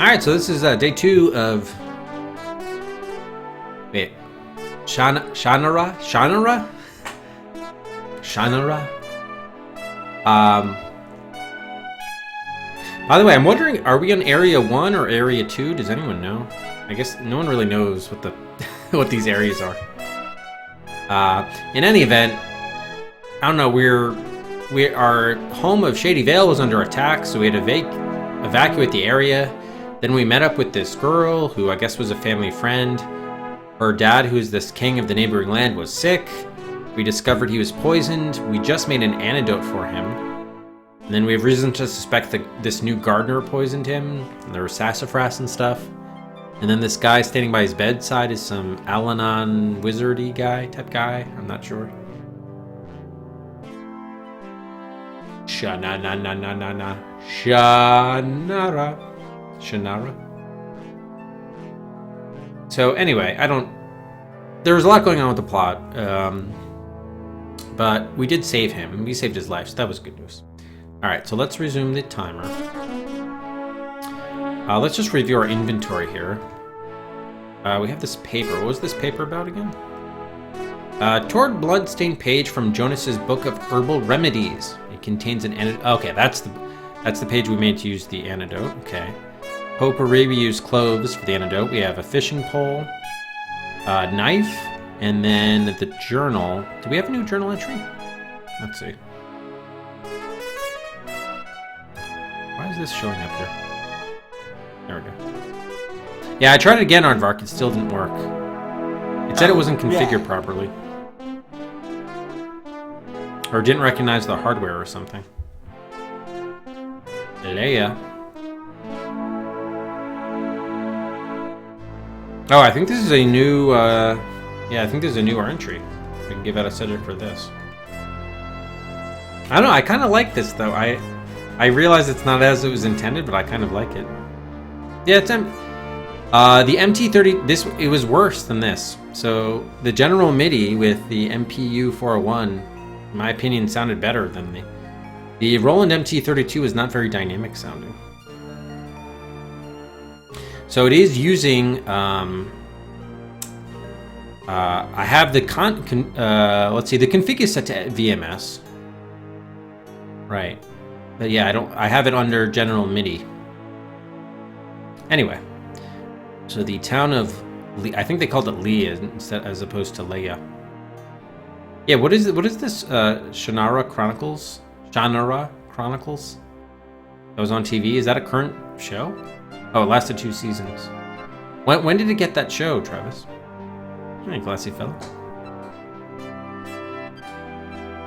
Alright, so this is day 2 of... Wait. Shannara? Shannara? Shannara? By the way, I'm wondering, are we on Area 1 or Area 2? Does anyone know? I guess no one really knows what the what these areas are. In any event, I don't know, our home of Shady Vale was under attack, so we had to evacuate the area. Then we met up with this girl, who I guess was a family friend. Her dad, who is this king of the neighboring land, was sick. We discovered he was poisoned. We just made an antidote for him. And then we have reason to suspect that this new gardener poisoned him. And there was sassafras and stuff. And then this guy standing by his bedside is some Al-Anon wizardy type guy. I'm not sure. Shannara. So anyway, there was a lot going on with the plot. But we did save him. We saved his life, so that was good news. Alright, so let's resume the timer. Let's just review our inventory here. We have this paper. What was this paper about again? Toward bloodstained page from Jonas's Book of Herbal Remedies. It contains an antidote. Okay, that's the page we made to use the antidote. Okay. Potpourri, we use cloves for the antidote. We have a fishing pole, knife, and then the journal. Do we have a new journal entry? Let's see. Why is this showing up here? There we go. Yeah, I tried it again, Aardvark. It still didn't work. It said it wasn't configured properly. Or didn't recognize the hardware or something. Leia. Oh, I think this is a new, yeah, I think this is a newer entry. We can give out a subject for this. I don't know, I kind of like this, though. I realize it's not as it was intended, but I kind of like it. Yeah, it's the MT30, it was worse than this. So, the General MIDI with the MPU 401, in my opinion, sounded better than the Roland MT32 is not very dynamic sounding. So it is using, I have the let's see, the config is set to VMS. Right. But yeah, I have it under General MIDI. Anyway. So the town of Lee, I think they called it Lee instead as opposed to Leia. Yeah, what is this Shannara Chronicles? Shannara Chronicles? That was on TV. Is that a current show? Oh, it lasted 2 seasons. When did it get that show, Travis? Hey, classy fella.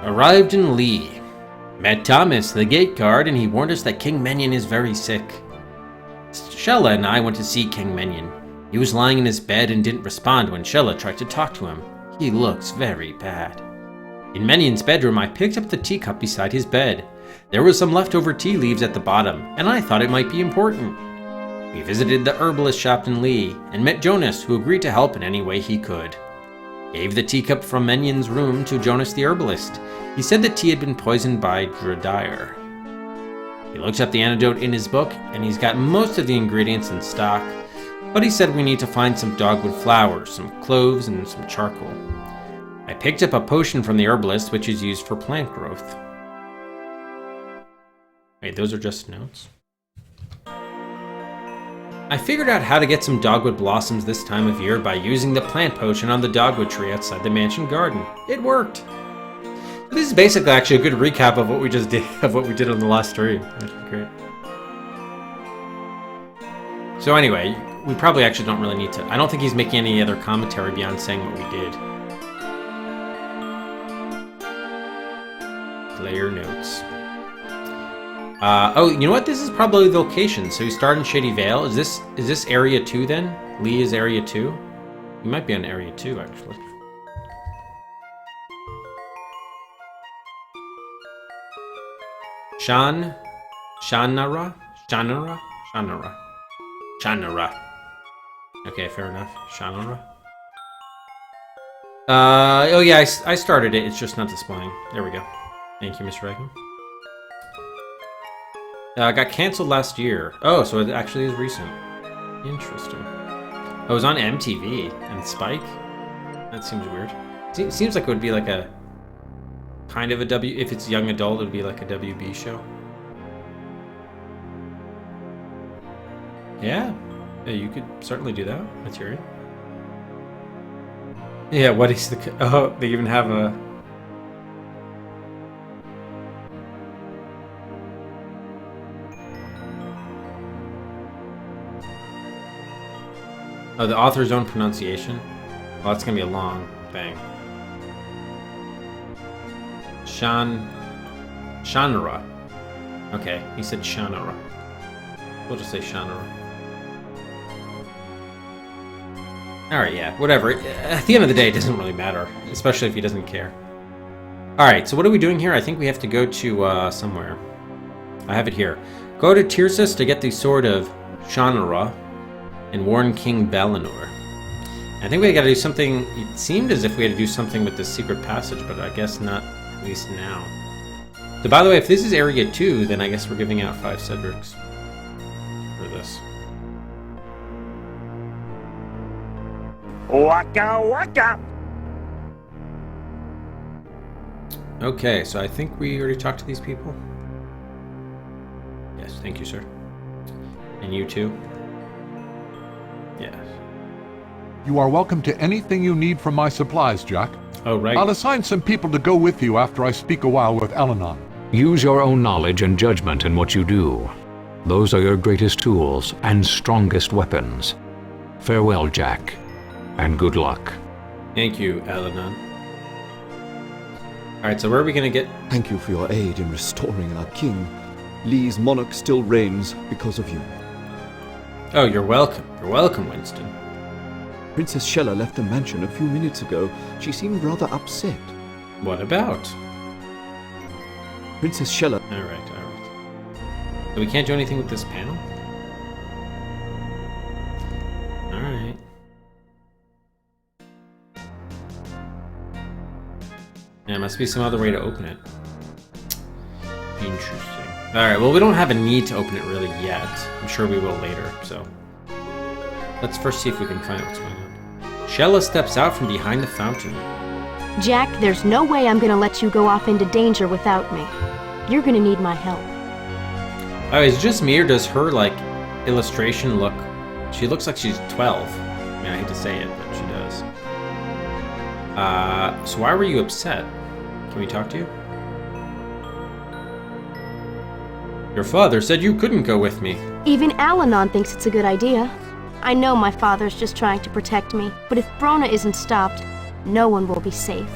Arrived in Lee. Met Thomas, the gate guard, and he warned us that King Menyon is very sick. Shella and I went to see King Menyon. He was lying in his bed and didn't respond when Shella tried to talk to him. He looks very bad. In Menyon's bedroom, I picked up the teacup beside his bed. There was some leftover tea leaves at the bottom, and I thought it might be important. We visited the herbalist shop in Lee, and met Jonas, who agreed to help in any way he could. Gave the teacup from Menyon's room to Jonas the herbalist. He said the tea had been poisoned by Dredire. He looked up the antidote in his book, and he's got most of the ingredients in stock, but he said we need to find some dogwood flowers, some cloves, and some charcoal. I picked up a potion from the herbalist, which is used for plant growth. Wait, those are just notes? I figured out how to get some dogwood blossoms this time of year by using the plant potion on the dogwood tree outside the mansion garden. It worked! This is basically actually a good recap of what we just did, of what we did on the last stream. That's great. So anyway, we probably actually don't really need to... I don't think he's making any other commentary beyond saying what we did. Player notes. Oh, you know what? This is probably the location. So we start in Shady Vale. Is this Area 2 then? Lee is Area 2? We might be on Area 2, actually. Shannara. Okay, fair enough. Shannara. Oh yeah, I started it. It's just not displaying. There we go. Thank you, Miss Reagan. Got canceled last year. Oh, so it actually is recent. Interesting. Oh, it was on MTV and Spike? That seems weird. Seems like it would be like a... kind of a W... If it's young adult, it would be like a WB show. Yeah. Yeah, you could certainly do that. That's your... Yeah, what is the... Oh, they even have a... Oh, the author's own pronunciation? Well, that's gonna be a long thing. Shannara. Okay, he said Shannara. We'll just say Shannara. Alright, yeah, whatever. At the end of the day, it doesn't really matter. Especially if he doesn't care. Alright, so what are we doing here? I think we have to go to, somewhere. I have it here. Go to Tirsus to get the sword of Shannara and warn King Balinor. I think we gotta do something... It seemed as if we had to do something with this secret passage, but I guess not, at least now. So by the way, if this is Area 2, then I guess we're giving out 5 Cedrics for this. Waka waka! Okay, so I think we already talked to these people. Yes, thank you, sir. And you too? Yes. You are welcome to anything you need from my supplies, Jack. Oh, right. I'll assign some people to go with you after I speak a while with Eleanor. Use your own knowledge and judgment in what you do. Those are your greatest tools and strongest weapons. Farewell, Jack, and good luck. Thank you, Alanon. Alright, so where are we gonna get... Thank you for your aid in restoring our king. Lee's monarch still reigns because of you. Oh, you're welcome. You're welcome, Winston. Princess Shella left the mansion a few minutes ago. She seemed rather upset. What about? Princess Shella... Alright. So we can't do anything with this panel? Alright. Yeah, must be some other way to open it. Interesting. Alright, well we don't have a need to open it really yet. I'm sure we will later, so... Let's first see if we can find out what's going on. Shella steps out from behind the fountain. Jack, there's no way I'm gonna let you go off into danger without me. You're gonna need my help. Oh, is it just me or does her, like, illustration look... She looks like she's 12. I mean, I hate to say it, but she does. So why were you upset? Can we talk to you? Your father said you couldn't go with me. Even Alanon thinks it's a good idea. I know my father's just trying to protect me, but if Brona isn't stopped, no one will be safe.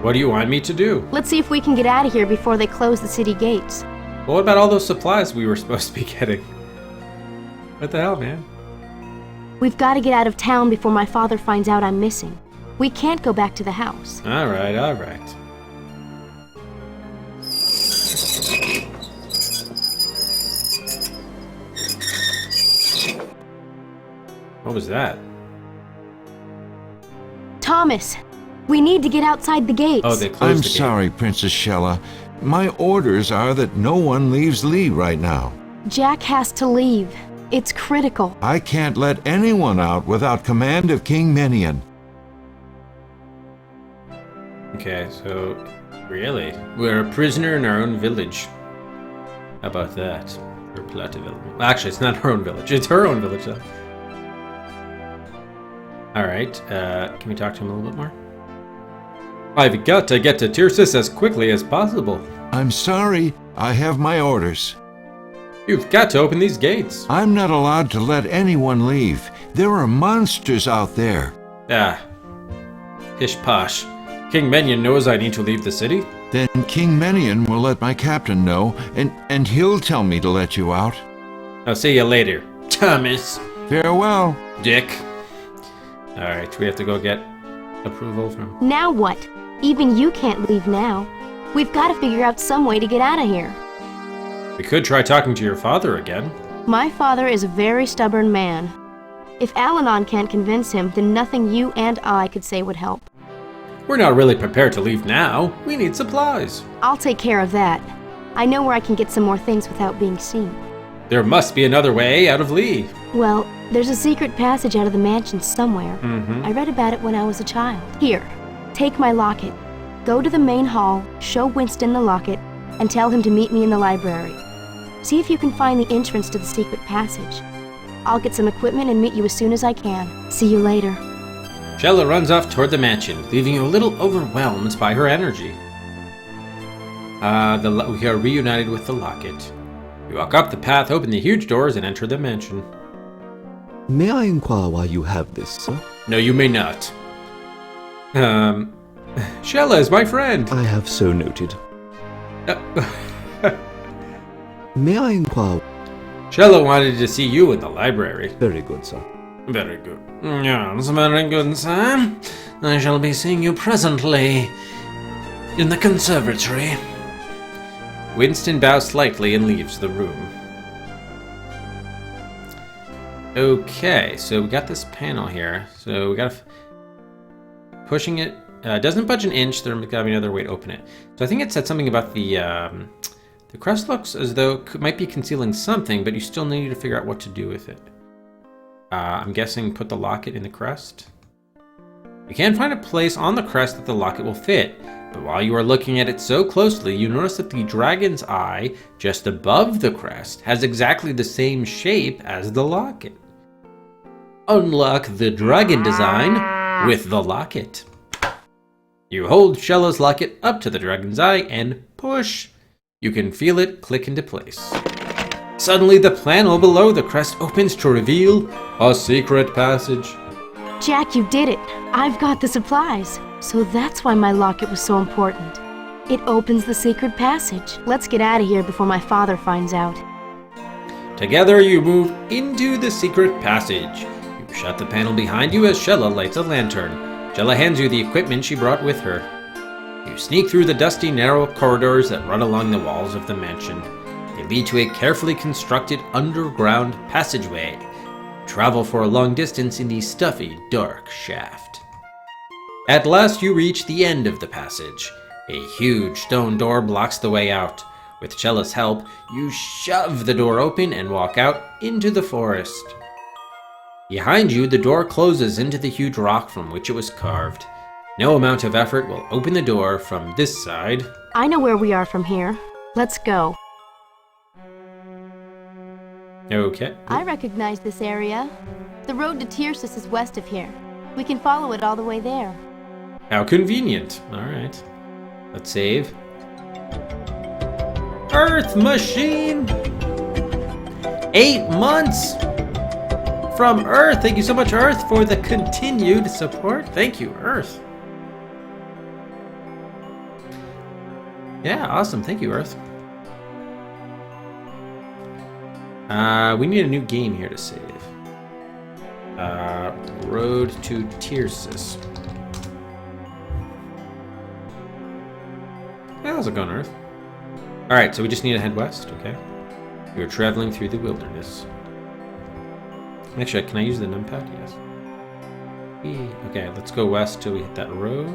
What do you want me to do? Let's see if we can get out of here before they close the city gates. Well, what about all those supplies we were supposed to be getting? What the hell, man? We've got to get out of town before my father finds out I'm missing. We can't go back to the house. Alright. What was that? Thomas, we need to get outside the gates. Oh, they closed I'm the gate. sorry, Princess Shella. My orders are that no one leaves Lee right now. Jack has to leave. It's critical. I can't let anyone out without command of King Menion. Okay, so... Really? We're a prisoner in our own village. How about that? Her plot development. Well, actually, it's not her own village. It's her own village, though. Alright, can we talk to him a little bit more? I've got to get to Tirsus as quickly as possible. I'm sorry, I have my orders. You've got to open these gates. I'm not allowed to let anyone leave. There are monsters out there. Ah. Pish posh. King Menion knows I need to leave the city. Then King Menion will let my captain know, and he'll tell me to let you out. I'll see you later, Thomas. Farewell. Dick. Alright, we have to go get approval from... Now what? Even you can't leave now. We've got to figure out some way to get out of here. We could try talking to your father again. My father is a very stubborn man. If Alanon can't convince him, then nothing you and I could say would help. We're not really prepared to leave now. We need supplies. I'll take care of that. I know where I can get some more things without being seen. There must be another way out of Lee. Well, there's a secret passage out of the mansion somewhere. Mm-hmm. I read about it when I was a child. Here, take my locket. Go to the main hall, show Winston the locket, and tell him to meet me in the library. See if you can find the entrance to the secret passage. I'll get some equipment and meet you as soon as I can. See you later. Shella runs off toward the mansion, leaving you a little overwhelmed by her energy. We are reunited with the locket. You walk up the path, open the huge doors, and enter the mansion. May I inquire why you have this, sir? No, you may not. Shella is my friend. I have so noted. May I inquire? Shella wanted to see you in the library. Very good, sir. Very good. Yes, very good, sir. I shall be seeing you presently in the conservatory. Winston bows slightly and leaves the room. Okay, so we got this panel here. So we got pushing it. Doesn't budge an inch. There's got to be another way to open it. So I think it said something about the crest looks as though it might be concealing something, but you still need to figure out what to do with it. I'm guessing put the locket in the crest. You can't find a place on the crest that the locket will fit, but while you are looking at it so closely, you notice that the dragon's eye just above the crest has exactly the same shape as the locket. Unlock the dragon design with the locket. You hold Shella's locket up to the dragon's eye and push. You can feel it click into place. Suddenly, the panel below the crest opens to reveal a secret passage. Jack, you did it. I've got the supplies. So that's why my locket was so important. It opens the secret passage. Let's get out of here before my father finds out. Together, you move into the secret passage. You shut the panel behind you as Shella lights a lantern. Shella hands you the equipment she brought with her. You sneak through the dusty, narrow corridors that run along the walls of the mansion. They lead to a carefully constructed underground passageway. Travel for a long distance in the stuffy, dark shaft. At last you reach the end of the passage. A huge stone door blocks the way out. With Shella's help, you shove the door open and walk out into the forest. Behind you, the door closes into the huge rock from which it was carved. No amount of effort will open the door from this side. I know where we are from here. Let's go. Okay. I recognize this area. The road to Tyrsis is west of here. We can follow it all the way there. How convenient. Alright. Let's save. Earth Machine! 8 months from Earth. Thank you so much, Earth, for the continued support. Thank you, Earth. Yeah, awesome. Thank you, Earth. We need a new game here to save. Road to Tyrsis. Hey, how's it going, Earth? Alright, so we just need to head west, okay? You're traveling through the wilderness. Actually, can I use the numpad? Yes. Okay, let's go west till we hit that road.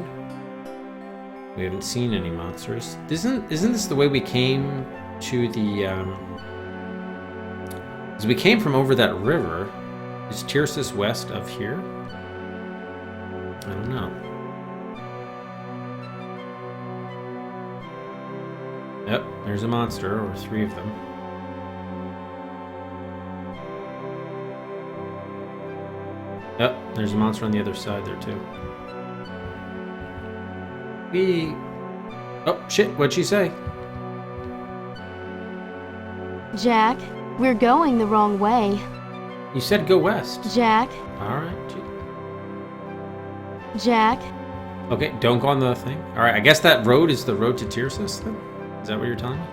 We haven't seen any monsters. Isn't this the way we came to the, As we came from over that river. Is Tyrsis west of here? I don't know. Yep, there's a monster, or 3 of them. Yep, there's a monster on the other side there too. Oh, shit, what'd she say? Jack, we're going the wrong way. You said go west. Jack, Alright. Jack. Okay, don't go on the thing. Alright, I guess that road is the road to Tyrsis then? Is that what you're telling me?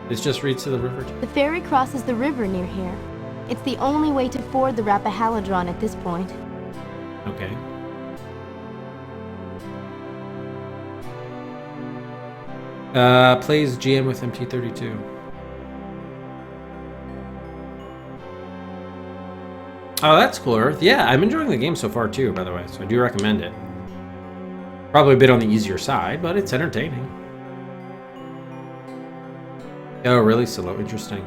This just leads to the river? The ferry crosses the river near here. It's the only way to ford the Rappahalladron at this point. Okay. Plays GM with MT32. Oh, that's cool, Earth. Yeah, I'm enjoying the game so far too, by the way, so I do recommend it. Probably a bit on the easier side, but it's entertaining. Oh, really? Slow. Interesting.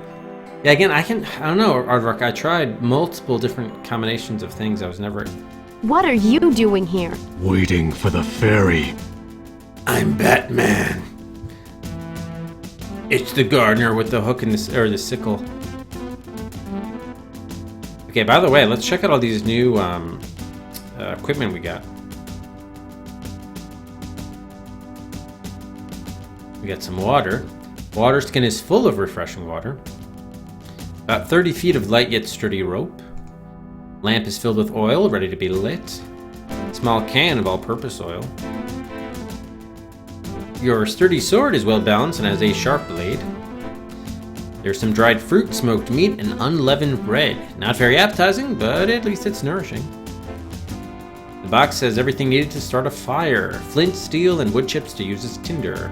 Yeah, again, I don't know, Aardvark. I tried multiple different combinations of things. I was never... What are you doing here? Waiting for the ferry. I'm Batman. It's the gardener with the hook and the sickle. Okay, by the way, let's check out all these new equipment we got. We got some water. Water skin is full of refreshing water. About 30 feet of light yet sturdy rope. Lamp is filled with oil, ready to be lit. Small can of all-purpose oil. Your sturdy sword is well balanced and has a sharp blade. There's some dried fruit, smoked meat, and unleavened bread. Not very appetizing, but at least it's nourishing. The box has everything needed to start a fire. Flint, steel, and wood chips to use as tinder.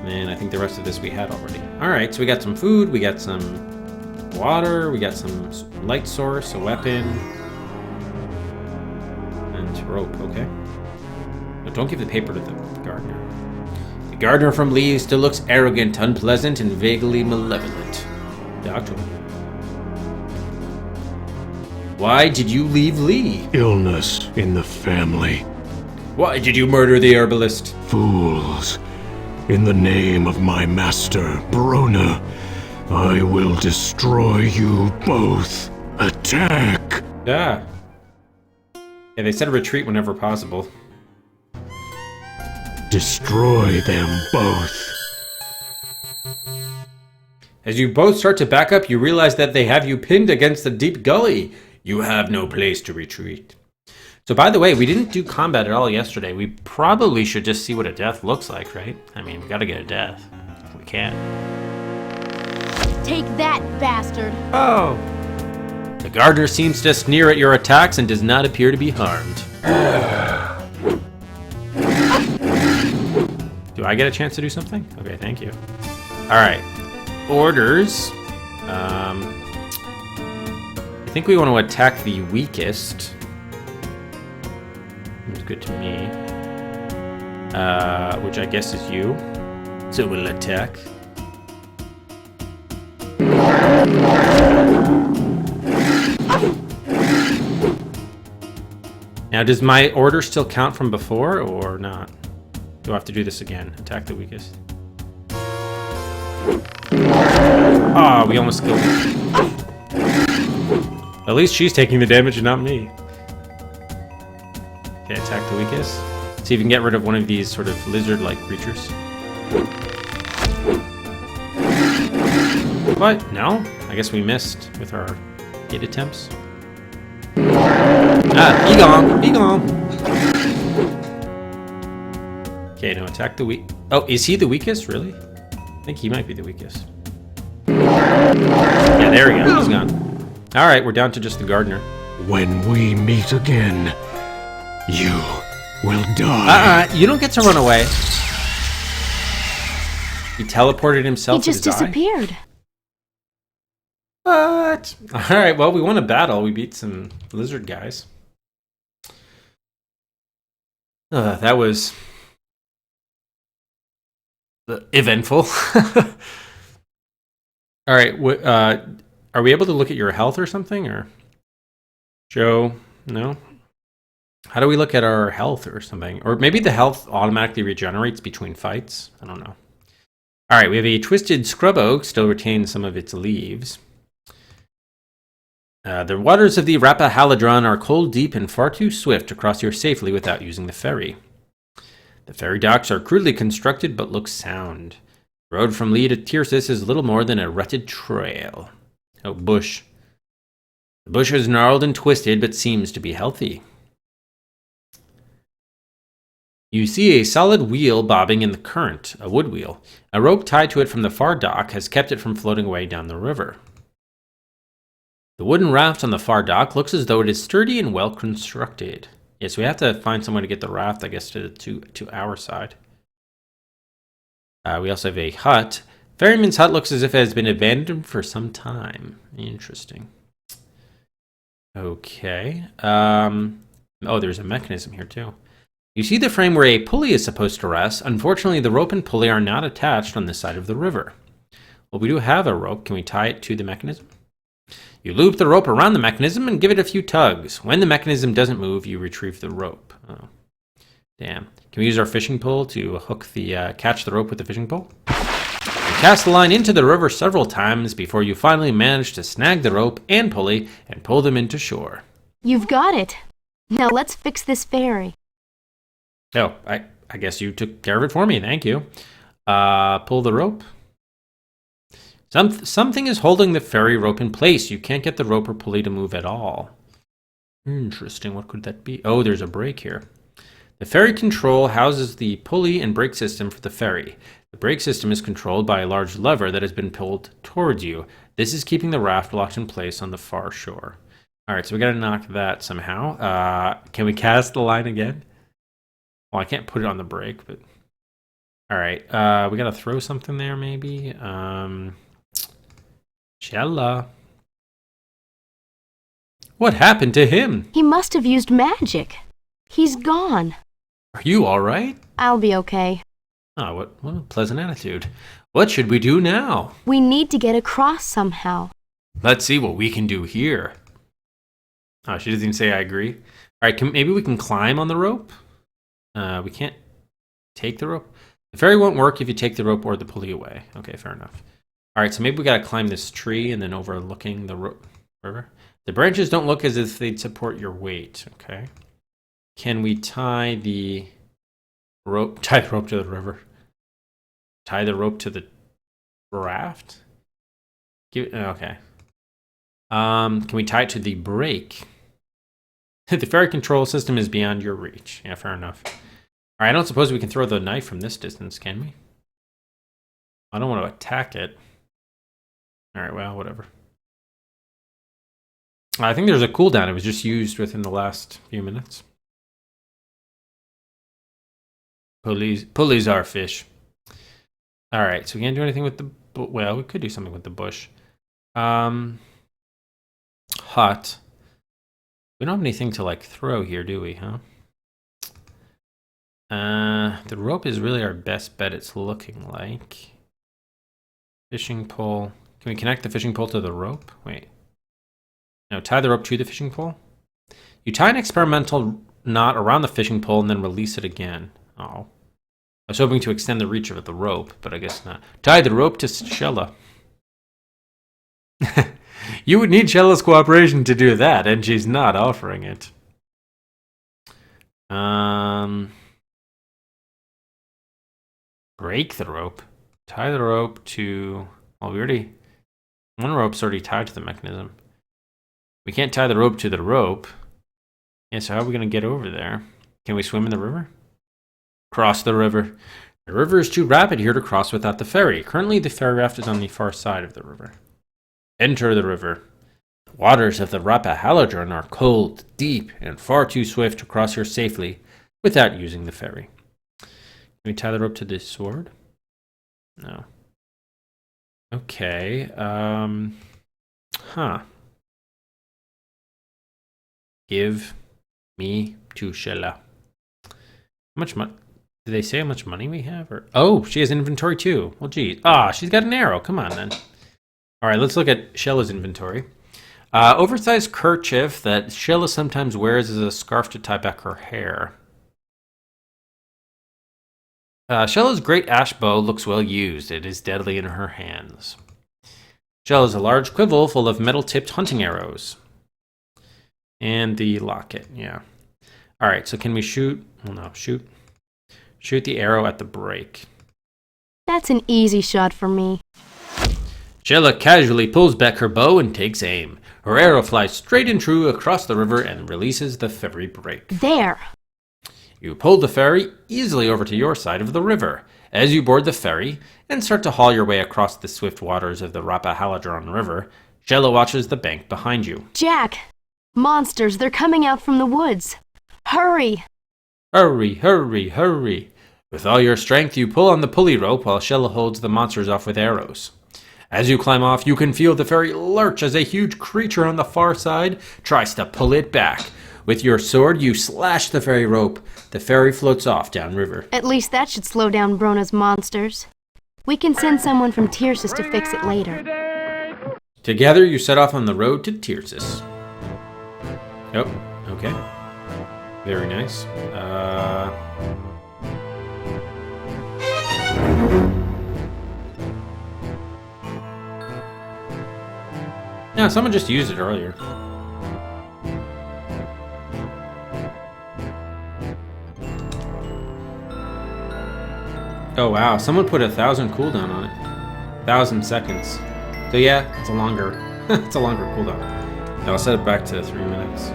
And I think the rest of this we had already. Alright, so we got some food, we got some water, we got some light source, a weapon, and rope, okay. No, don't give the paper to the gardener. The gardener from Lee still looks arrogant, unpleasant, and vaguely malevolent. Doctor. Why did you leave Lee? Illness in the family. Why did you murder the herbalist? Fools. In the name of my master, Brona, I will destroy you both. Attack! Yeah. Yeah, they said retreat whenever possible. Destroy them both. As you both start to back up, you realize that they have you pinned against the deep gully. You have no place to retreat. So by the way, we didn't do combat at all yesterday. We probably should just see what a death looks like, right? I mean, we gotta get a death. If we can. Take that, bastard! Oh! The gardener seems to sneer at your attacks and does not appear to be harmed. Do I get a chance to do something? Okay, thank you. Alright. Orders. I think we want to attack the weakest. Seems good to me. Which I guess is you. So we'll attack. Now, does my order still count from before or not? Do I have to do this again? Attack the weakest. Ah, we almost killed her. At least she's taking the damage and not me. Okay, attack the weakest. See if you can get rid of one of these sort of lizard-like creatures. What? No? I guess we missed with our hit attempts. Ah, be gone! Be gone! Okay, now attack the weak... Oh, is he the weakest? Really? I think he might be the weakest. Yeah, there we go. He's gone. Alright, we're down to just the gardener. When we meet again, you will die. You don't get to run away. He teleported himself He just to die? disappeared. What? Alright, well, we won a battle. We beat some lizard guys. That was... eventful. Alright, are we able to look at your health or something? Or Joe? No? How do we look at our health or something? Or maybe the health automatically regenerates between fights? I don't know. Alright, we have a twisted scrub oak, still retains some of its leaves. The waters of the Rappahalladran are cold, deep, and far too swift to cross here safely without using the ferry. The ferry docks are crudely constructed but look sound. The road from Lee to Tircis is little more than a rutted trail. Oh, bush. The bush is gnarled and twisted but seems to be healthy. You see a solid wheel bobbing in the current, a wood wheel. A rope tied to it from the far dock has kept it from floating away down the river. The wooden raft on the far dock looks as though it is sturdy and well constructed. Yes, we have to find someone to get the raft, I guess, to our side. We also have a hut. Ferryman's hut looks as if it has been abandoned for some time. Interesting. Okay. Oh, there's a mechanism here, too. You see the frame where a pulley is supposed to rest. Unfortunately, the rope and pulley are not attached on this side of the river. Well, we do have a rope. Can we tie it to the mechanism? You loop the rope around the mechanism and give it a few tugs. When the mechanism doesn't move, you retrieve the rope. Oh, damn. Can we use our fishing pole to hook the catch the rope with the fishing pole? You cast the line into the river several times before you finally manage to snag the rope and pulley and pull them into shore. You've got it. Now let's fix this ferry. Oh, I guess you took care of it for me. Thank you. Pull the rope. Something is holding the ferry rope in place. You can't get the rope or pulley to move at all. Interesting. What could that be? Oh, there's a brake here. The ferry control houses the pulley and brake system for the ferry. The brake system is controlled by a large lever that has been pulled towards you. This is keeping the raft locked in place on the far shore. All right, so we got to knock that somehow. Can we cast the line again? Well, I can't put it on the brake, but... All right, we got to throw something there, maybe. Shella. What happened to him? He must have used magic. He's gone. Are you all right? I'll be okay. Oh, what a pleasant attitude. What should we do now? We need to get across somehow. Let's see what we can do here. Oh, she doesn't even say I agree. All right, maybe we can climb on the rope? We can't take the rope? The ferry won't work if you take the rope or the pulley away. Okay, fair enough. All right, so maybe we got to climb this tree and then overlooking the river. The branches don't look as if they'd support your weight, okay? Can we tie the rope to the river? Tie the rope to the raft? Okay. Can we tie it to the brake? The ferry control system is beyond your reach. Yeah, fair enough. All right, I don't suppose we can throw the knife from this distance, can we? I don't want to attack it. All right, well, whatever. I think there's a cooldown. It was just used within the last few minutes. Pulleys are fish. All right, so we can't do anything with the... Well, we could do something with the bush. Hot. We don't have anything to, like, throw here, do we, huh? The rope is really our best bet, it's looking like. Fishing pole. Can we connect the fishing pole to the rope? Wait. No, tie the rope to the fishing pole. You tie an experimental knot around the fishing pole and then release it again. Oh. I was hoping to extend the reach of the rope, but I guess not. Tie the rope to Shella. You would need Shella's cooperation to do that, and she's not offering it. Break the rope. Tie the rope to... Well, one rope's already tied to the mechanism. We can't tie the rope to the rope. Yeah, so how are we going to get over there? Can we swim in the river? Cross the river. The river is too rapid here to cross without the ferry. Currently, the ferry raft is on the far side of the river. Enter the river. The waters of the Rappahalladran are cold, deep, and far too swift to cross here safely without using the ferry. Can we tie the rope to this sword? No. Okay. Give me to Shella. How much money? Did they say how much money we have? Or oh, she has inventory too. Well, geez. She's got an arrow. Come on, then. All right, let's look at Shella's inventory. Oversized kerchief that Shella sometimes wears as a scarf to tie back her hair. Shella's great ash bow looks well used. It is deadly in her hands. Shella has a large quiver full of metal-tipped hunting arrows. And the locket, yeah. All right, so can we shoot? Well, no, shoot. Shoot the arrow at the brake. That's an easy shot for me. Shella casually pulls back her bow and takes aim. Her arrow flies straight and true across the river and releases the ferry brake. There. You pull the ferry easily over to your side of the river. As you board the ferry and start to haul your way across the swift waters of the Rappahalladran River, Shella watches the bank behind you. Jack! Monsters, they're coming out from the woods. Hurry! Hurry, hurry, hurry. With all your strength, you pull on the pulley rope while Shella holds the monsters off with arrows. As you climb off, you can feel the ferry lurch as a huge creature on the far side tries to pull it back. With your sword, you slash the ferry rope. The ferry floats off downriver. At least that should slow down Brona's monsters. We can send someone from Tirsus to fix it later. Together, you set off on the road to Tirsus. Oh, okay. Very nice. Yeah, someone just used it earlier. Oh wow, someone put 1,000 cooldown on it. 1,000 seconds. So yeah, it's a longer it's a longer cooldown. Now I'll set it back to 3 minutes.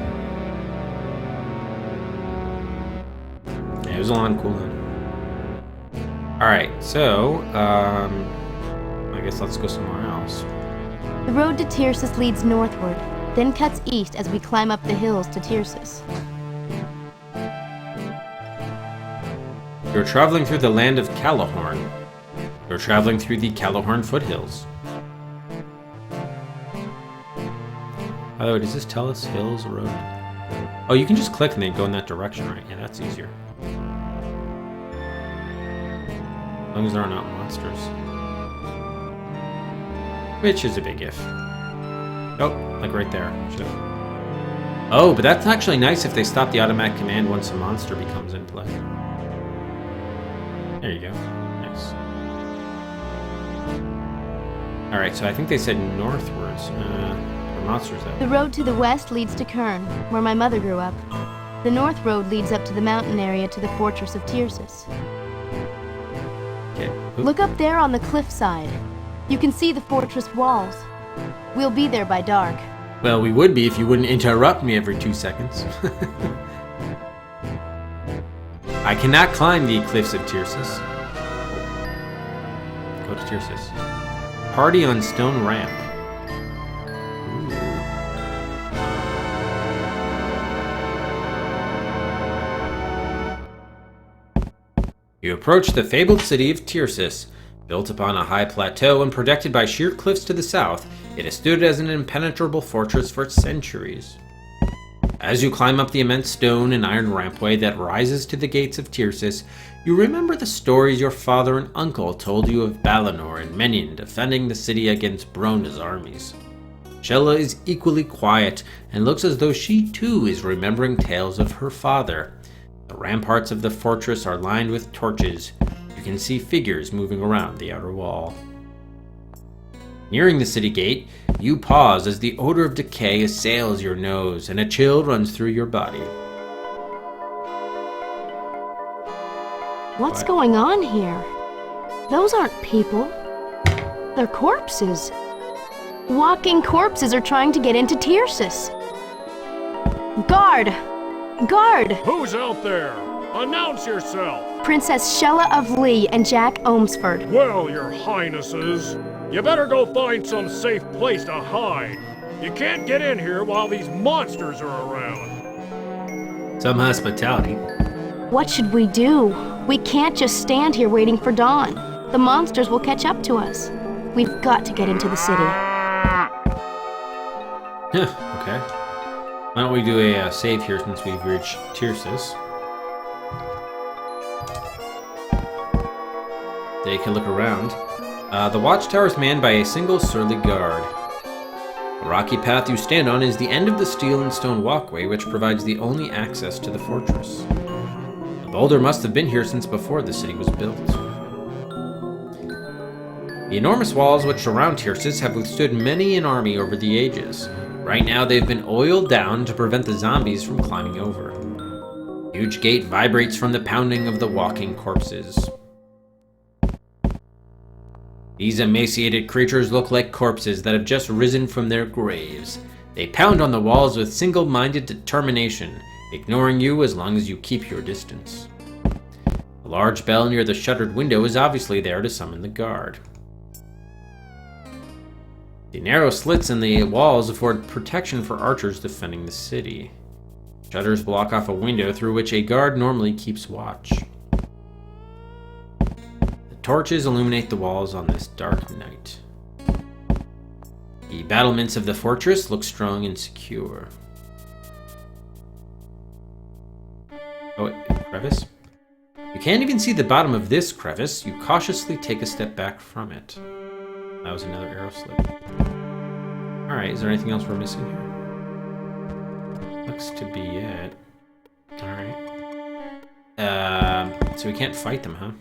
Yeah, it was a long cooldown. Alright, so I guess let's go somewhere else. The road to Tirsus leads northward, then cuts east as we climb up the hills to Tirsus. You're traveling through the land of Calahorn. You're traveling through the Calahorn foothills. By the way, does this tell us hills or road? Oh, you can just click and then go in that direction, right? Yeah, that's easier. As long as there are not monsters. Which is a big if. Oh, like right there. Should've. Oh, but that's actually nice if they stop the automatic command once a monster becomes in play. There you go. Nice. Alright, so I think they said northwards. Where monsters at? The road to the west leads to Kern, where my mother grew up. The north road leads up to the mountain area to the fortress of Tirsus. Okay. Oop. Look up there on the cliffside. You can see the fortress walls. We'll be there by dark. Well, we would be if you wouldn't interrupt me every 2 seconds. I cannot climb the cliffs of Tirsus. Go to Tirsus. Party on stone ramp. Ooh. You approach the fabled city of Tirsus. Built upon a high plateau and protected by sheer cliffs to the south, it has stood as an impenetrable fortress for centuries. As you climb up the immense stone and iron rampway that rises to the gates of Tirsus, you remember the stories your father and uncle told you of Balinor and Menyon defending the city against Brona's armies. Shella is equally quiet and looks as though she too is remembering tales of her father. The ramparts of the fortress are lined with torches. You can see figures moving around the outer wall. Nearing the city gate, you pause as the odor of decay assails your nose and a chill runs through your body. What's going on here? Those aren't people. They're corpses. Walking corpses are trying to get into Tirsus. Guard! Guard! Who's out there? Announce yourself! Princess Shella of Lee and Jack Ohmsford. Well, your highnesses, you better go find some safe place to hide. You can't get in here while these monsters are around. Some hospitality. What should we do? We can't just stand here waiting for dawn. The monsters will catch up to us. We've got to get into the city. Okay. Why don't we do a save here since we've reached Tirsus? Take a look around. The watchtower is manned by a single surly guard. The rocky path you stand on is the end of the steel and stone walkway which provides the only access to the fortress. The boulder must have been here since before the city was built. The enormous walls which surround Tirsus have withstood many an army over the ages. Right now they've been oiled down to prevent the zombies from climbing over. The huge gate vibrates from the pounding of the walking corpses. These emaciated creatures look like corpses that have just risen from their graves. They pound on the walls with single-minded determination, ignoring you as long as you keep your distance. A large bell near the shuttered window is obviously there to summon the guard. The narrow slits in the walls afford protection for archers defending the city. Shutters block off a window through which a guard normally keeps watch. The torches illuminate the walls on this dark night. The battlements of the fortress look strong and secure. Oh, wait, crevice? You can't even see the bottom of this crevice. You cautiously take a step back from it. That was another arrow slip. Alright, is there anything else we're missing here? Looks to be it. Alright. So we can't fight them, huh?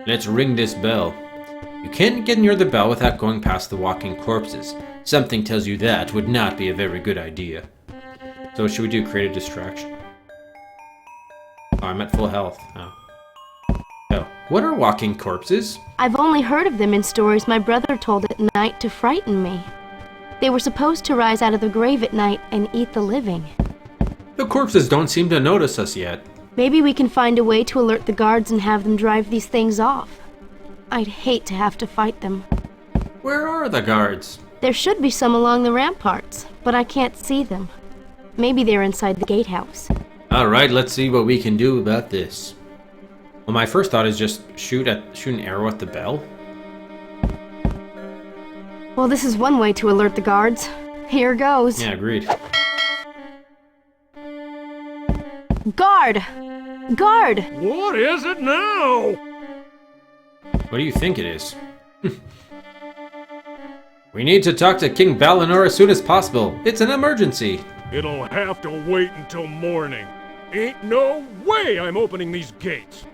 Let's ring this bell. You can't get near the bell without going past the walking corpses. Something tells you that would not be a very good idea. So what should we do? Create a distraction. Oh, I'm at full health. Oh. What are walking corpses? I've only heard of them in stories my brother told at night to frighten me. They were supposed to rise out of the grave at night and eat the living. The corpses don't seem to notice us yet. Maybe we can find a way to alert the guards and have them drive these things off. I'd hate to have to fight them. Where are the guards? There should be some along the ramparts, but I can't see them. Maybe they're inside the gatehouse. Alright, let's see what we can do about this. Well, my first thought is just shoot an arrow at the bell. Well, this is one way to alert the guards. Here goes. Yeah, agreed. Guard! Guard! What is it now? What do you think it is? We need to talk to King Balinor as soon as possible. It's an emergency. It'll have to wait until morning. Ain't no way I'm opening these gates.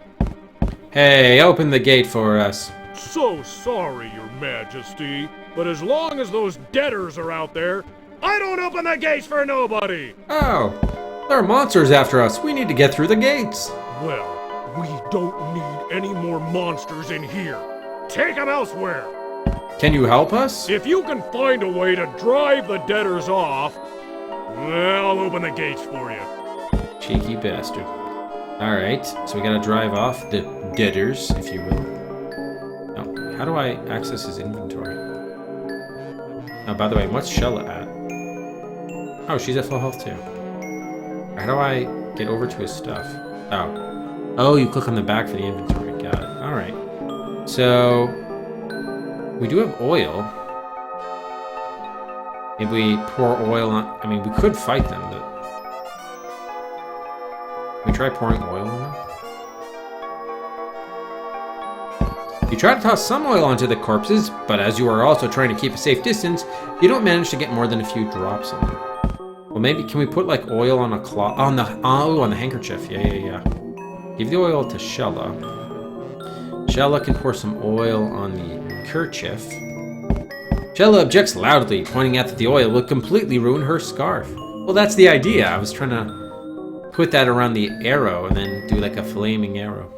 Hey, open the gate for us. So sorry, Your Majesty, but as long as those debtors are out there, I don't open the gates for nobody! Oh, there are monsters after us. We need to get through the gates. Well, we don't need any more monsters in here. Take them elsewhere! Can you help us? If you can find a way to drive the debtors off, I'll open the gates for you. Cheeky bastard. Alright, so we gotta drive off the debtors, if you will. Oh, how do I access his inventory? Oh, by the way, what's Shella at? Oh, she's at full health too. How do I get over to his stuff? Oh. Oh, you click on the back for the inventory. Got it. Alright. So, we do have oil. Maybe we pour oil on... I mean, we could fight them, but... Can we try pouring oil on them? You try to toss some oil onto the corpses, but as you are also trying to keep a safe distance, you don't manage to get more than a few drops on them. Well, maybe can we put like oil on a cloth on the handkerchief? Yeah. Give the oil to Shella. Shella can pour some oil on the kerchief. Shella objects loudly, pointing out that the oil will completely ruin her scarf. Well, that's the idea. I was trying to put that around the arrow and then do like a flaming arrow.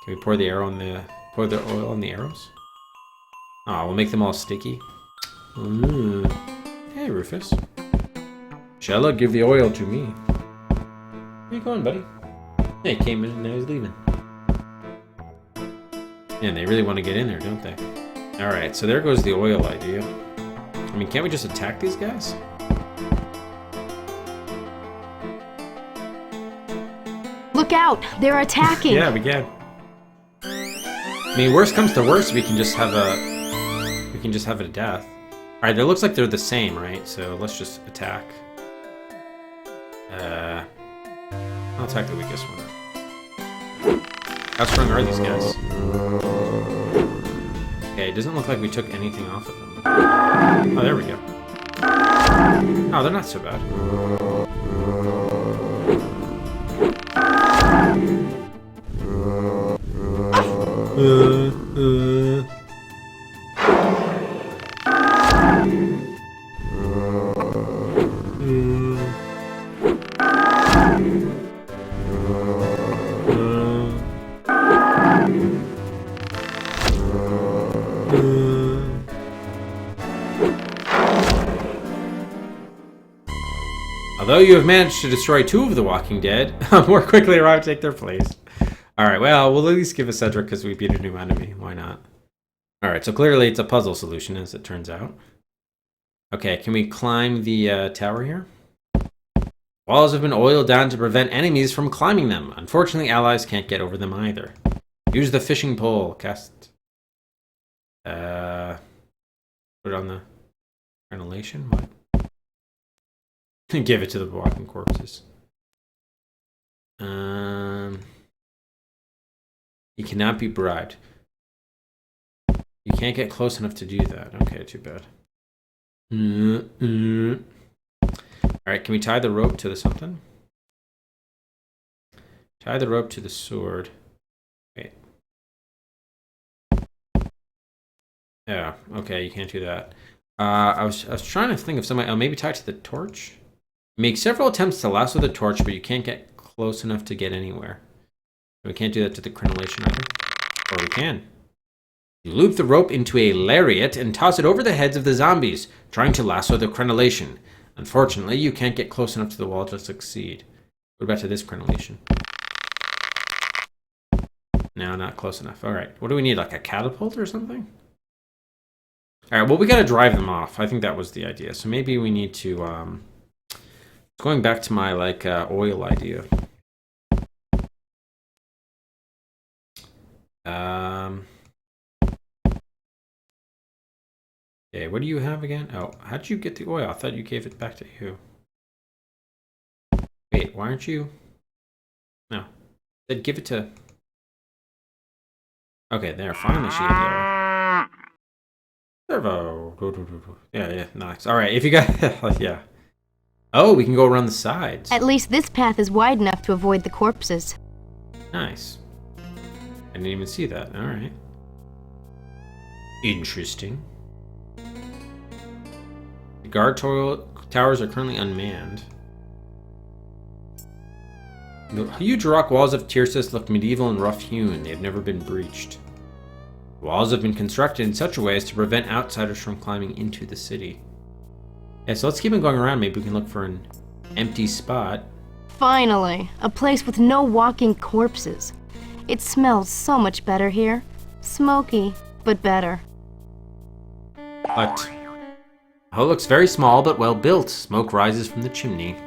Can we pour the oil on the arrows? Oh, we'll make them all sticky. Ooh. Hey, Rufus. Shella, give the oil to me. Where you going, buddy? Hey, he came in and now he's leaving. Man, they really want to get in there, don't they? Alright, so there goes the oil idea. I mean, can't we just attack these guys? Look out! They're attacking! Yeah, we can. I mean, worst comes to worst, we can just have a death. Alright, it looks like they're the same, right? So let's just attack. I'll attack the weakest one. How strong are these guys? Okay, it doesn't look like we took anything off of them. Oh, there we go. Oh, they're not so bad. Although you have managed to destroy 2 of the Walking Dead, more quickly arrive to take their place. Alright, well, we'll at least give a Cedric because we beat a new enemy. Why not? Alright, so clearly it's a puzzle solution, as it turns out. Okay, can we climb the tower here? Walls have been oiled down to prevent enemies from climbing them. Unfortunately, allies can't get over them either. Use the fishing pole. Cast... put it on the... Ventilation? What? Give it to the walking corpses. He cannot be bribed. You can't get close enough to do that. Okay, too bad. Alright, can we tie the rope to the something? Tie the rope to the sword. Wait. Yeah, okay, you can't do that. I was trying to think of somebody. Oh, maybe tie it to the torch? Make several attempts to lasso the torch, but you can't get close enough to get anywhere. We can't do that to the crenellation either. Or we can. You loop the rope into a lariat and toss it over the heads of the zombies, trying to lasso the crenellation. Unfortunately, you can't get close enough to the wall to succeed. What about to this crenellation? No, not close enough. Alright, what do we need, like a catapult or something? Alright, well, we gotta drive them off. I think that was the idea. So maybe we need to, going back to my, like, oil idea. Okay, what do you have again? Oh, how did you get the oil? I thought you gave it back to you. Wait, why aren't you? No. Said give it to... Okay, there, finally she had the oil. Servo. Yeah, nice. Alright, if you got... yeah. Oh, we can go around the sides. At least this path is wide enough to avoid the corpses. Nice. I didn't even see that. Alright. Interesting. The guard towers are currently unmanned. The huge rock walls of Tirsus look medieval and rough-hewn. They have never been breached. The walls have been constructed in such a way as to prevent outsiders from climbing into the city. Yeah, so let's keep on going around. Maybe we can look for an empty spot. Finally, a place with no walking corpses. It smells so much better here. Smoky, but better. Hut. The hut looks very small but well built. Smoke rises from the chimney.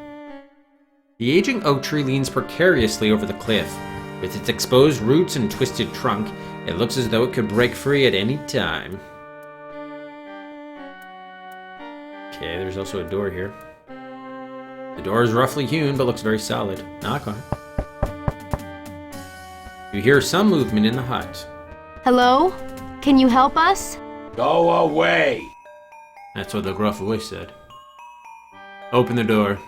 The aging oak tree leans precariously over the cliff. With its exposed roots and twisted trunk, it looks as though it could break free at any time. Okay, there's also a door here. The door is roughly hewn but looks very solid. Knock on it. You hear some movement in the hut. Hello? Can you help us? Go away! That's what the gruff voice said. Open the door.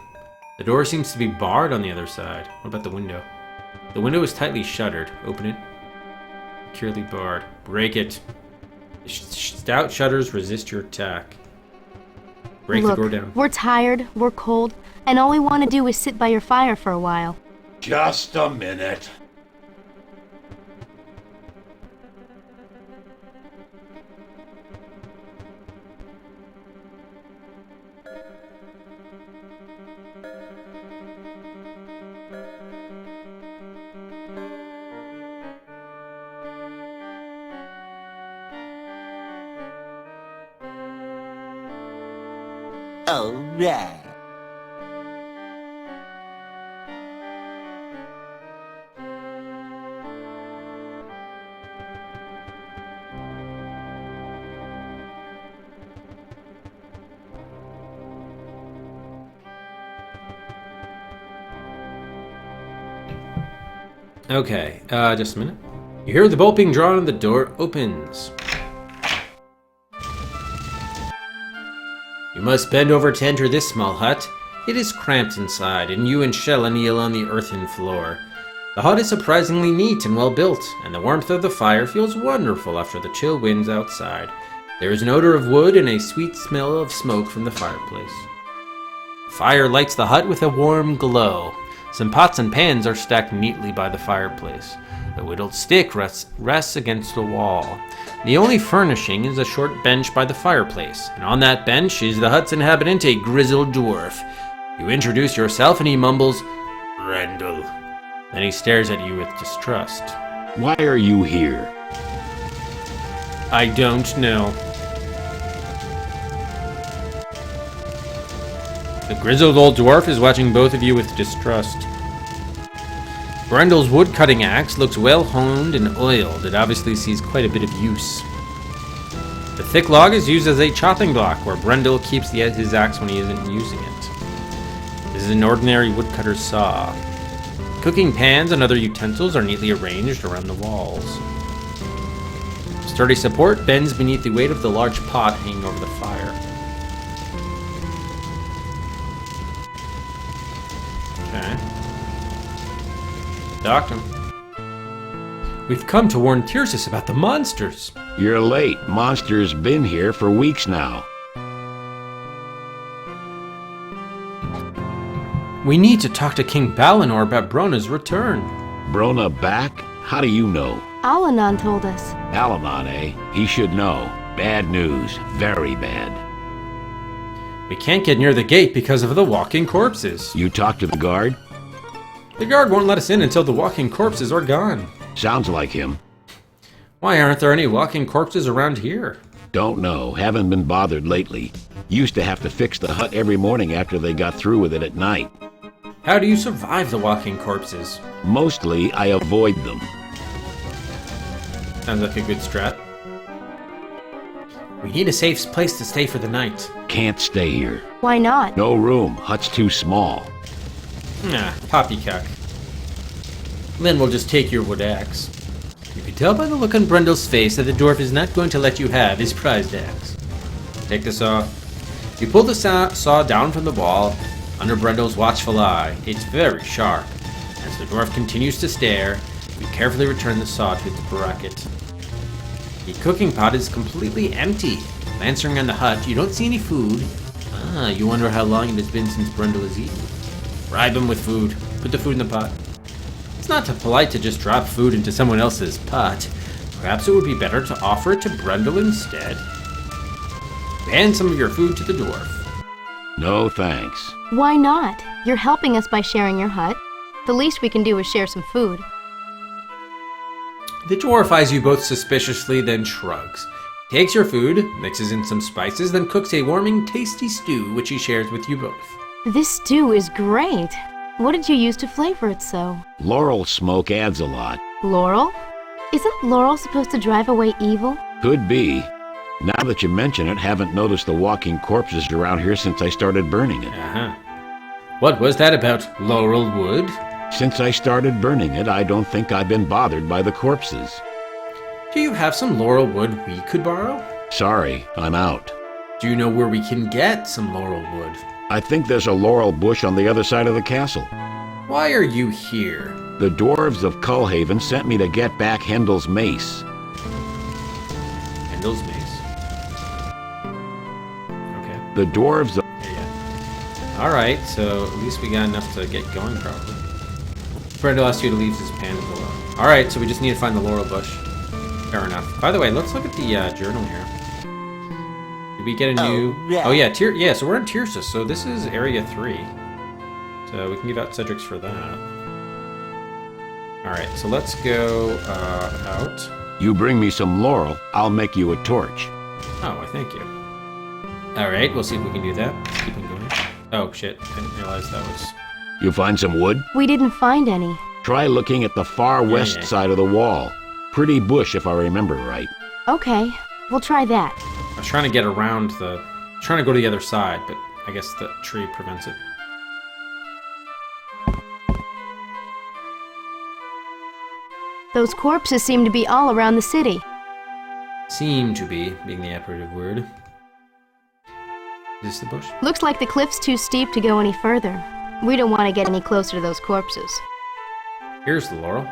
The door seems to be barred on the other side. What about the window? The window is tightly shuttered. Open it. Securely barred. Break it. The stout shutters resist your attack. Break the door down. We're tired, we're cold, and all we want to do is sit by your fire for a while. Just a minute. All right. Okay, just a minute. You hear the bolt being drawn and the door opens. You must bend over to enter this small hut. It is cramped inside, and you and Shella kneel on the earthen floor. The hut is surprisingly neat and well built, and the warmth of the fire feels wonderful after the chill winds outside. There is an odor of wood and a sweet smell of smoke from the fireplace. The fire lights the hut with a warm glow. Some pots and pans are stacked neatly by the fireplace. A whittled stick rests against the wall. The only furnishing is a short bench by the fireplace, and on that bench is the hut's inhabitant, a grizzled dwarf. You introduce yourself and he mumbles, "Brendel." Then he stares at you with distrust. Why are you here? I don't know. The grizzled old dwarf is watching both of you with distrust. Brendel's wood-cutting axe looks well honed and oiled. It obviously sees quite a bit of use. The thick log is used as a chopping block, where Brendel keeps his axe when he isn't using it. This is an ordinary woodcutter's saw. Cooking pans and other utensils are neatly arranged around the walls. Sturdy support bends beneath the weight of the large pot hanging over the fire. Okay. Doctor. We've come to warn Tirsus about the monsters. You're late. Monster's been here for weeks now. We need to talk to King Balinor about Brona's return. Brona back? How do you know? Alanon told us. Alanon, eh? He should know. Bad news. Very bad. We can't get near the gate because of the walking corpses. You talked to the guard? The guard won't let us in until the walking corpses are gone. Sounds like him. Why aren't there any walking corpses around here? Don't know. Haven't been bothered lately. Used to have to fix the hut every morning after they got through with it at night. How do you survive the walking corpses? Mostly, I avoid them. Sounds like a good strat. We need a safe place to stay for the night. Can't stay here. Why not? No room. Hut's too small. Nah, poppycock. Then we'll just take your wood axe. You can tell by the look on Brundle's face that the dwarf is not going to let you have his prized axe. Take the saw. You pull the saw down from the wall under Brundle's watchful eye. It's very sharp. As the dwarf continues to stare, you carefully return the saw to its bracket. The cooking pot is completely empty. Glancing around the hut, you don't see any food. You wonder how long it has been since Brundle has eaten. Bribe him with food. Put the food in the pot. It's not polite to just drop food into someone else's pot. Perhaps it would be better to offer it to Brundle instead. Hand some of your food to the dwarf. No thanks. Why not? You're helping us by sharing your hut. The least we can do is share some food. The dwarf eyes you both suspiciously, then shrugs. Takes your food, mixes in some spices, then cooks a warming, tasty stew, which he shares with you both. This stew is great. What did you use to flavor it so? Laurel smoke adds a lot. Laurel? Isn't laurel supposed to drive away evil? Could be. Now that you mention it, haven't noticed the walking corpses around here since I started burning it. What was that about laurel wood? Since I started burning it, I don't think I've been bothered by the corpses. Do you have some laurel wood we could borrow? Sorry, I'm out. Do you know where we can get some laurel wood? I think there's a laurel bush on the other side of the castle. Why are you here? The dwarves of Cullhaven sent me to get back Hendel's mace. Hendel's mace? Okay. The dwarves of... Yeah. Alright, so at least we got enough to get going, probably. Brendel asked you to leave his pan alone. Alright, so we just need to find the laurel bush. Fair enough. By the way, let's look at the journal here. Did we get a new... Oh yeah, so we're in Tirsus, so this is Area 3. So we can give out Cedric's for that. Alright, so let's go out. You bring me some laurel, I'll make you a torch. Oh, thank you. Alright, we'll see if we can do that. Let's keep on going. Oh shit, I didn't realize that was... You find some wood? We didn't find any. Try looking at the far west side of the wall. Pretty bush if I remember right. Okay, we'll try that. I was trying to get around the... trying to go to the other side, but I guess the tree prevents it. Those corpses seem to be all around the city. Seem to be, being the operative word. Is this the bush? Looks like the cliff's too steep to go any further. We don't want to get any closer to those corpses. Here's the laurel.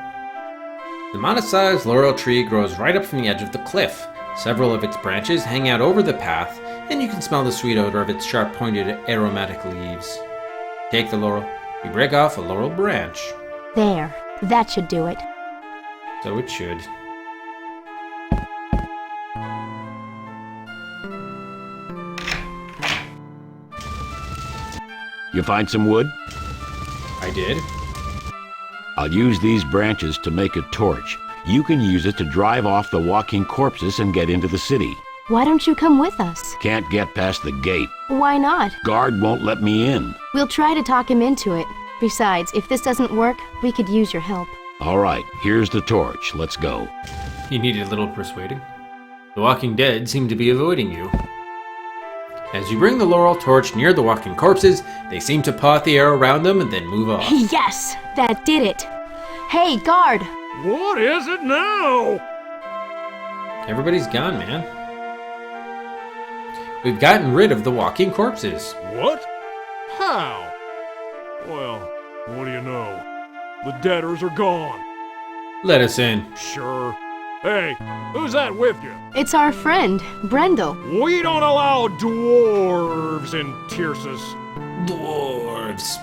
The modest-sized laurel tree grows right up from the edge of the cliff. Several of its branches hang out over the path, and you can smell the sweet odor of its sharp-pointed, aromatic leaves. Take the laurel. You break off a laurel branch. There. That should do it. So it should. You find some wood? I did. I'll use these branches to make a torch. You can use it to drive off the walking corpses and get into the city. Why don't you come with us? Can't get past the gate. Why not? Guard won't let me in. We'll try to talk him into it. Besides, if this doesn't work, we could use your help. All right, here's the torch. Let's go. You needed a little persuading. The walking dead seem to be avoiding you. As you bring the laurel torch near the walking corpses, they seem to paw at the air around them and then move off. Yes! That did it. Hey, guard! What is it now? Everybody's gone, man. We've gotten rid of the walking corpses. What? How? Well, what do you know? The debtors are gone. Let us in. Sure. Hey, who's that with you? It's our friend, Brendel. We don't allow dwarves in Tyrsis. Dwarves.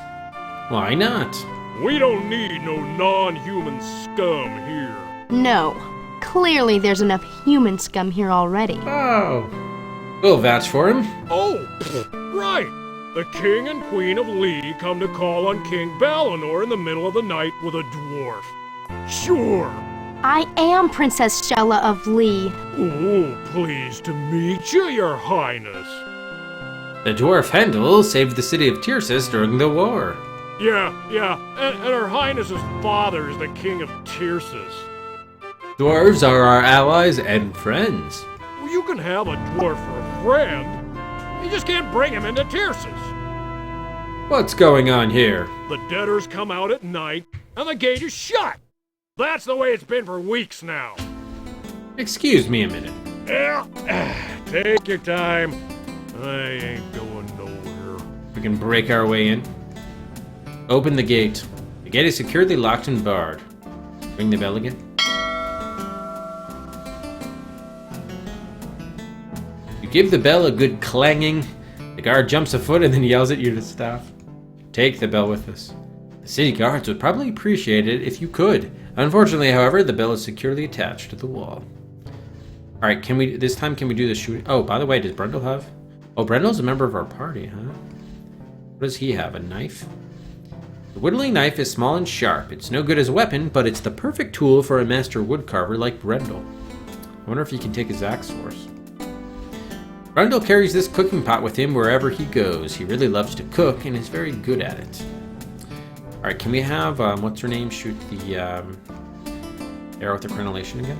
Why not? We don't need no non-human scum here. No. Clearly there's enough human scum here already. Oh. We'll vouch for him. Oh, right. The king and queen of Lee come to call on King Balinor in the middle of the night with a dwarf. Sure. I am Princess Shella of Lee. Oh, pleased to meet you, your highness. The dwarf Hendel saved the city of Tyrsis during the war. Yeah, and her highness's father is the king of Tyrsis. Dwarves are our allies and friends. Well, you can have a dwarf for a friend. You just can't bring him into Tyrsis. What's going on here? The debtors come out at night, and the gate is shut. That's the way it's been for weeks now. Excuse me a minute. Yeah, take your time. I ain't going nowhere. We can break our way in. Open the gate. The gate is securely locked and barred. Ring the bell again. You give the bell a good clanging. The guard jumps a foot and then yells at you to stop. Take the bell with us. The city guards would probably appreciate it if you could. Unfortunately, however, the bell is securely attached to the wall. Alright, this time can we do the shooting? Oh, by the way, does Brendel have? Oh, Brendel's a member of our party, huh? What does he have, a knife? The whittling knife is small and sharp. It's no good as a weapon, but it's the perfect tool for a master woodcarver like Brendel. I wonder if he can take his axe force. Brendel carries this cooking pot with him wherever he goes. He really loves to cook and is very good at it. Alright, can we have, what's her name, shoot the arrow with the crenellation again?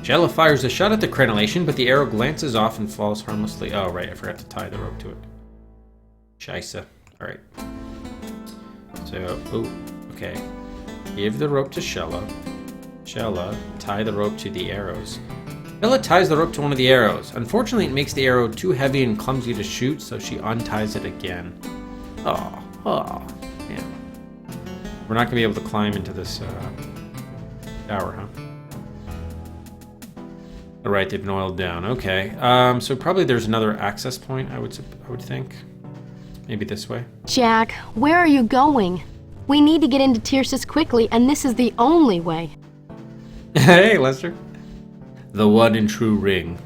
Shella fires a shot at the crenellation, but the arrow glances off and falls harmlessly. Oh, right, I forgot to tie the rope to it. Scheisse. Alright. So, oh, okay. Give the rope to Shella. Shella, tie the rope to the arrows. Shella ties the rope to one of the arrows. Unfortunately, it makes the arrow too heavy and clumsy to shoot, so she unties it again. Oh, man. We're not going to be able to climb into this tower, huh? Alright, they've been oiled down. Okay. So probably there's another access point, I would think. Maybe this way. Jack, where are you going? We need to get into Tyrsis quickly, and this is the only way. Hey, Lester. The one and true ring.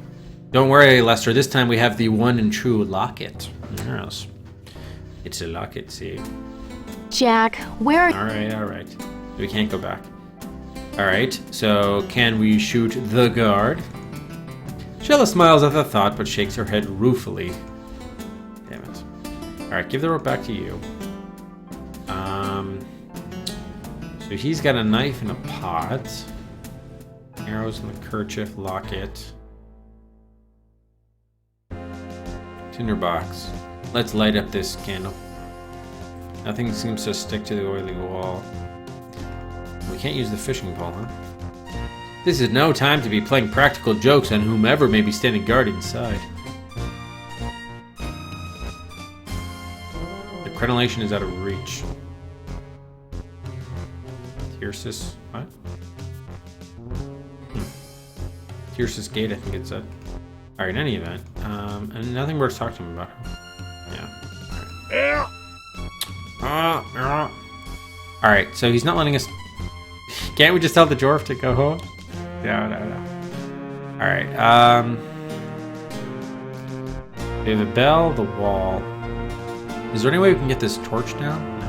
Don't worry, Lester. This time we have the one and true locket. Yes. It's a locket, see? Jack, where are... Alright. We can't go back. Alright, so can we shoot the guard? Shella smiles at the thought, but shakes her head ruefully. Damn it. Alright, give the rope back to you. So he's got a knife and a pot. Arrows in the kerchief, locket. Tinderbox. Let's light up this candle. Nothing seems to stick to the oily wall. We can't use the fishing pole, huh? This is no time to be playing practical jokes on whomever may be standing guard inside. The crenellation is out of reach. Tyrsis, what? Tyrsis Gate, I think it said. Alright, in any event. And nothing worth talking to him about. Yeah. Alright, so he's not letting us... Can't we just tell the dwarf to go home? No. Alright, we have a bell, the wall. Is there any way we can get this torch down? No.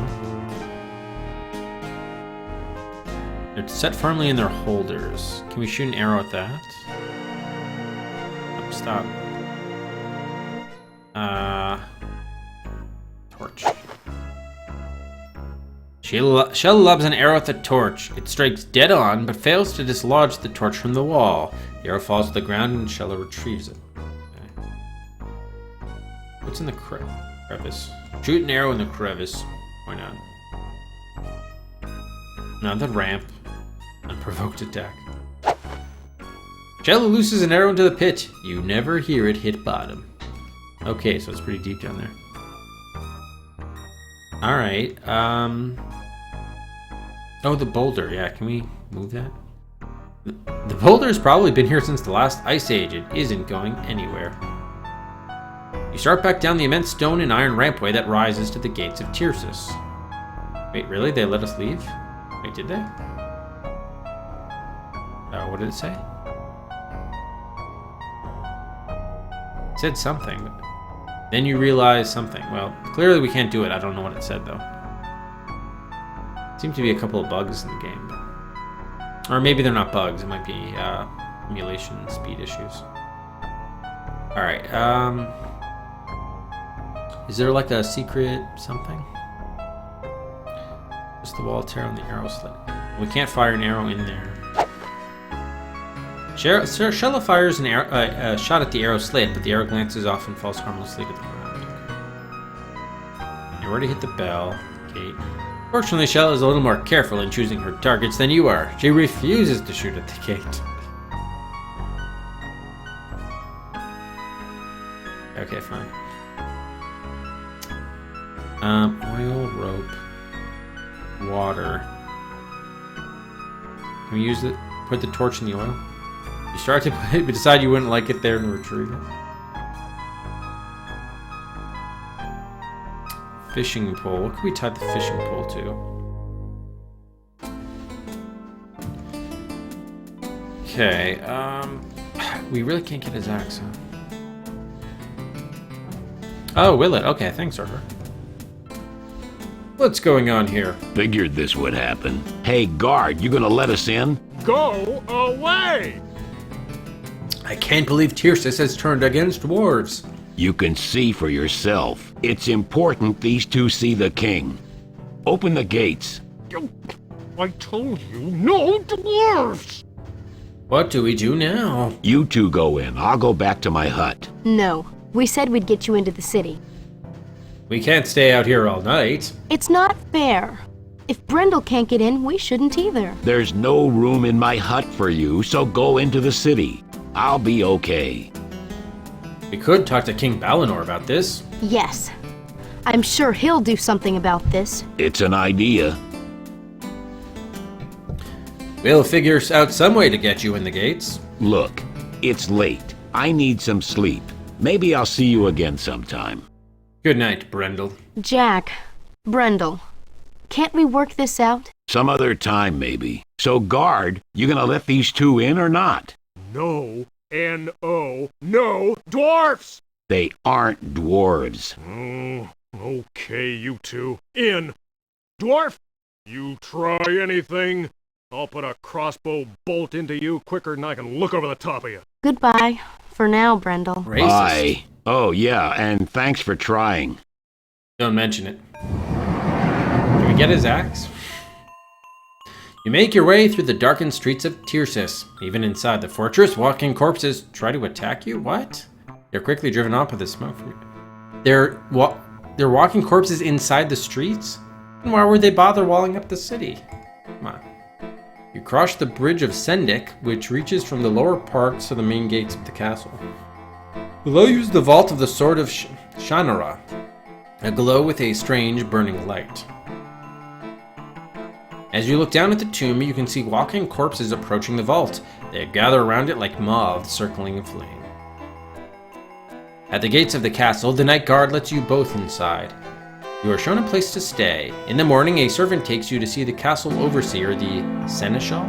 They're set firmly in their holders. Can we shoot an arrow at that? Oh, stop. Torch. Shella loves an arrow with a torch. It strikes dead on, but fails to dislodge the torch from the wall. The arrow falls to the ground and Shella retrieves it. Okay. What's in the crevice? Shoot an arrow in the crevice. Why not? Now the ramp. Unprovoked attack. Shella looses an arrow into the pit. You never hear it hit bottom. Okay, so it's pretty deep down there. Alright, oh, the boulder. Yeah, can we move that? The boulder has probably been here since the last ice age. It isn't going anywhere. You start back down the immense stone and iron rampway that rises to the gates of Tirsus. Wait, really? They let us leave? Wait, did they? What did it say? It said something. Then you realize something. Well, clearly we can't do it. I don't know what it said, though. Seems to be a couple of bugs in the game. Or maybe they're not bugs. It might be emulation speed issues. Alright, is there like a secret something? Just the wall tear on the arrow slit. We can't fire an arrow in there. Shella fires a shot at the arrow slit, but the arrow glances off and falls harmlessly to the ground. You already hit the bell. Gate. Fortunately, Shella is a little more careful in choosing her targets than you are. She refuses to shoot at the gate. Okay, fine. Oil, rope, water. Can we use it? Put the torch in the oil? You start to put it, but decide you wouldn't like it there and retrieve it. Fishing pole. What could we tie the fishing pole to? Okay, we really can't get his axe, huh? Oh, will it? Okay, thanks, Arthur. What's going on here? Figured this would happen. Hey, guard, you gonna let us in? Go away! I can't believe Tirsus has turned against dwarves. You can see for yourself. It's important these two see the king. Open the gates. I told you, no dwarfs! What do we do now? You two go in. I'll go back to my hut. No. We said we'd get you into the city. We can't stay out here all night. It's not fair. If Brendel can't get in, we shouldn't either. There's no room in my hut for you, so go into the city. I'll be okay. We could talk to King Balinor about this. Yes. I'm sure he'll do something about this. It's an idea. We'll figure out some way to get you in the gates. Look, it's late. I need some sleep. Maybe I'll see you again sometime. Good night, Brendel. Jack, Brendel, can't we work this out? Some other time, maybe. So, guard, you gonna let these two in or not? No. N-O. No dwarfs! They aren't dwarves. Okay, you two. In. Dwarf, you try anything, I'll put a crossbow bolt into you quicker than I can look over the top of you. Goodbye. For now, Brendel. Racist. Bye. Oh, yeah, and thanks for trying. Don't mention it. Can we get his axe? You make your way through the darkened streets of Tirsus. Even inside the fortress, walking corpses try to attack you? What? They're quickly driven off with the smoke. They're walking corpses inside the streets? And why would they bother walling up the city? Come on. You cross the bridge of Sendik, which reaches from the lower parts to the main gates of the castle. Below you is the vault of the Sword of Shannara, aglow with a strange burning light. As you look down at the tomb, you can see walking corpses approaching the vault. They gather around it like moths circling a flame. At the gates of the castle, the night guard lets you both inside. You are shown a place to stay. In the morning, a servant takes you to see the castle overseer, the seneschal.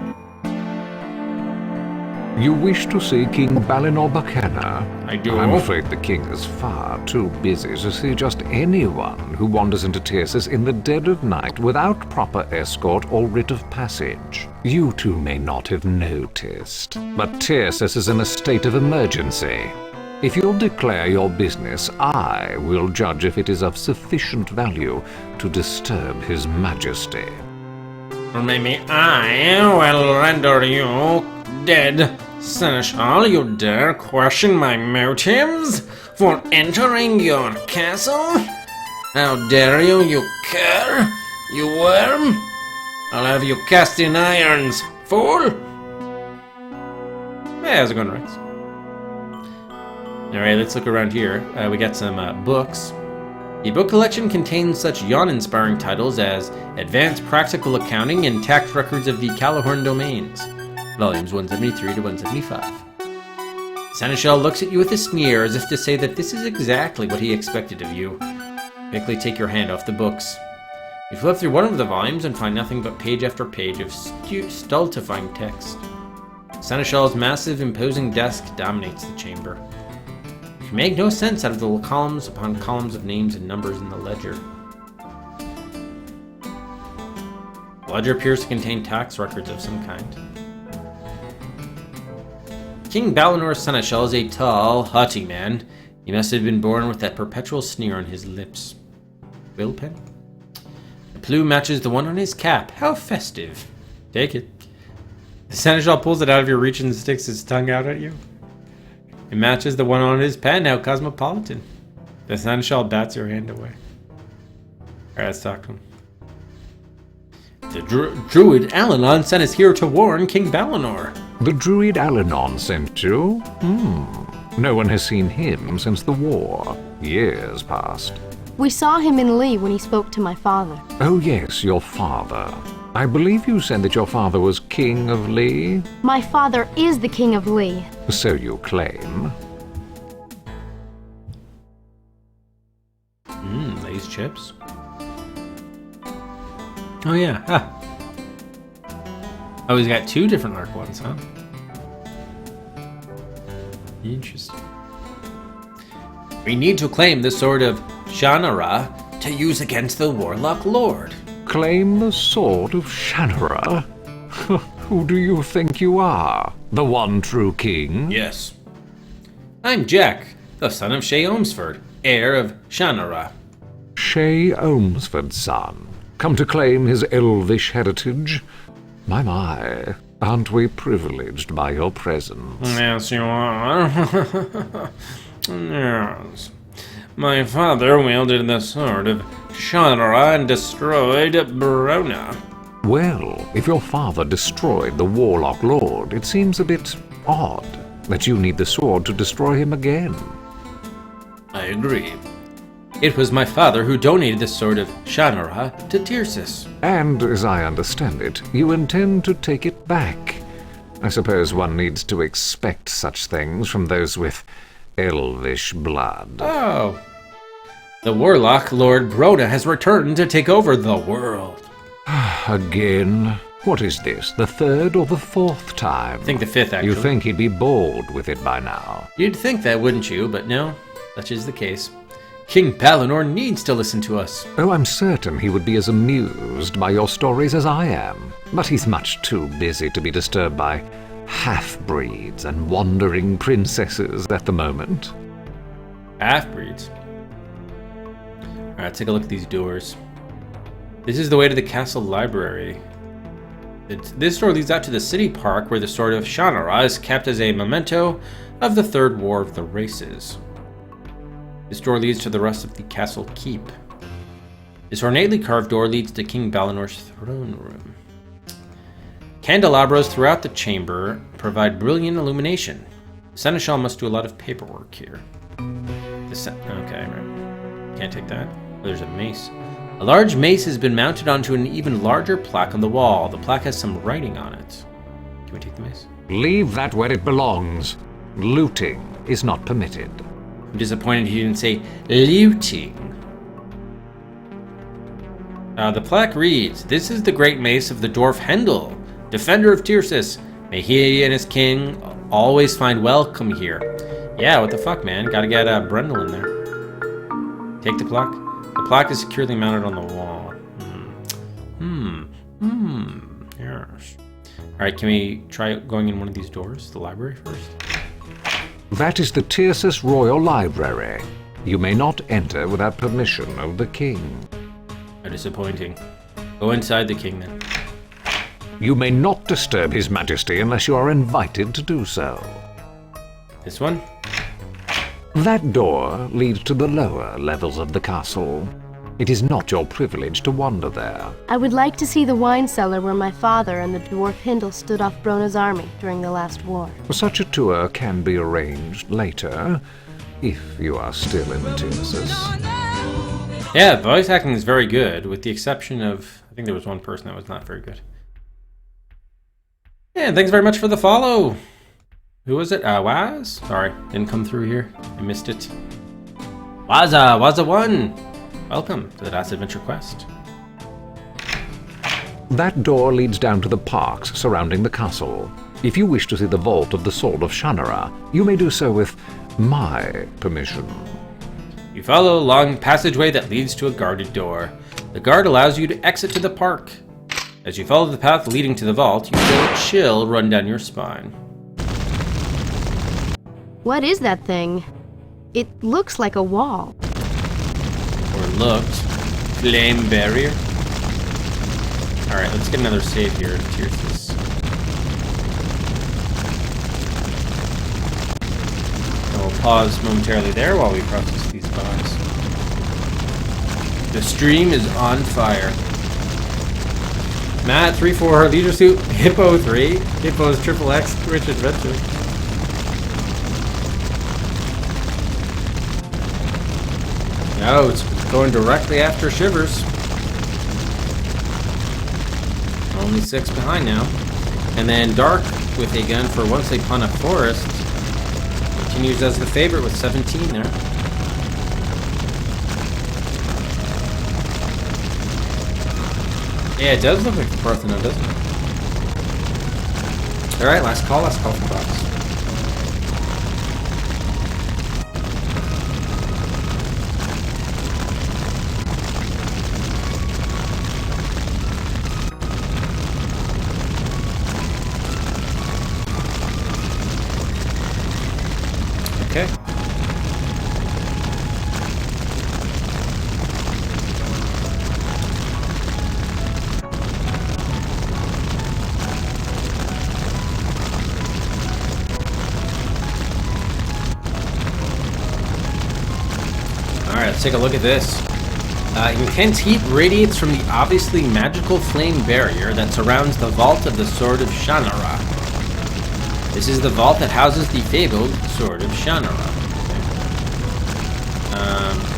You wish to see King Balinor Buchanan? I do. I'm afraid the king is far too busy to see just anyone who wanders into Tirsus in the dead of night without proper escort or writ of passage. You two may not have noticed, but Tirsus is in a state of emergency. If you'll declare your business, I will judge if it is of sufficient value to disturb his majesty. Or maybe I will render you dead. Seneschal, you dare question my motives for entering your castle? How dare you, you cur! You worm! I'll have you cast in irons, fool! Hey, how's it going, Rex? Alright, let's look around here. We got some books. The book collection contains such yawn-inspiring titles as Advanced Practical Accounting and Tax Records of the Calahorn Domains, volumes 173 to 175. Seneschal looks at you with a sneer as if to say that this is exactly what he expected of you. Quickly take your hand off the books. You flip through one of the volumes and find nothing but page after page of stultifying text. Seneschal's massive, imposing desk dominates the chamber. You can make no sense out of the columns upon columns of names and numbers in the ledger. The ledger appears to contain tax records of some kind. King Balinor Seneschal is a tall, haughty man. He must have been born with that perpetual sneer on his lips. Quill pen? The plume matches the one on his cap. How festive. Take it. The Seneschal pulls it out of your reach and sticks his tongue out at you. It matches the one on his pen. How cosmopolitan. The Seneschal bats your hand away. Alright, let's talk to him. The druid Alanon sent us here to warn King Balinor. The druid Alanon sent you? No one has seen him since the war. Years past. We saw him in Lee when he spoke to my father. Oh yes, your father. I believe you said that your father was King of Lee? My father is the King of Lee. So you claim. Lay's chips. Oh yeah, Oh, he's got two different Lark ones, huh? Interesting. We need to claim the sword of Shannara to use against the Warlock Lord. Claim the sword of Shannara? Who do you think you are? The one true king? Yes. I'm Jack, the son of Shay Omsford, heir of Shannara. Shay Omsford's son, come to claim his elvish heritage? My, aren't we privileged by your presence? Yes, you are. Yes. My father wielded the sword of Shannara and destroyed Brona. Well, if your father destroyed the Warlock Lord, it seems a bit odd that you need the sword to destroy him again. I agree. It was my father who donated the sword of Shannara to Tircis. And, as I understand it, you intend to take it back. I suppose one needs to expect such things from those with elvish blood. Oh. The Warlock Lord Brona has returned to take over the world. Again? What is this, the third or the fourth time? I think the fifth, actually. You think he'd be bored with it by now? You'd think that, wouldn't you? But no, such is the case. King Balinor needs to listen to us. Oh, I'm certain he would be as amused by your stories as I am. But he's much too busy to be disturbed by half-breeds and wandering princesses at the moment. Half-breeds? Alright, take a look at these doors. This is the way to the castle library. This door leads out to the city park where the sword of Shannara is kept as a memento of the Third War of the Races. This door leads to the rest of the castle keep. This ornately carved door leads to King Balinor's throne room. Candelabras throughout the chamber provide brilliant illumination. The Seneschal must do a lot of paperwork here. Okay, right. Can't take that. Oh, there's a mace. A large mace has been mounted onto an even larger plaque on the wall. The plaque has some writing on it. Can we take the mace? Leave that where it belongs. Looting is not permitted. I'm disappointed he didn't say looting. The plaque reads, "This is the great mace of the dwarf Hendel, defender of Tircis. May he and his king always find welcome here." Yeah, what the fuck, man? Gotta get Brendel in there. Take the plaque. The plaque is securely mounted on the wall. Yes. Alright, can we try going in one of these doors? The library first? That is the Tircis Royal Library. You may not enter without permission of the king. How disappointing. Go inside the king, then. You may not disturb His Majesty unless you are invited to do so. This one? That door leads to the lower levels of the castle. It is not your privilege to wander there. I would like to see the wine cellar where my father and the dwarf Hindle stood off Brona's army during the last war. Such a tour can be arranged later, if you are still in Tyrsis. Yeah, voice acting is very good, with the exception of, I think there was one person that was not very good. Yeah, and thanks very much for the follow. Who was it? Waz? Sorry, didn't come through here. I missed it. Waza1! Welcome to the Last Adventure Quest. That door leads down to the parks surrounding the castle. If you wish to see the vault of the Sword of Shannara, you may do so with my permission. You follow a long passageway that leads to a guarded door. The guard allows you to exit to the park. As you follow the path leading to the vault, you feel a chill run down your spine. What is that thing? It looks like a wall. Or looked. Flame barrier. Alright, let's get another save here. Tyrsis. And we'll pause momentarily there while we process these bugs. The stream is on fire. Matt 3-4, Leisure Suit, Hippo 3, Hippo's XXX, Rich Adventure. No, it's going directly after Shivers. Only 6 behind now. And then Dark with a gun for Once Upon a Forest continues as the favorite with 17 there. Yeah, it does look like the Parthenon, doesn't it? Alright, last call for box. Okay. Alright, let's take a look at this. Intense heat radiates from the obviously magical flame barrier that surrounds the vault of the Sword of Shannara. This is the vault that houses the fabled Sword of Shannara.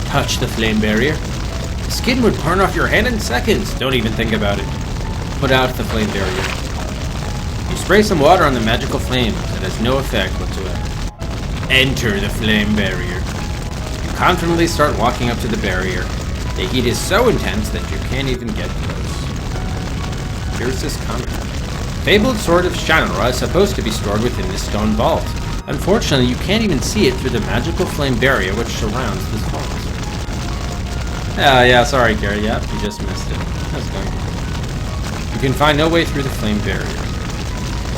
Touch the flame barrier. The skin would burn off your hand in seconds. Don't even think about it. Put out the flame barrier. You spray some water on the magical flames. It has no effect whatsoever. Enter the flame barrier. You confidently start walking up to the barrier. The heat is so intense that you can't even get close. Here's this comment. Fabled Sword of Shannara is supposed to be stored within this stone vault. Unfortunately, you can't even see it through the magical flame barrier which surrounds this vault. Yeah, sorry, Gary. Yep, you just missed it. How's it going? You can find no way through the flame barrier.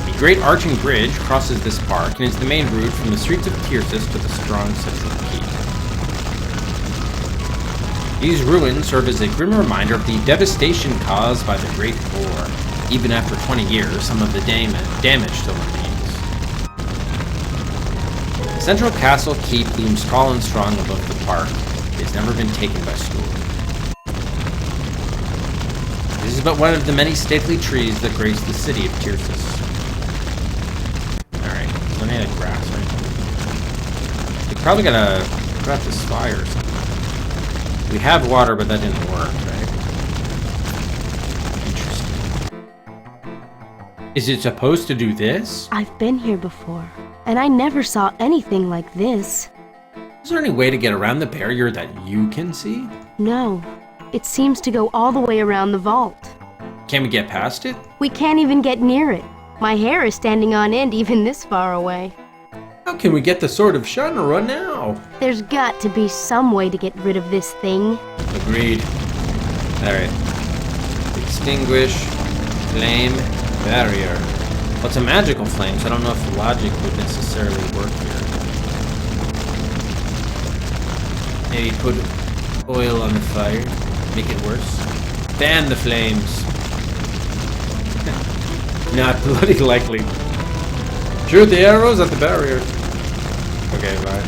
A great arching bridge crosses this park and is the main route from the streets of Tyrsis to the strong citadel keep. These ruins serve as a grim reminder of the devastation caused by the Great War. Even after 20 years, some of the damage still remains. The central castle keep looms tall and strong above the park. It has never been taken by storm. This is but one of the many stately trees that grace the city of Tyrsis. Alright, so I need a grass right now. You probably gotta put out this fire or something. We have water, but that didn't work, right? Is it supposed to do this? I've been here before, and I never saw anything like this. Is there any way to get around the barrier that you can see? No. It seems to go all the way around the vault. Can we get past it? We can't even get near it. My hair is standing on end even this far away. How can we get the Sword of Shannara now? There's got to be some way to get rid of this thing. Agreed. Alright. Extinguish flame barrier. Well, it's a magical flame, so I don't know if logic would necessarily work here. Maybe put oil on the fire, make it worse. Fan the flames. Not bloody likely. Shoot the arrows at the barrier. Okay, bye.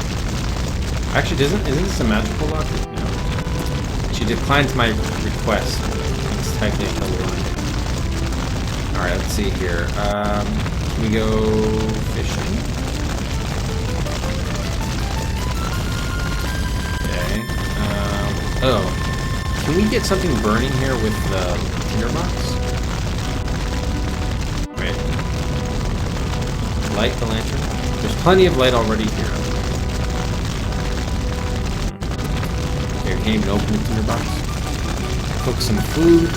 Actually, isn't this a magical locket? No. She declines my request. Let's type in the line. Alright, let's see here. Can we go fishing? Okay. Oh. Can we get something burning here with the tinderbox? Wait. Light the lantern. There's plenty of light already here. Okay, we can't even open the tinderbox. Cook some food.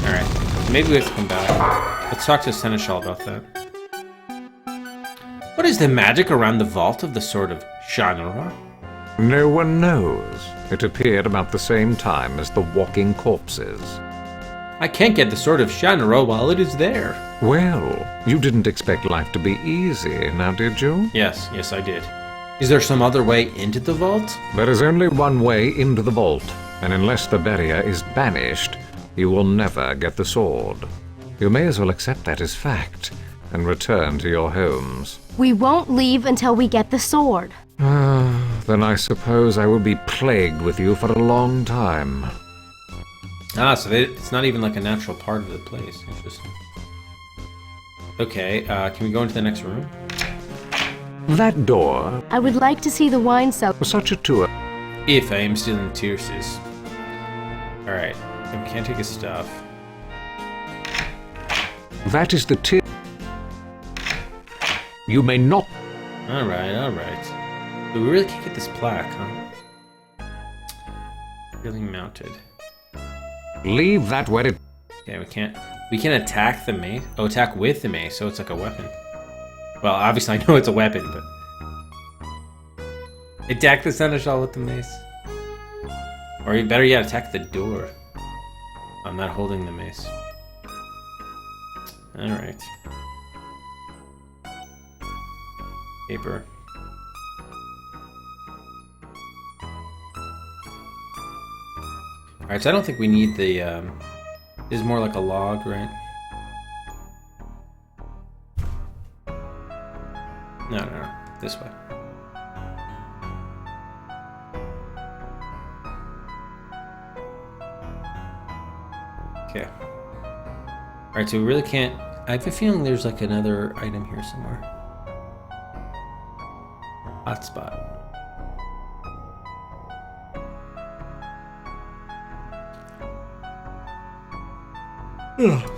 Alright, so maybe we have to come back. Let's talk to Seneschal about that. What is the magic around the vault of the Sword of Shannara? No one knows. It appeared about the same time as the walking corpses. I can't get the Sword of Shannara while it is there. Well, you didn't expect life to be easy, now did you? Yes, I did. Is there some other way into the vault? There is only one way into the vault, and unless the barrier is banished, you will never get the sword. You may as well accept that as fact, and return to your homes. We won't leave until we get the sword. Then I suppose I will be plagued with you for a long time. Ah, so it's not even like a natural part of the place. Interesting. Okay, can we go into the next room? That door. I would like to see the wine cellar. Such a tour. If I am still in Tyrsis. Alright, I can't take his stuff. That is the You may not. Alright. But we really can't get this plaque, huh? Really mounted. Leave that where it. Okay, we can attack the mace. Oh, attack with the mace, so it's like a weapon. Well, obviously I know it's a weapon, but... Attack the Seneschal with the mace. Or you better yet, attack the door. I'm not holding the mace. Alright. Paper. Alright, so I don't think we need the, this is more like a log, right? No, this way. Okay. Alright, so we really can't... I have a feeling there's like another item here somewhere. Hotspot. Ugh.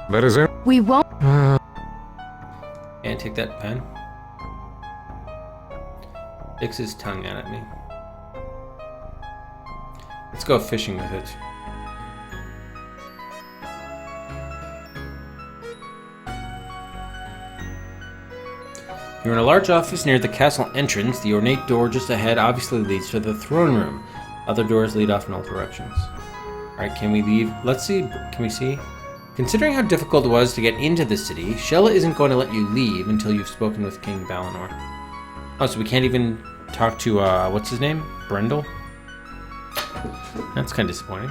That is it. We won't. And take that pen. Sticks his tongue out at me. Let's go fishing with it. You're in a large office near the castle entrance. The ornate door just ahead obviously leads to the throne room. Other doors lead off in all directions. Alright, can we leave? Let's see. Can we see? Considering how difficult it was to get into the city, Shella isn't going to let you leave until you've spoken with King Balinor. Oh, so we can't even talk to, what's his name? Brendel? That's kind of disappointing.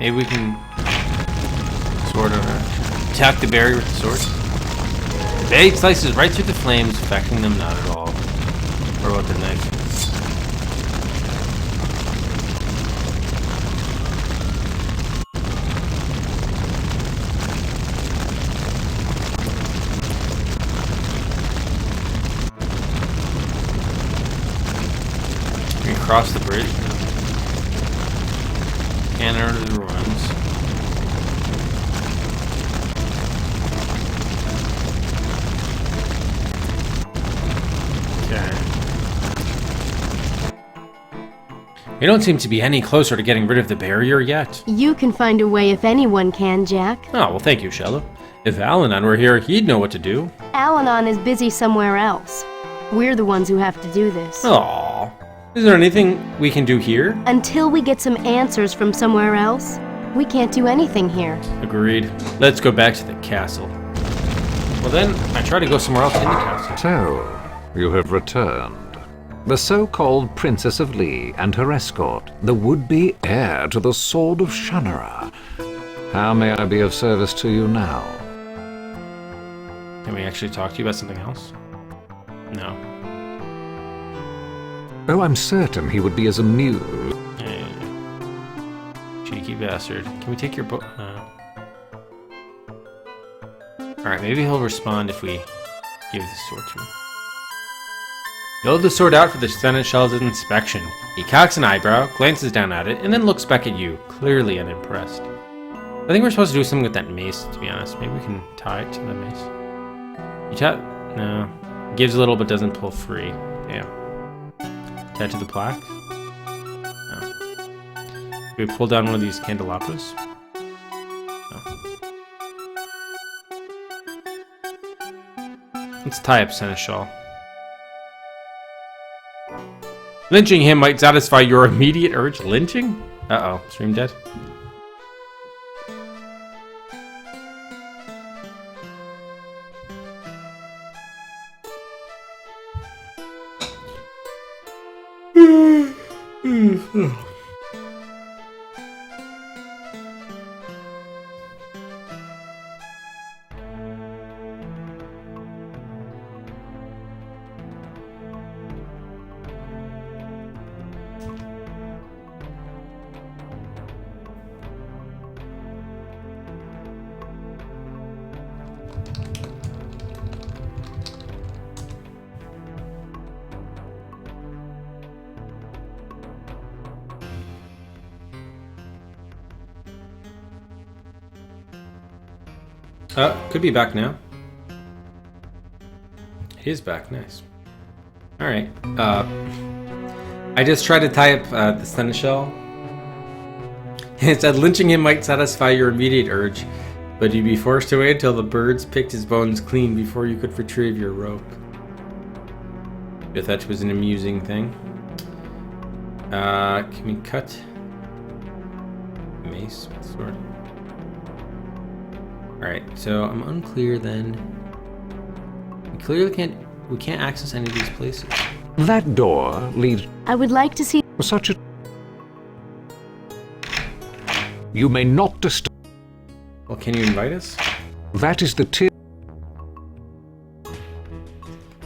Maybe we can sort of attack the barrier with the sword. The blade slices right through the flames, affecting them not at all. What about the knife? We can cross the bridge. Can't enter the ruins. Okay. We don't seem to be any closer to getting rid of the barrier yet. You can find a way if anyone can, Jack. Oh, well, thank you, Shella. If Alanon were here, he'd know what to do. Alanon is busy somewhere else. We're the ones who have to do this. Aww. Is there anything we can do here? Until we get some answers from somewhere else, we can't do anything here. Agreed. Let's go back to the castle. Well then, I try to go somewhere else in the castle. So, you have returned. The so-called Princess of Lee and her escort, the would-be heir to the Sword of Shannara, How may I be of service to you now? Can we actually talk to you about something else? No. Oh, I'm certain he would be as amused. Cheeky bastard. Can we take your book? Alright, maybe he'll respond if we give the sword to him. He holds the sword out for the seneschal's inspection. He cocks an eyebrow, glances down at it, and then looks back at you, clearly unimpressed. I think we're supposed to do something with that mace, to be honest. Maybe we can tie it to the mace. You tie... No. Gives a little but doesn't pull free. Damn. Tie it to the plaque? No. Can we pull down one of these candelabras? No. Let's tie up Seneschal. Lynching him might satisfy your immediate urge. Lynching? Uh-oh. Stream dead? Could be back now. He is back, nice. Alright, I just tried to tie up the Seneschal. It said lynching him might satisfy your immediate urge, but you'd be forced to wait until the birds picked his bones clean before you could retrieve your rope. If that was an amusing thing. Can we cut mace with sword? Alright, so I'm unclear then. We clearly can't access any of these places. That door leads... I would like to see Such a... You may not disturb... Well, can you invite us? That is the tier...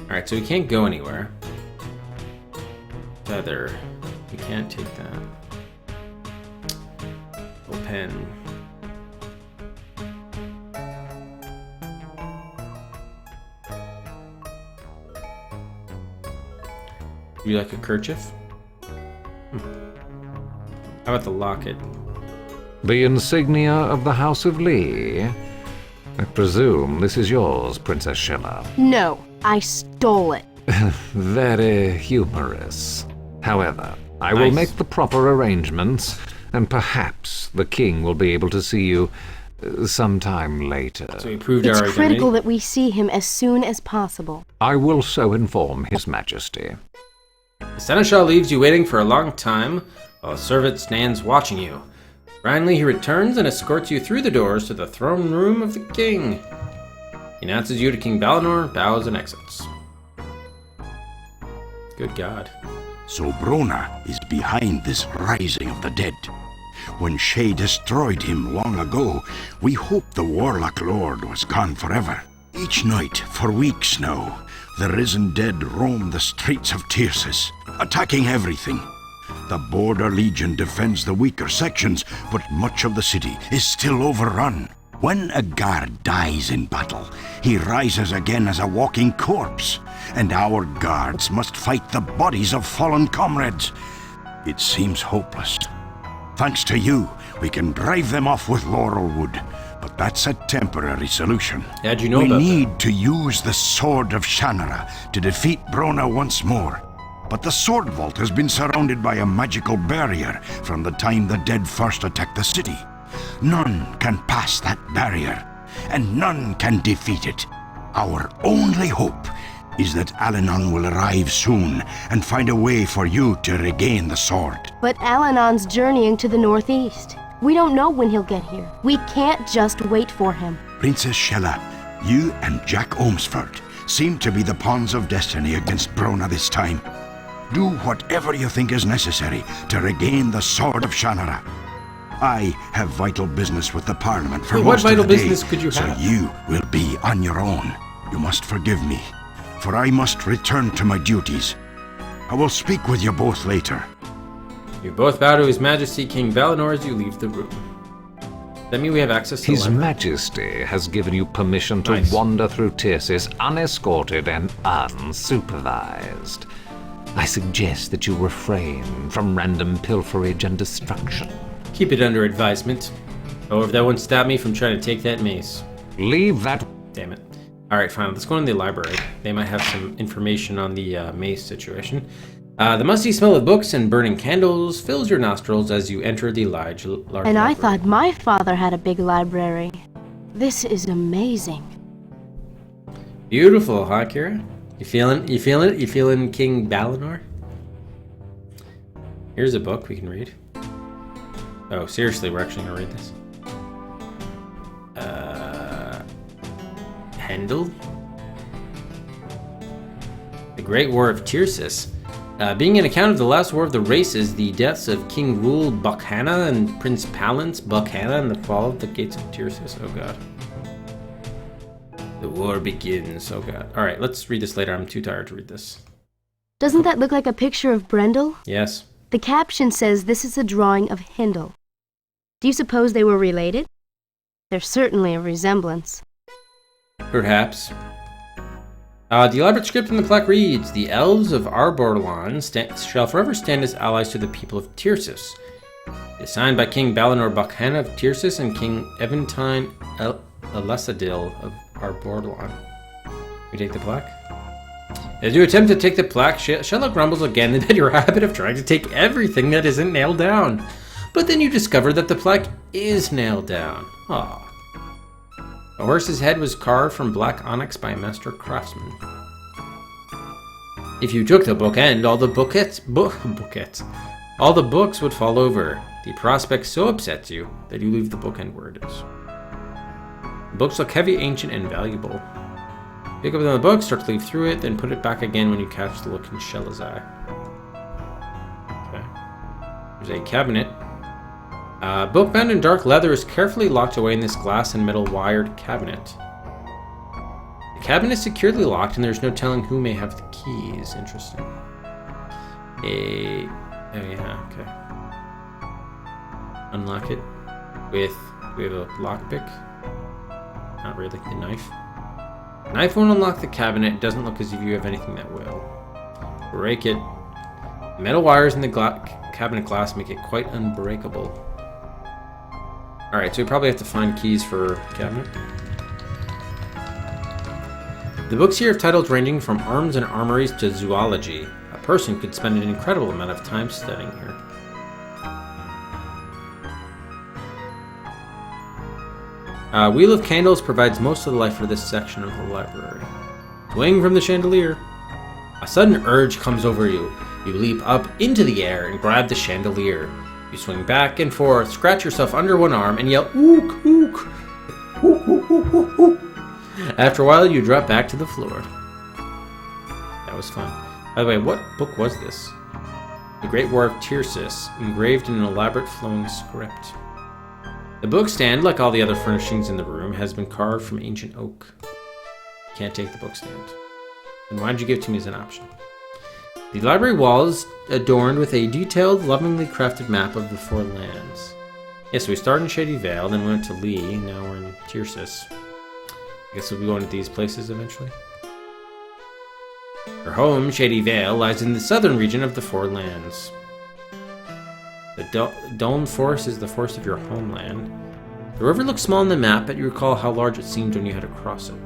Alright, so we can't go anywhere. Feather. We can't take that. Little pen. Would you like a kerchief? How about the locket? The insignia of the House of Lee. I presume this is yours, Princess Shannara. No, I stole it. Very humorous. However, I will Nice. make the proper arrangements, and perhaps the king will be able to see you sometime later. So we proved It's our critical identity. that we see him as soon as possible. I will so inform His Majesty. The Seneschal leaves you waiting for a long time, while a servant stands watching you. Finally, he returns and escorts you through the doors to the throne room of the king. He announces you to King Balinor, bows and exits. Good God. So Brona is behind this rising of the dead. When Shay destroyed him long ago, we hoped the Warlock Lord was gone forever. Each night, for weeks now, the risen dead roam the streets of Tyrsis, attacking everything. The Border Legion defends the weaker sections, but much of the city is still overrun. When a guard dies in battle, he rises again as a walking corpse, and our guards must fight the bodies of fallen comrades. It seems hopeless. Thanks to you, we can drive them off with Laurelwood, but that's a temporary solution. How'd you know we about need to use the Sword of Shannara to defeat Brona once more. But the Sword Vault has been surrounded by a magical barrier from the time the dead first attacked the city. None can pass that barrier, and none can defeat it. Our only hope is that Alanon will arrive soon and find a way for you to regain the sword. But Alanon's journeying to the northeast. We don't know when he'll get here. We can't just wait for him. Princess Shella, you and Jack Omsford seem to be the pawns of destiny against Brona this time. Do whatever you think is necessary to regain the Sword of Shannara. I have vital business with the Parliament for Wait, what most of vital the day, business could you so have? you will be on your own. You must forgive me, for I must return to my duties. I will speak with you both later. You both bow to His Majesty King Valinor as you leave the room. Does that mean we have access to His the library? Majesty has given you permission to Nice. wander through Tircis unescorted and unsupervised. I suggest that you refrain from random pilferage and destruction. Keep it under advisement. However, that won't stop me from trying to take that mace. Leave that... Damn it. Alright, fine. Let's go in the library. They might have some information on the mace situation. The musty smell of books and burning candles fills your nostrils as you enter the large And library. I thought my father had a big library. This is amazing. Beautiful, huh, Kira? You feeling it? You feeling King Valinor? Here's a book we can read. Oh, seriously, we're actually gonna read this. Hendel? The Great War of Tircis. Being an account of the last war of the races, the deaths of King Rul Buckhanna and Prince Palance Buckhanna, and the fall of the gates of Tircis. Oh god. The war begins. Oh god. Alright, let's read this later. I'm too tired to read this. Doesn't that look like a picture of Brendel? Yes. The caption says this is a drawing of Hindle. Do you suppose they were related? There's certainly a resemblance. Perhaps. The elaborate script in the plaque reads, "The elves of Arborlon shall forever stand as allies to the people of Tircis. It is signed by King Valinor Buckhanna of Tircis and King Eventine Elesadil of Arborlon." We take the plaque? As you attempt to take the plaque, Shella grumbles again at your habit of trying to take everything that isn't nailed down. But then you discover that the plaque is nailed down. Aww. A horse's head was carved from black onyx by a master craftsman. If you took the bookend, all the all the books would fall over. The prospect so upsets you that you leave the bookend where it is. The books look heavy, ancient, and valuable. Pick up the book, start to leaf through it, then put it back again when you catch the look in Shella's eye. Okay. There's a cabinet. Book bound in dark leather is carefully locked away in this glass and metal wired cabinet. The cabinet is securely locked and there's no telling who may have the keys. Interesting. Oh yeah, okay. Unlock it with, we have a lockpick. Not really, the knife. The knife won't unlock the cabinet. It doesn't look as if you have anything that will. Break it. The metal wires in the cabinet glass make it quite unbreakable. Alright, so we probably have to find keys for cabinet. The books here have titles ranging from arms and armories to zoology. A person could spend an incredible amount of time studying here. Wheel of Candles provides most of the light for this section of the library. Swing from the chandelier. A sudden urge comes over you. You leap up into the air and grab the chandelier. You swing back and forth, scratch yourself under one arm, and yell, "Ook, ook! Ook, ook, ook, ook, ook." After a while, you drop back to the floor. That was fun. By the way, what book was this? The Great War of Tircis, engraved in an elaborate flowing script. The book stand, like all the other furnishings in the room, has been carved from ancient oak. Can't take the book stand. Then why did you give it to me as an option? The library wall is adorned with a detailed, lovingly crafted map of the Four Lands. Yes, so we started in Shady Vale, then went to Lee, now we're in Tircis. I guess we'll be going to these places eventually. Her home, Shady Vale, lies in the southern region of the Four Lands. The Doln Forest is the forest of your homeland. The river looks small on the map, but you recall how large it seemed when you had to cross it.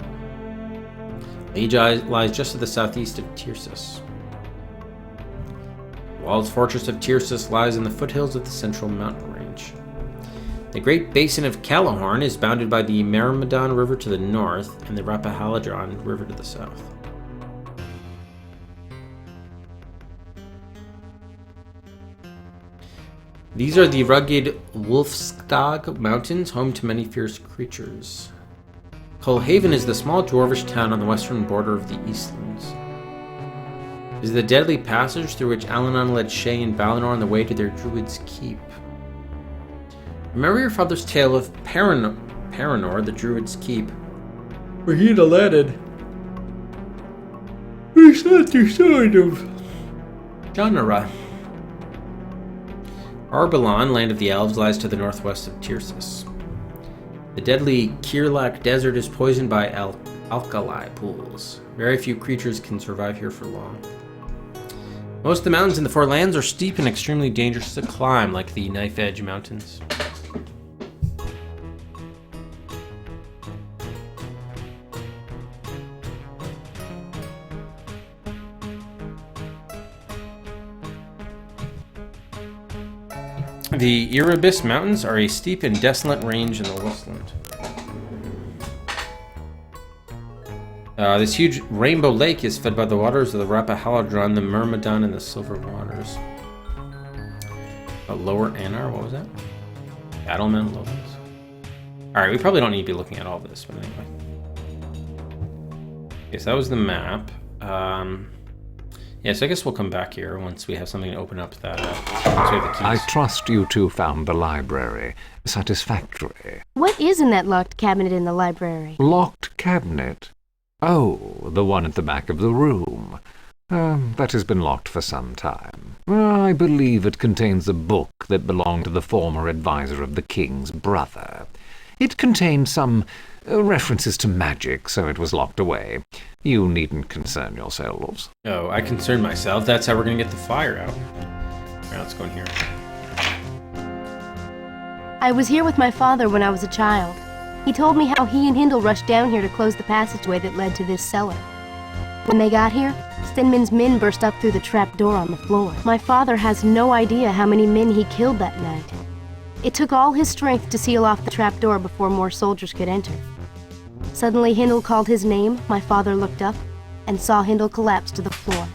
Lee lies just to the southeast of Tircis. The walled fortress of Tircis lies in the foothills of the central mountain range. The Great Basin of Calahorn is bounded by the Myrmidon River to the north and the Rappahalladran River to the south. These are the rugged Wolfskag Mountains, home to many fierce creatures. Colhaven is the small dwarvish town on the western border of the Eastlands. It is the deadly passage through which Alanon led Shay and Valinor on the way to their druid's keep. Remember your father's tale of Paranor, the Druid's Keep, where he and Aladdin sought the sword of Shannara. Arbalon, land of the elves, lies to the northwest of Tircis. The deadly Kirlak Desert is poisoned by alkali pools. Very few creatures can survive here for long. Most of the mountains in the Four Lands are steep and extremely dangerous to climb, like the Knife Edge Mountains. The Erebus Mountains are a steep and desolate range in the Westland. This huge rainbow lake is fed by the waters of the Rappahalladran, the Myrmidon, and the Silver Waters. Lower Anar, what was that? Battlemen Lowlands. Alright, we probably don't need to be looking at all this, but anyway. Okay, so that was the map. Yeah, so I guess we'll come back here once we have something to open up that once we have the keys. I trust you two found the library satisfactory. What is in that locked cabinet in the library? Locked cabinet? Oh, the one at the back of the room. That has been locked for some time. I believe it contains a book that belonged to the former advisor of the king's brother. It contained some references to magic, so it was locked away. You needn't concern yourselves. Oh, I concern myself. That's how we're going to get the fire out. All right, let's go in here. I was here with my father when I was a child. He told me how he and Hindle rushed down here to close the passageway that led to this cellar. When they got here, Stenman's men burst up through the trap door on the floor. My father has no idea how many men he killed that night. It took all his strength to seal off the trap door before more soldiers could enter. Suddenly Hindle called his name, my father looked up, and saw Hindle collapse to the floor,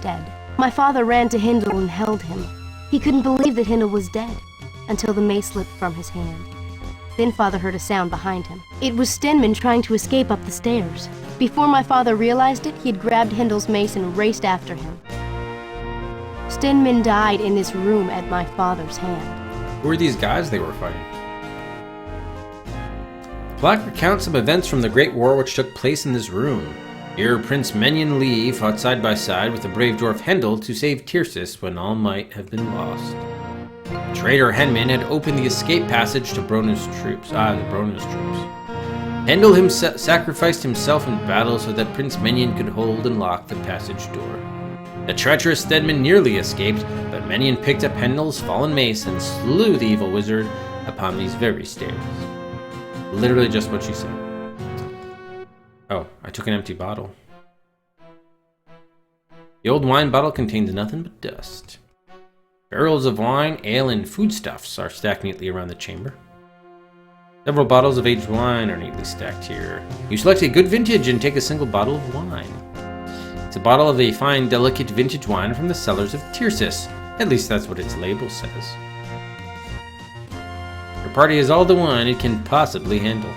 dead. My father ran to Hindle and held him. He couldn't believe that Hindle was dead, until the mace slipped from his hand. Then father heard a sound behind him. It was Stenman trying to escape up the stairs. Before my father realized it, he had grabbed Hindle's mace and raced after him. Stenman died in this room at my father's hand. Who were these guys they were fighting? The plaque recounts some events from the Great War which took place in this room. Here, Prince Menyon Lee fought side by side with the brave dwarf Hendel to save Tircis when all might have been lost. Traitor Henman had opened the escape passage to Brona's troops. Hendel sacrificed himself in battle so that Prince Menyon could hold and lock the passage door. The treacherous Stedman nearly escaped, but Menyon picked up Hendel's fallen mace and slew the evil wizard upon these very stairs. Literally just what she said. Oh, I took an empty bottle. The old wine bottle contains nothing but dust. Barrels of wine, ale, and foodstuffs are stacked neatly around the chamber. Several bottles of aged wine are neatly stacked here. You select a good vintage and take a single bottle of wine. It's a bottle of a fine, delicate vintage wine from the cellars of Tircis. At least that's what its label says. Your party has all the wine it can possibly handle.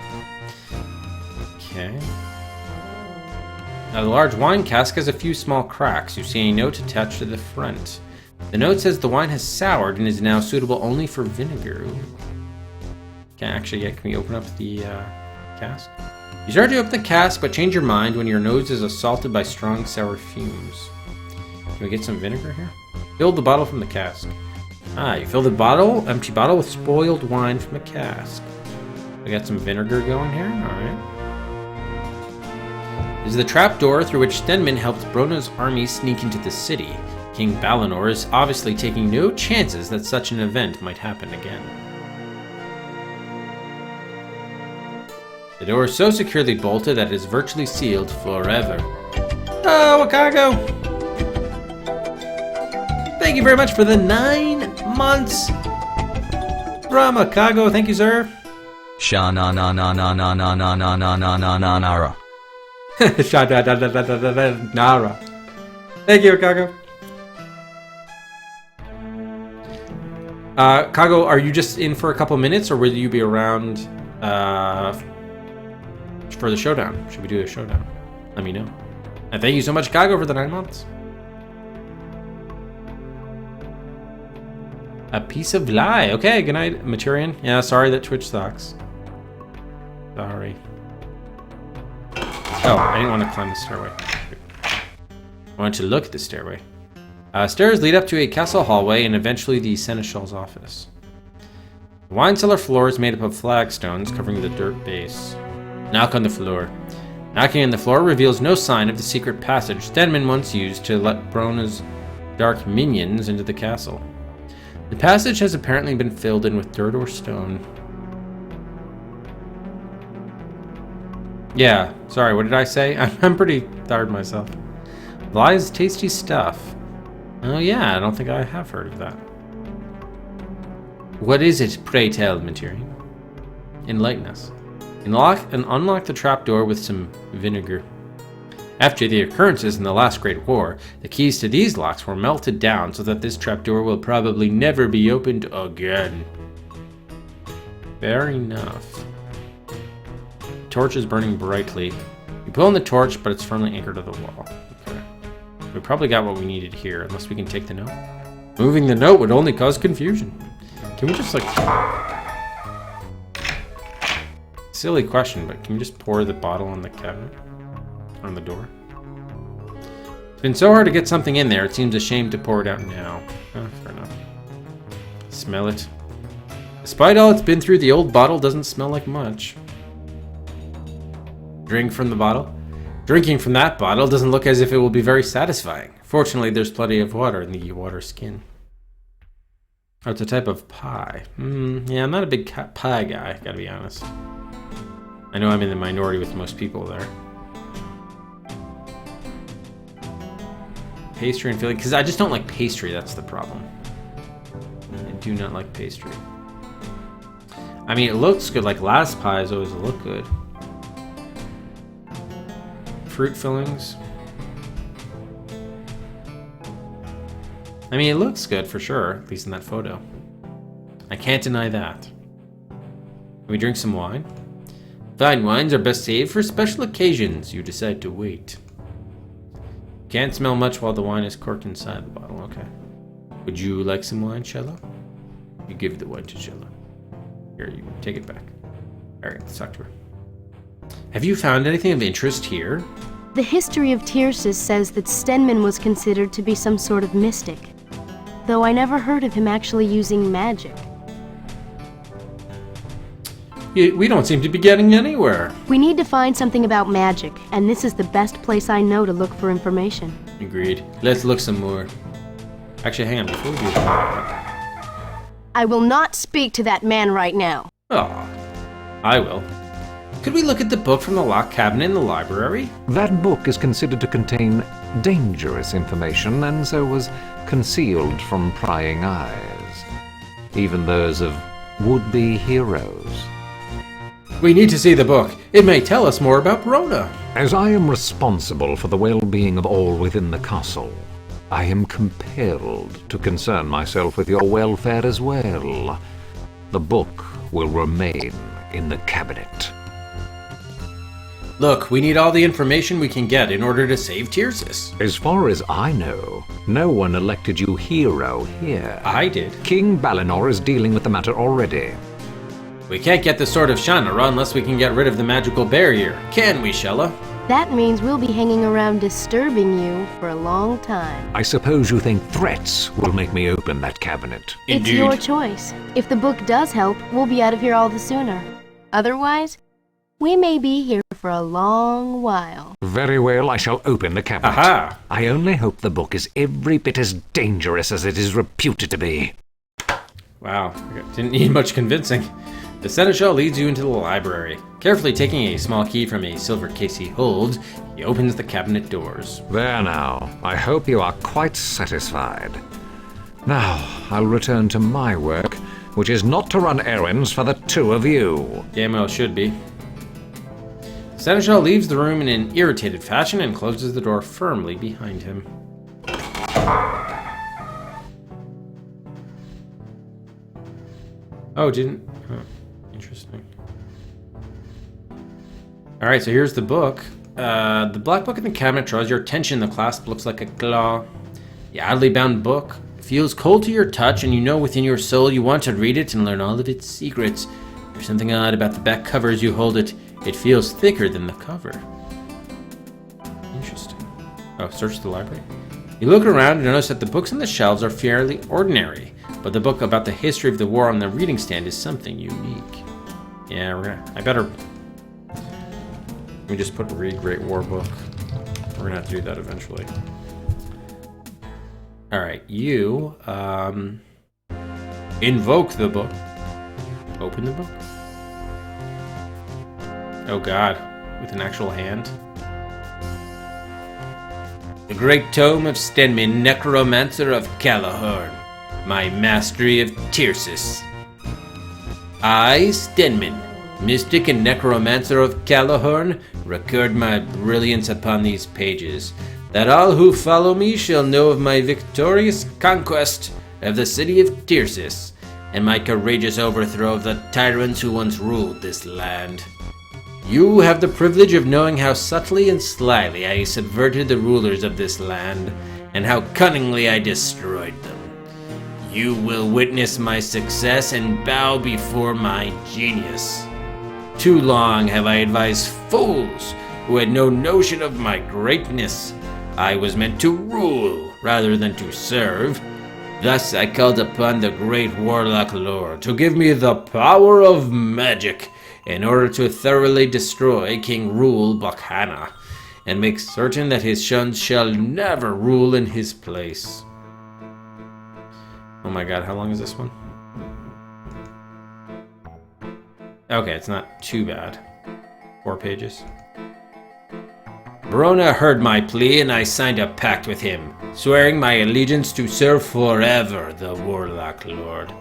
Okay. Now the large wine cask has a few small cracks. You see a note attached to the front. The note says the wine has soured and is now suitable only for vinegar. Can we open up the cask? You start to open the cask, but change your mind when your nose is assaulted by strong sour fumes. Can we get some vinegar here? Fill the bottle from the cask. You fill the empty bottle with spoiled wine from a cask. We got some vinegar going here, alright. This is the trapdoor through which Stenman helped Brona's army sneak into the city. King Balinor is obviously taking no chances that such an event might happen again. The door is so securely bolted that it is virtually sealed forever. Oh, Wakago! Thank you very much for the 9 months! From Wakago, thank you, sir. Shannara. Shannara. Thank you, Wakago. Kago, are you just in for a couple minutes, or will you be around for the showdown? Should we do a showdown? Let me know. And thank you so much, Kago, for the 9 months. A piece of lie. Okay, good night, Maturian. Yeah, sorry that Twitch sucks. Sorry. Oh, I didn't want to climb the stairway. I wanted to look at the stairway. Stairs lead up to a castle hallway and eventually the seneschal's office. The wine cellar floor is made up of flagstones covering the dirt base. Knock on the floor. Knocking on the floor reveals no sign of the secret passage Stenman once used to let Brona's dark minions into the castle. The passage has apparently been filled in with dirt or stone. Yeah, sorry, what did I say? I'm pretty tired myself. Lies tasty stuff. Oh yeah, I don't think I have heard of that. What is it, pray tell, Maturian? Enlighten us. Unlock the trapdoor with some vinegar. After the occurrences in the last Great War, the keys to these locks were melted down so that this trapdoor will probably never be opened again. Fair enough. The torch is burning brightly. You pull on the torch, but it's firmly anchored to the wall. Okay. We probably got what we needed here, unless we can take the note. Moving the note would only cause confusion. Can we just, like... Silly question, but can we just pour the bottle on the cabinet? On the door? It's been so hard to get something in there, it seems a shame to pour it out now. Oh, fair enough. Smell it. Despite all it's been through, the old bottle doesn't smell like much. Drink from the bottle? Drinking from that bottle doesn't look as if it will be very satisfying. Fortunately, there's plenty of water in the water skin. Oh, it's a type of pie. Yeah, I'm not a big pie guy, gotta be honest. I know I'm in the minority with most people there. Pastry and filling, because I just don't like pastry, that's the problem. I do not like pastry. I mean, it looks good, like last pies always look good. Fruit fillings. I mean, it looks good for sure, at least in that photo. I can't deny that. Can we drink some wine? Fine wines are best saved for special occasions. You decide to wait. Can't smell much while the wine is corked inside the bottle. Okay. Would you like some wine, Shella? You give the wine to Shella. Here, you take it back. Alright, let's talk to her. Have you found anything of interest here? The history of Tircis says that Stenman was considered to be some sort of mystic, though I never heard of him actually using magic. We don't seem to be getting anywhere. We need to find something about magic, and this is the best place I know to look for information. Agreed. Let's look some more. Actually, hang on, before we do that... I will not speak to that man right now. Oh, I will. Could we look at the book from the locked cabinet in the library? That book is considered to contain dangerous information, and so was concealed from prying eyes. Even those of would-be heroes. We need to see the book. It may tell us more about Brona. As I am responsible for the well-being of all within the castle, I am compelled to concern myself with your welfare as well. The book will remain in the cabinet. Look, we need all the information we can get in order to save Tircis. As far as I know, no one elected you hero here. I did. King Balinor is dealing with the matter already. We can't get the Sword of Shannara unless we can get rid of the magical barrier. Can we, Shella? That means we'll be hanging around disturbing you for a long time. I suppose you think threats will make me open that cabinet. It's your choice. If the book does help, we'll be out of here all the sooner. Otherwise, we may be here for a long while. Very well, I shall open the cabinet. Aha! I only hope the book is every bit as dangerous as it is reputed to be. Wow, didn't need much convincing. The seneschal leads you into the library. Carefully taking a small key from a silver case he holds, he opens the cabinet doors. There now, I hope you are quite satisfied. Now, I'll return to my work, which is not to run errands for the two of you. Damn well should be. The seneschal leaves the room in an irritated fashion and closes the door firmly behind him. Oh, didn't... Huh. Interesting. Alright, so here's the book. The black book in the cabinet draws your attention. The clasp looks like a claw. The oddly bound book feels cold to your touch, and you know within your soul you want to read it and learn all of its secrets. There's something odd about the back cover as you hold it. It feels thicker than the cover. Interesting. Oh, search the library. You look around and notice that the books on the shelves are fairly ordinary, but the book about the history of the war on the reading stand is something unique. Yeah, I better... Let me just put Read Great War Book. We're gonna have to do that eventually. Alright, you, invoke the book. Open the book. Oh god, with an actual hand. The Great Tome of Stenman, Necromancer of Calahorn. My Mastery of Tircis. I, Stenman, Mystic and Necromancer of Calahorn, record my brilliance upon these pages, that all who follow me shall know of my victorious conquest of the city of Tircis, and my courageous overthrow of the tyrants who once ruled this land. You have the privilege of knowing how subtly and slyly I subverted the rulers of this land, and how cunningly I destroyed them. You will witness my success and bow before my genius. Too long have I advised fools who had no notion of my greatness. I was meant to rule rather than to serve. Thus I called upon the great warlock lord to give me the power of magic in order to thoroughly destroy King Rule Bakhana, and make certain that his sons shall never rule in his place. Oh my god, how long is this one? Okay, it's not too bad. 4 pages. Brona heard my plea, and I signed a pact with him, swearing my allegiance to serve forever the Warlock Lord.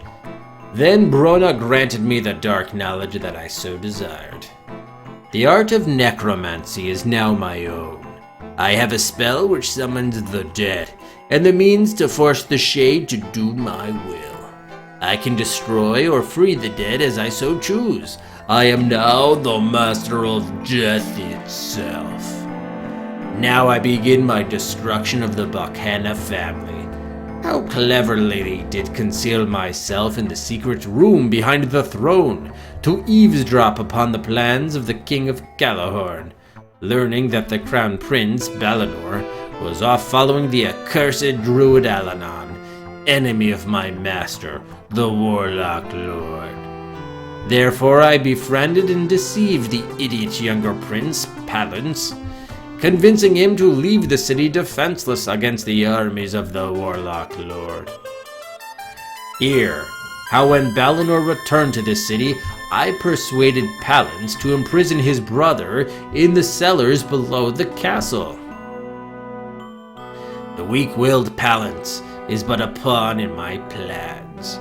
Then Brona granted me the dark knowledge that I so desired. The art of necromancy is now my own. I have a spell which summons the dead, and the means to force the shade to do my will. I can destroy or free the dead as I so choose. I am now the master of death itself. Now I begin my destruction of the Bakhana family. How cleverly did conceal myself in the secret room behind the throne to eavesdrop upon the plans of the King of Calahorn, learning that the Crown Prince, Balinor, was off following the accursed Druid Alanon, enemy of my master, the Warlock Lord. Therefore I befriended and deceived the idiot younger prince, Palance, convincing him to leave the city defenseless against the armies of the Warlock Lord. Hear how when Balinor returned to this city, I persuaded Palance to imprison his brother in the cellars below the castle. The weak-willed Palance is but a pawn in my plans.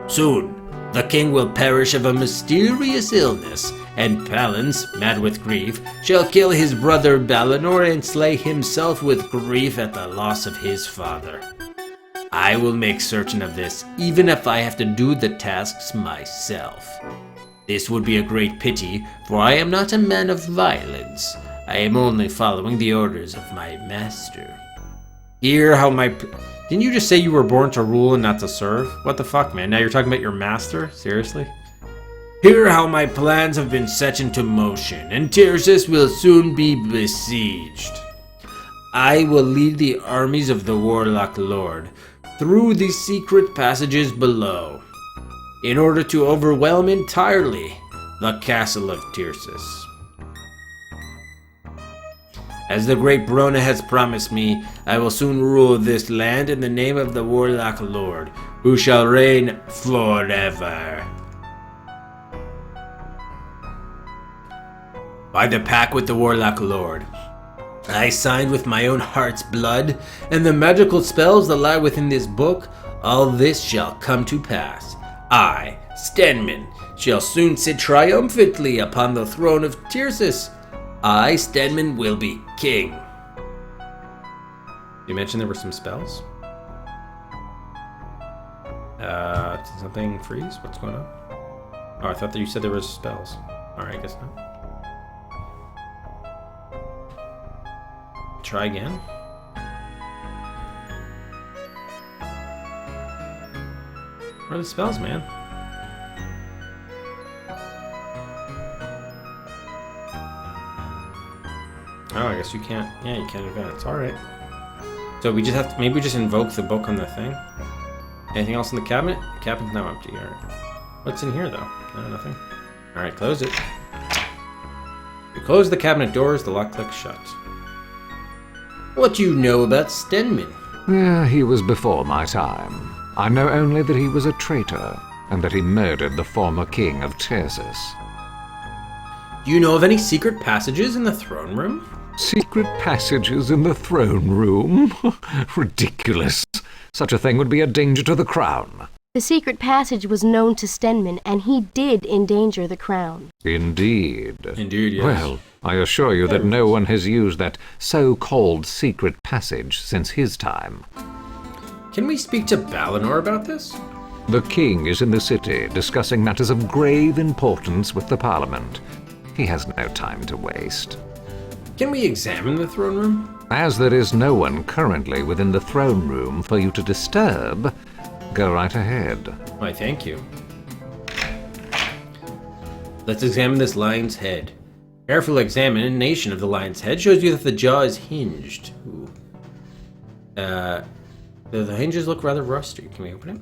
Soon, the king will perish of a mysterious illness, and Palance, mad with grief, shall kill his brother Balinor and slay himself with grief at the loss of his father. I will make certain of this, even if I have to do the tasks myself. This would be a great pity, for I am not a man of violence. I am only following the orders of my master. Hear how my... Didn't you just say you were born to rule and not to serve? What the fuck, man? Now you're talking about your master? Seriously? Hear how my plans have been set into motion, and Tircis will soon be besieged. I will lead the armies of the Warlock Lord through the secret passages below, in order to overwhelm entirely the castle of Tircis. As the great Brona has promised me, I will soon rule this land in the name of the Warlock Lord, who shall reign forever. By the pact with the Warlock Lord, I signed with my own heart's blood, and the magical spells that lie within this book, all this shall come to pass. I, Stenman, shall soon sit triumphantly upon the throne of Tircis. I, Stenman, will be king. You mentioned there were some spells? Did something freeze? What's going on? Oh, I thought that you said there was spells. Alright, I guess not. Try again. Where are the spells, man? Oh, I guess you can't. Yeah, you can't advance. Alright. So we just have to. Maybe we just invoke the book on the thing. Anything else in the cabinet? The cabinet's now empty. Alright. What's in here, though? No, nothing. Alright, close it. You close the cabinet doors, the lock clicks shut. What do you know about Stenman? Yeah, he was before my time. I know only that he was a traitor, and that he murdered the former king of Tarsus. Do you know of any secret passages in the throne room? Secret passages in the throne room? Ridiculous. Such a thing would be a danger to the crown. The secret passage was known to Stenman, and he did endanger the crown. Indeed. Indeed, yes. Well, I assure you that no one has used that so-called secret passage since his time. Can we speak to Balinor about this? The king is in the city discussing matters of grave importance with the parliament. He has no time to waste. Can we examine the throne room? As there is no one currently within the throne room for you to disturb, go right ahead. Why, thank you. Let's examine this lion's head. Careful examination of the lion's head shows you that the jaw is hinged. Ooh. The hinges look rather rusty. Can we open it?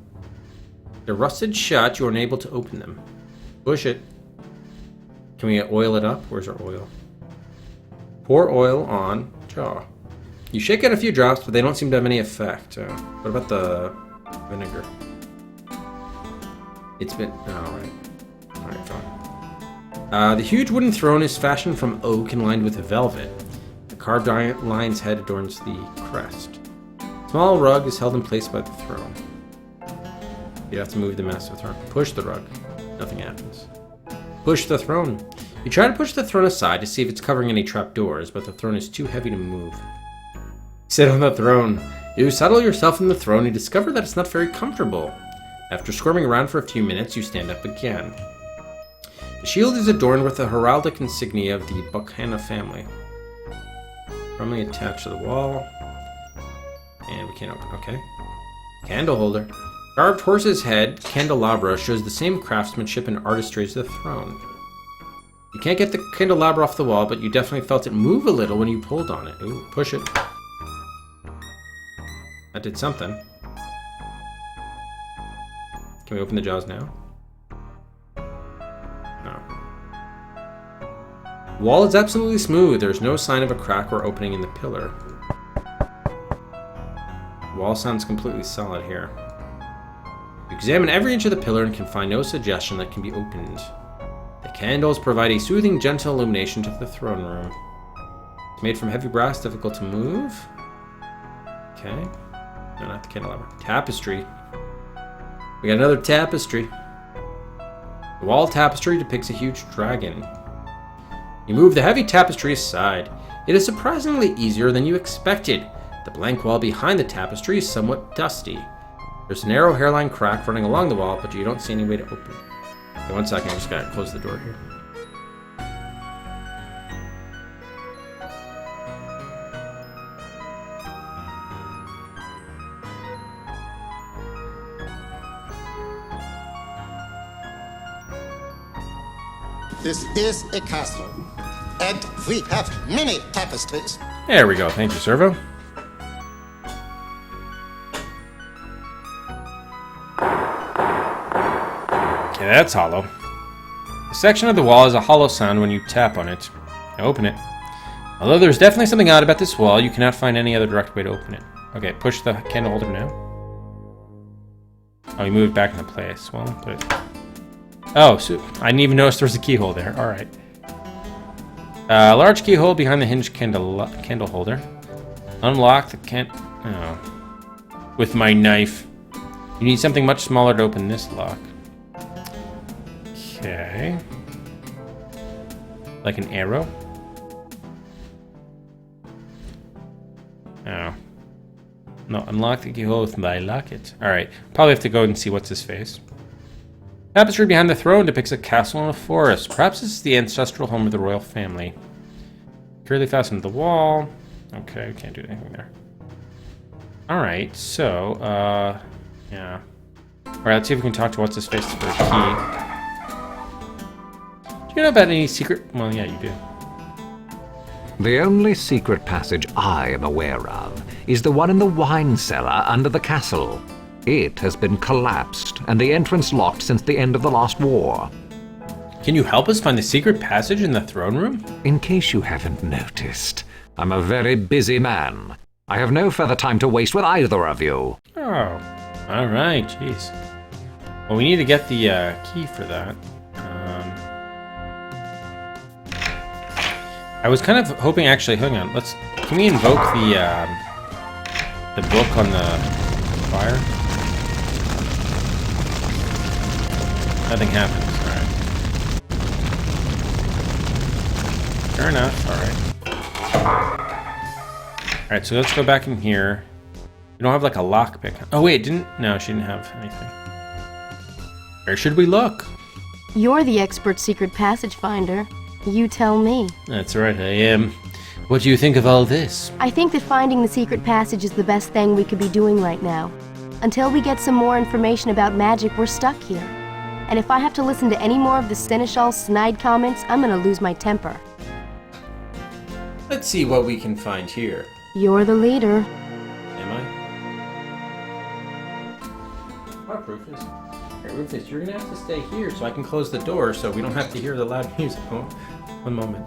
They're rusted shut. You are unable to open them. Push it. Can we oil it up? Where's our oil? Pour oil on jaw. You shake out a few drops, but they don't seem to have any effect. What about the vinegar? It's been... Alright. Alright, fine. The huge wooden throne is fashioned from oak and lined with velvet. The carved lion's head adorns the crest. A small rug is held in place by the throne. You have to move the massive throne. Push the rug. Nothing happens. Push the throne. You try to push the throne aside to see if it's covering any trapdoors, but the throne is too heavy to move. Sit on the throne. You settle yourself in the throne and discover that it's not very comfortable. After squirming around for a few minutes, you stand up again. The shield is adorned with the heraldic insignia of the Buchanan family. Firmly attached to the wall. And we can't open, okay. Candle holder. Carved horse's head candelabra shows the same craftsmanship and artistry as the throne. You can't get the candelabra off the wall, but you definitely felt it move a little when you pulled on it. Ooh, push it. That did something. Can we open the jaws now? No. The wall is absolutely smooth. There's no sign of a crack or opening in the pillar. The wall sounds completely solid here. You examine every inch of the pillar and can find no suggestion that can be opened. The candles provide a soothing, gentle illumination to the throne room. It's made from heavy brass, difficult to move. Okay. No, not the candelabra. Tapestry. We got another tapestry. The wall tapestry depicts a huge dragon. You move the heavy tapestry aside. It is surprisingly easier than you expected. The blank wall behind the tapestry is somewhat dusty. There's a narrow hairline crack running along the wall, but you don't see any way to open it. Okay, 1 second, I just gotta close the door here. This is a castle, and we have many tapestries. There we go, thank you, Servo. Okay, that's hollow. A section of the wall has a hollow sound when you tap on it. Now open it. Although there's definitely something odd about this wall, you cannot find any other direct way to open it. Okay, push the candle holder now. Oh, you moved back into place. Well, put it... Oh, so I didn't even notice there was a keyhole there. Alright. A large keyhole behind the hinged candle holder. Unlock the Oh. With my knife. You need something much smaller to open this lock. Okay. Like an arrow? Oh. No, unlock the keyhole with my locket. Alright. Probably have to go and see what's his face. Tapestry behind the throne depicts a castle in a forest. Perhaps this is the ancestral home of the royal family. Securely fastened to the wall. Okay, we can't do anything there. Alright, so, yeah. Alright, let's see if we can talk to what's-his-face for a key. Do you know about any secret... Well, yeah, you do. The only secret passage I am aware of is the one in the wine cellar under the castle. It has been collapsed, and the entrance locked since the end of the last war. Can you help us find the secret passage in the throne room? In case you haven't noticed, I'm a very busy man. I have no further time to waste with either of you. Oh, alright, jeez. Well, we need to get the key for that. I was kind of hoping, actually, hang on, can we invoke the book on the fire? Nothing happens, alright. Fair enough, alright. Alright, so let's go back in here. We don't have like a lockpick. Oh wait, no, she didn't have anything. Where should we look? You're the expert secret passage finder. You tell me. That's right, I am. What do you think of all this? I think that finding the secret passage is the best thing we could be doing right now. Until we get some more information about magic, we're stuck here. And if I have to listen to any more of the Seneschal's snide comments, I'm gonna lose my temper. Let's see what we can find here. You're the leader. Am I? What, Rufus? Hey, Rufus, you're gonna have to stay here so I can close the door so we don't have to hear the loud music. Oh, one moment.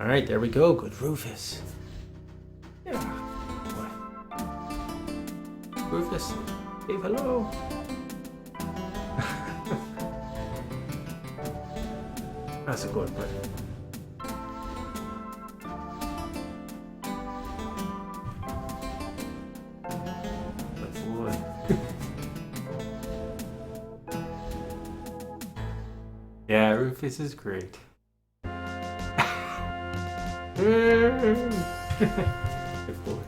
Alright, there we go. Good Rufus. Yeah. What? Rufus, wave hello. That's a good one. Yeah, Rufus is great. Good boy.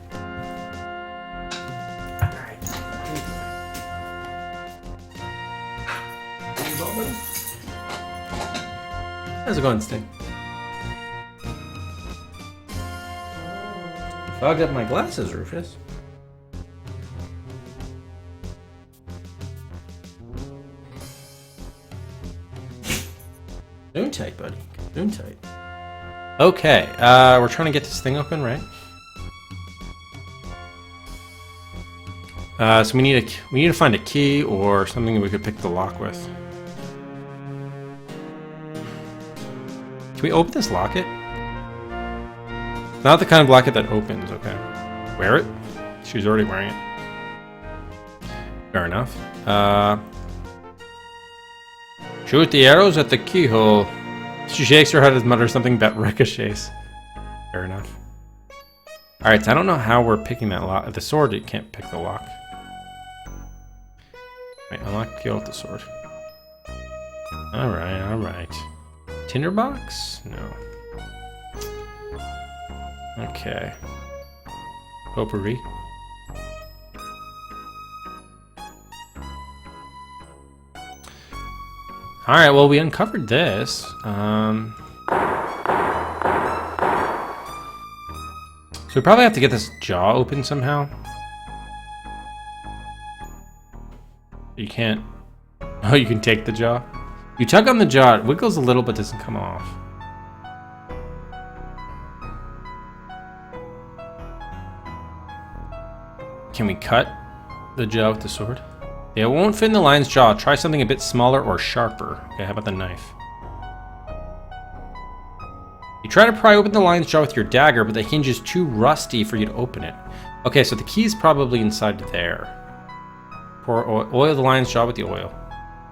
Alright. How's it going, Sting? Fogged up my glasses, Rufus. Zoom tight, buddy. Zoom tight. Okay, we're trying to get this thing open, right? So we need to find a key or something that we could pick the lock with. Can we open this locket? Not the kind of locket that opens, okay. Wear it? She's already wearing it. Fair enough. Shoot the arrows at the keyhole. She shakes her head and mutters something about ricochets. Fair enough. Alright, so I don't know how we're picking that lock. The sword, you can't pick the lock. Wait, unlock kill with the sword. Alright, alright. Tinderbox? No. Okay. Potpourri. Alright, well, we uncovered this. So we probably have to get this jaw open somehow. You can't... Oh, you can take the jaw? You tug on the jaw, it wiggles a little but doesn't come off. Can we cut the jaw with the sword? Yeah, it won't fit in the lion's jaw. Try something a bit smaller or sharper. Okay, how about the knife? You try to pry open the lion's jaw with your dagger, but the hinge is too rusty for you to open it. Okay, so the key's probably inside there. Pour oil the lion's jaw with the oil.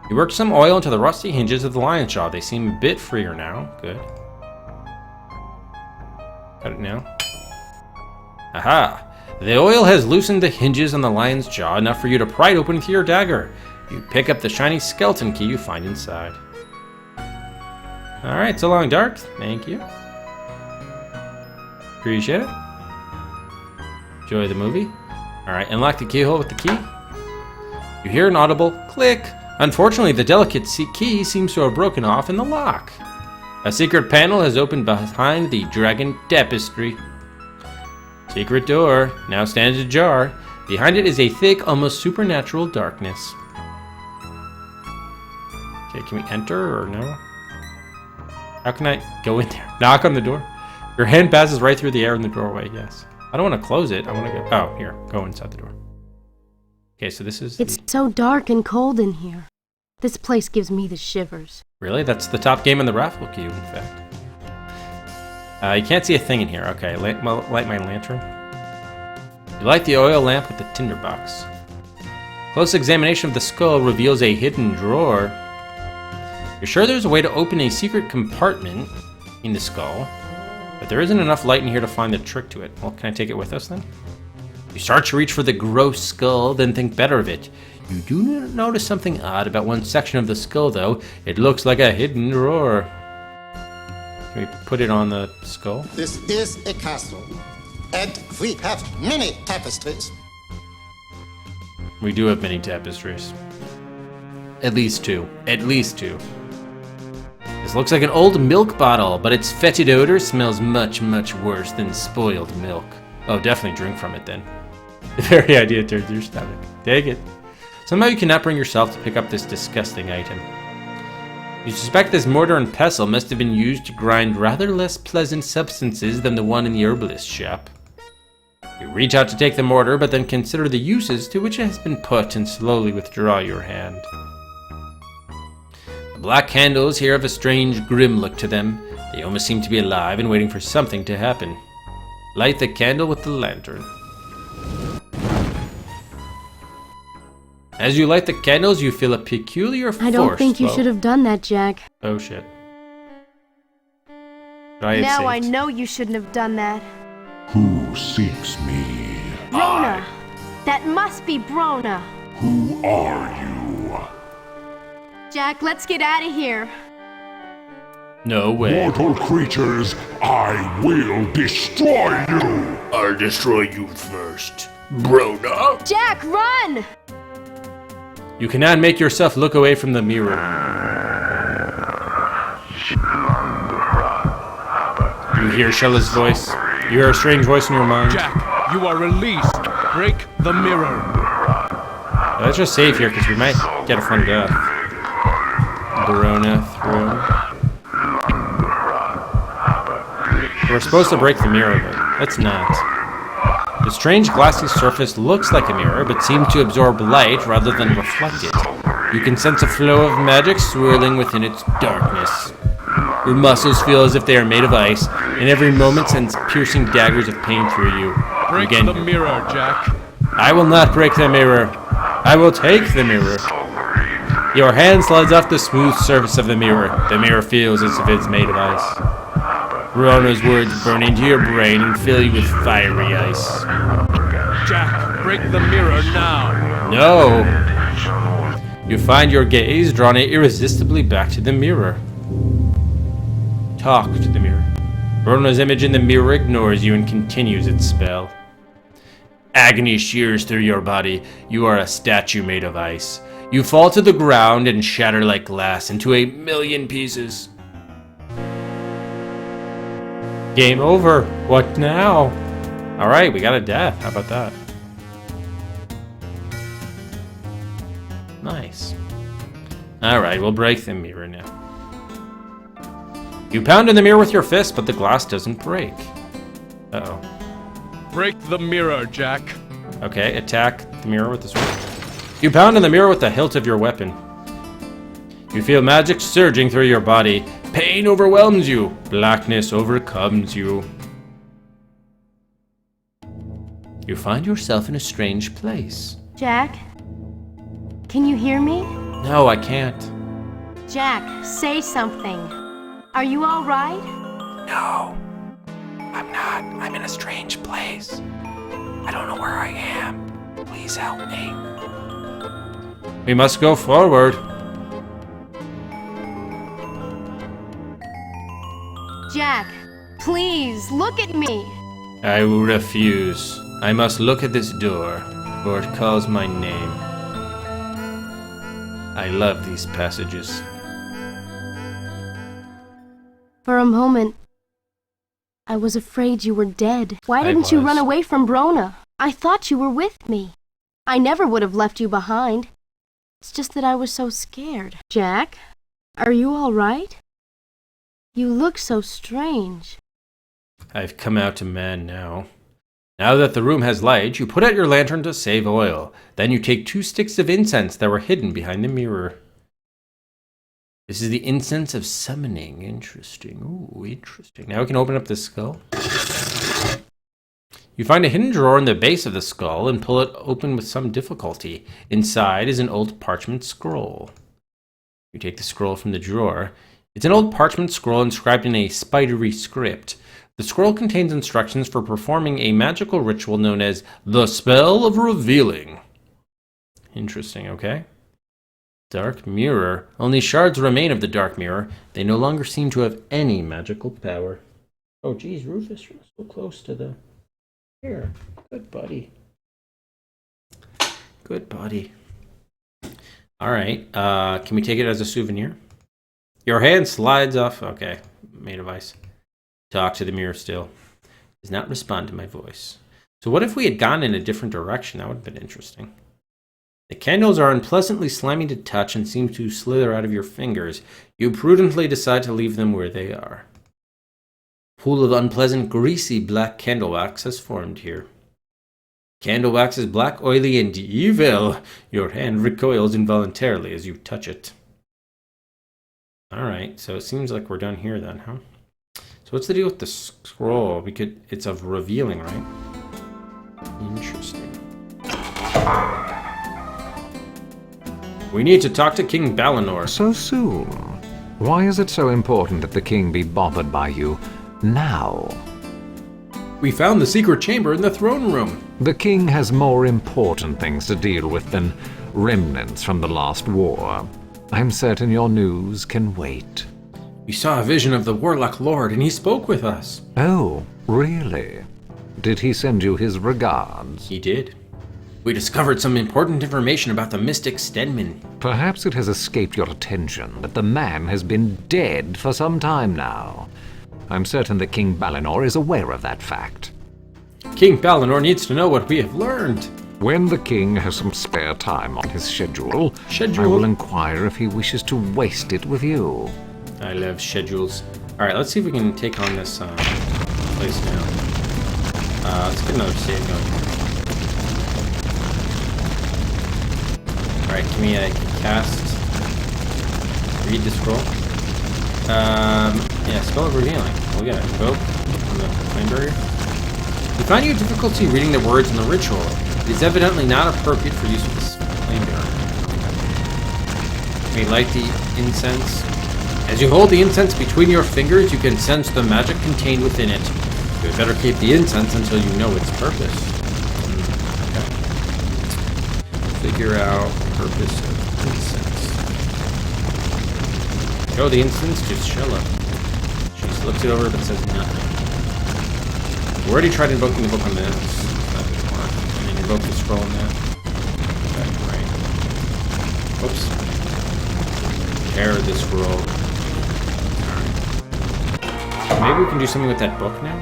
You work some oil into the rusty hinges of the lion's jaw. They seem a bit freer now. Good. Cut it now. Aha! The oil has loosened the hinges on the lion's jaw enough for you to pry it open with your dagger. You pick up the shiny skeleton key you find inside. Alright, so long, Dark. Thank you. Appreciate it. Enjoy the movie. Alright, unlock the keyhole with the key. You hear an audible click. Unfortunately, the delicate key seems to have broken off in the lock. A secret panel has opened behind the dragon tapestry. Secret door now stands ajar. Behind it is a thick, almost supernatural darkness. Okay, can we enter or no? How can I go in there? Knock on the door. Your hand passes right through the air in the doorway, yes. I don't want to close it. I want to go... Oh, here. Go inside the door. Okay, so this is... It's so dark and cold in here. This place gives me the shivers. Really? That's the top game in the raffle queue, in fact. You can't see a thing in here. Okay, light my lantern. You light the oil lamp with the tinderbox. Close examination of the skull reveals a hidden drawer. You're sure there's a way to open a secret compartment in the skull, but there isn't enough light in here to find the trick to it. Well, can I take it with us then? You start to reach for the gross skull, then think better of it. You do notice something odd about one section of the skull, though. It looks like a hidden drawer. Can we put it on the skull? This is a castle, and we have many tapestries. We do have many tapestries. At least two. At least two. This looks like an old milk bottle, but its fetid odor smells much, much worse than spoiled milk. Oh, definitely drink from it then. The very idea turns your stomach. Take it. Somehow you cannot bring yourself to pick up this disgusting item. You suspect this mortar and pestle must have been used to grind rather less pleasant substances than the one in the herbalist shop. You reach out to take the mortar, but then consider the uses to which it has been put and slowly withdraw your hand. The black candles here have a strange, grim look to them. They almost seem to be alive and waiting for something to happen. Light the candle with the lantern. As you light the candles, you feel a peculiar force. I don't think you should have done that, Jack. Oh shit. Now I know you shouldn't have done that. Who seeks me? Brona! That must be Brona! Who are you? Jack, let's get out of here. No way. Mortal creatures, I will destroy you! I'll destroy you first, Brona. Jack, run! You cannot make yourself look away from the mirror. You hear Shella's voice. You hear a strange voice in your mind. Jack, you are released. Break the mirror. Let's just save here because we might get a fun death. Brona throne. We're supposed to break the mirror, but let's not. The strange glassy surface looks like a mirror, but seems to absorb light rather than reflect it. You can sense a flow of magic swirling within its darkness. Your muscles feel as if they are made of ice, and every moment sends piercing daggers of pain through you. Break the mirror, Jack. I will not break the mirror. I will take the mirror. Your hand slides off the smooth surface of the mirror. The mirror feels as if it's made of ice. Brona's words burn into your brain and fill you with fiery ice. Jack, break the mirror now. No. You find your gaze drawn irresistibly back to the mirror. Talk to the mirror. Brona's image in the mirror ignores you and continues its spell. Agony shears through your body. You are a statue made of ice. You fall to the ground and shatter like glass into 1,000,000 pieces. Game over. What now? Alright, we got a death. How about that? Nice. Alright, we'll break the mirror now. You pound in the mirror with your fist, but the glass doesn't break. Uh-oh. Break the mirror, Jack. Okay, attack the mirror with the sword. You pound in the mirror with the hilt of your weapon. You feel magic surging through your body. Pain overwhelms you. Blackness overcomes you. You find yourself in a strange place. Jack? Can you hear me? No, I can't. Jack, say something. Are you all right? No, I'm not. I'm in a strange place. I don't know where I am. Please help me. We must go forward. Jack, please, look at me. I will refuse. I must look at this door, for it calls my name. I love these passages. For a moment, I was afraid you were dead. Why didn't you run away from Brona? I thought you were with me. I never would have left you behind. It's just that I was so scared. Jack, are you all right? You look so strange. I've come out to man now. Now that the room has light, you put out your lantern to save oil. Then you take 2 sticks of incense that were hidden behind the mirror. This is the incense of summoning. Interesting. Ooh, interesting. Now we can open up this skull. You find a hidden drawer in the base of the skull and pull it open with some difficulty. Inside is an old parchment scroll. You take the scroll from the drawer. It's an old parchment scroll inscribed in a spidery script. The scroll contains instructions for performing a magical ritual known as the Spell of Revealing. Interesting, okay? Dark mirror. Only shards remain of the dark mirror. They no longer seem to have any magical power. Oh, geez, Rufus, you're so close to the... Here. Good buddy. Good buddy. All right. Can we take it as a souvenir? Your hand slides off. Okay. Made of ice. Talk to the mirror still. Does not respond to my voice. So what if we had gone in a different direction? That would have been interesting. The candles are unpleasantly slimy to touch and seem to slither out of your fingers. You prudently decide to leave them where they are. Pool of unpleasant, greasy black candle wax has formed here. Candle wax is black, oily, and evil. Your hand recoils involuntarily as you touch it. Alright, so it seems like we're done here then, huh? So what's the deal with the scroll? It's of revealing, right? Interesting. We need to talk to King Balinor. So soon? Why is it so important that the king be bothered by you now? We found the secret chamber in the throne room. The king has more important things to deal with than remnants from the last war. I'm certain your news can wait. We saw a vision of the Warlock Lord, and he spoke with us. Oh, really? Did he send you his regards? He did. We discovered some important information about the mystic Stenman. Perhaps it has escaped your attention that the man has been dead for some time now. I'm certain that King Balinor is aware of that fact. King Balinor needs to know what we have learned. When the king has some spare time on his schedule, I will inquire if he wishes to waste it with you. I love schedules. Alright, let's see if we can take on this place now. Let's get another save going. Alright, can we cast... read the scroll? Yeah, Spell of Revealing. We got it. Invoke on the flame barrier. We find you difficulty reading the words in the ritual. It is evidently not appropriate for use with this flame barrier. We light the incense. As you hold the incense between your fingers, you can sense the magic contained within it. You had better keep the incense until you know its purpose. Okay. Figure out the purpose of incense. Show the incense to Shella. She looks it over but says nothing. We already tried invoking the book on this. That didn't work. And then invoke the scroll on that. Okay, right. Oops. Tear the scroll. Maybe we can do something with that book now?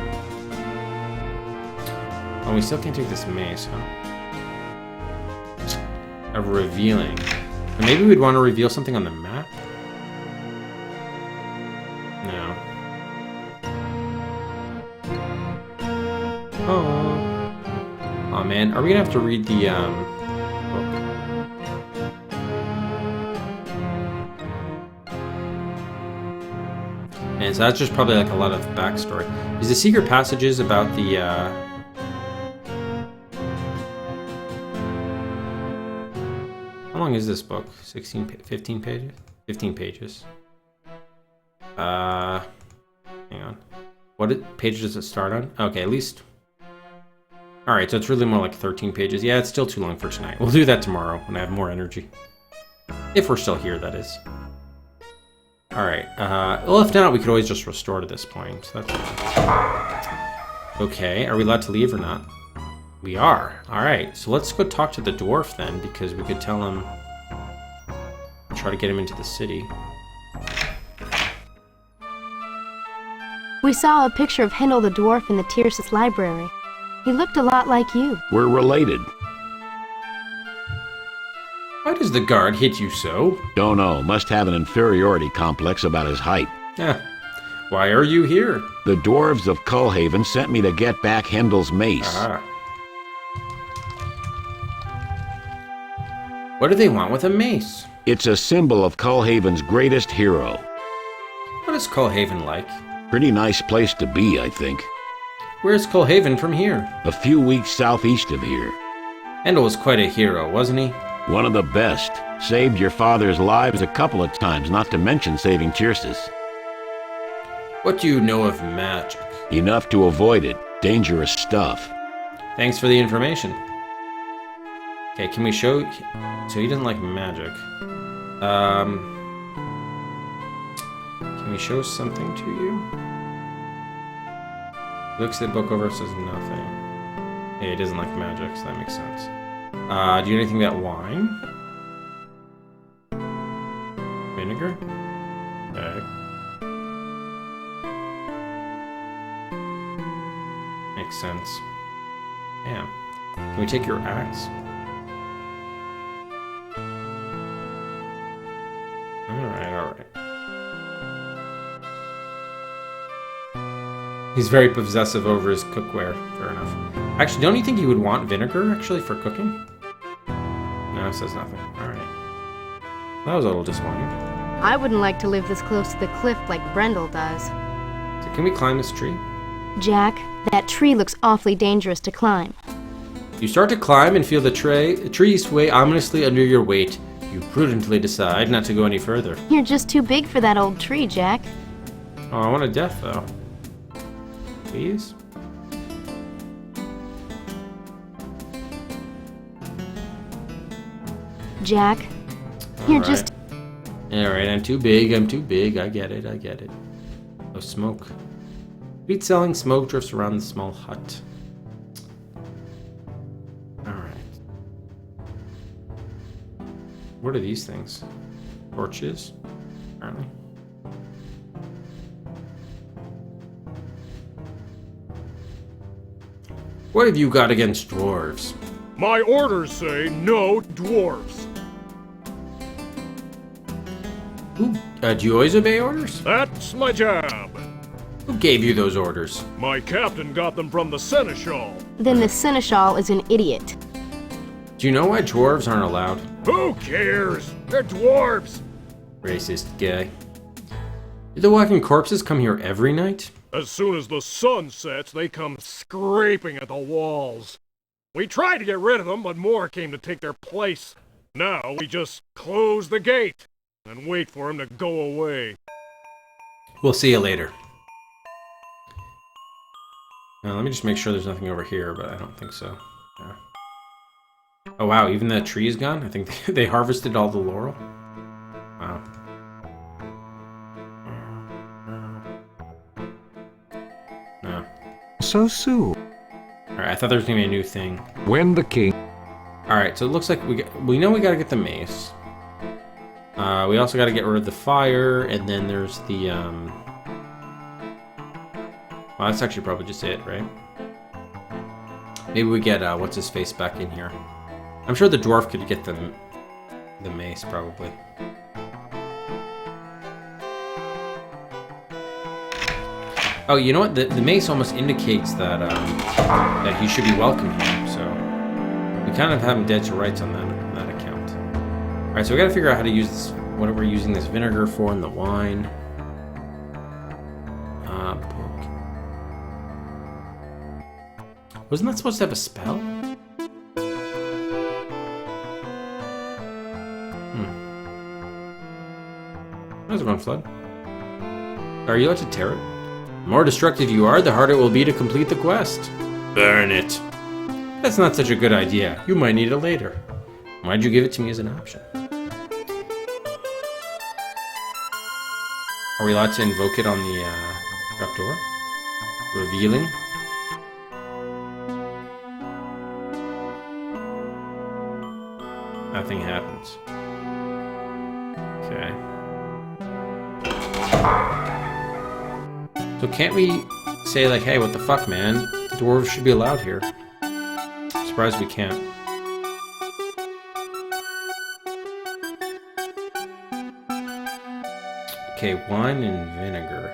Oh, we still can't take this mace, huh? Of revealing. And maybe we'd want to reveal something on the map? No. Oh. Oh man, are we gonna have to read the book? And so that's just probably like a lot of backstory. Is the secret passages about the how long is this book? 15 pages? 15 pages. Hang on. What page does it start on? Okay, at least Alright, so it's really more like 13 pages. Yeah, it's still too long for tonight. We'll do that tomorrow when I have more energy. If we're still here, that is. Alright, well, if not, we could always just restore to this point. So that's okay, are we allowed to leave or not? We are. Alright, so let's go talk to the dwarf then, because we could tell him... Try to get him into the city. We saw a picture of Hendel the dwarf in the Tyrsis library. He looked a lot like you. We're related. Why does the guard hit you so? Don't know. Must have an inferiority complex about his height. Why are you here? The dwarves of Cullhaven sent me to get back Hendel's mace. What do they want with a mace? It's a symbol of Cullhaven's greatest hero. What is Cullhaven like? Pretty nice place to be, I think. Where's Cullhaven from here? A few weeks southeast of here. Hendel was quite a hero, wasn't he? One of the best. Saved your father's lives a couple of times, not to mention saving Tyrsis. What do you know of magic? Enough to avoid it. Dangerous stuff. Thanks for the information. Okay, can we show... So he doesn't like magic. Can we show something to you? Looks at the book over, says nothing. Yeah, he doesn't like magic, so that makes sense. Do you know anything about wine? Vinegar? Okay. Makes sense. Damn. Can we take your axe? Alright. He's very possessive over his cookware. Fair enough. Actually, don't you think you would want vinegar, actually, for cooking? No, it says nothing. Alright. That was a little disappointing. I wouldn't like to live this close to the cliff like Brendel does. So can we climb this tree? Jack, that tree looks awfully dangerous to climb. You start to climb and feel the tree sway ominously under your weight. You prudently decide not to go any further. You're just too big for that old tree, Jack. Oh, I want a death, though. Please? Jack, you're just... Alright, I'm too big, I get it. Oh, smoke. Wheat selling smoke drifts around the small hut. Alright. What are these things? Torches? Apparently. What have you got against dwarves? My orders say no dwarves. Do you always obey orders? That's my job. Who gave you those orders? My captain got them from the seneschal. Then the seneschal is an idiot. Do you know why dwarves aren't allowed? Who cares? They're dwarves. Racist guy. Do the walking corpses come here every night? As soon as the sun sets, they come scraping at the walls. We tried to get rid of them, but more came to take their place. Now we just close the gate and wait for them to go away. We'll see you later. Let me just make sure there's nothing over here, but I don't think so. Yeah. Oh wow, even that tree is gone? I think they harvested all the laurel. Wow. No. So soon. Alright, I thought there was gonna be a new thing. When the king... Alright, so it looks like we know we gotta get the mace. We also gotta get rid of the fire, and then there's the, well, that's actually probably just it, right? Maybe we get, what's-his-face back in here. I'm sure the dwarf could get the mace, probably. Oh, you know what? The mace almost indicates that, that he should be welcome here, so... We kind of have him dead to rights on that account. Alright, so we gotta figure out how to use this, what we're using this vinegar for in the wine. Wasn't that supposed to have a spell? How's it going, Flood? Are you allowed to tear it? The more destructive you are, the harder it will be to complete the quest. Burn it. That's not such a good idea. You might need it later. Why'd you give it to me as an option? Are we allowed to invoke it on the trapdoor? Revealing? Nothing happens. Okay. So can't we say like, hey, what the fuck, man? Dwarves should be allowed here. I'm surprised we can't. Okay, wine and vinegar.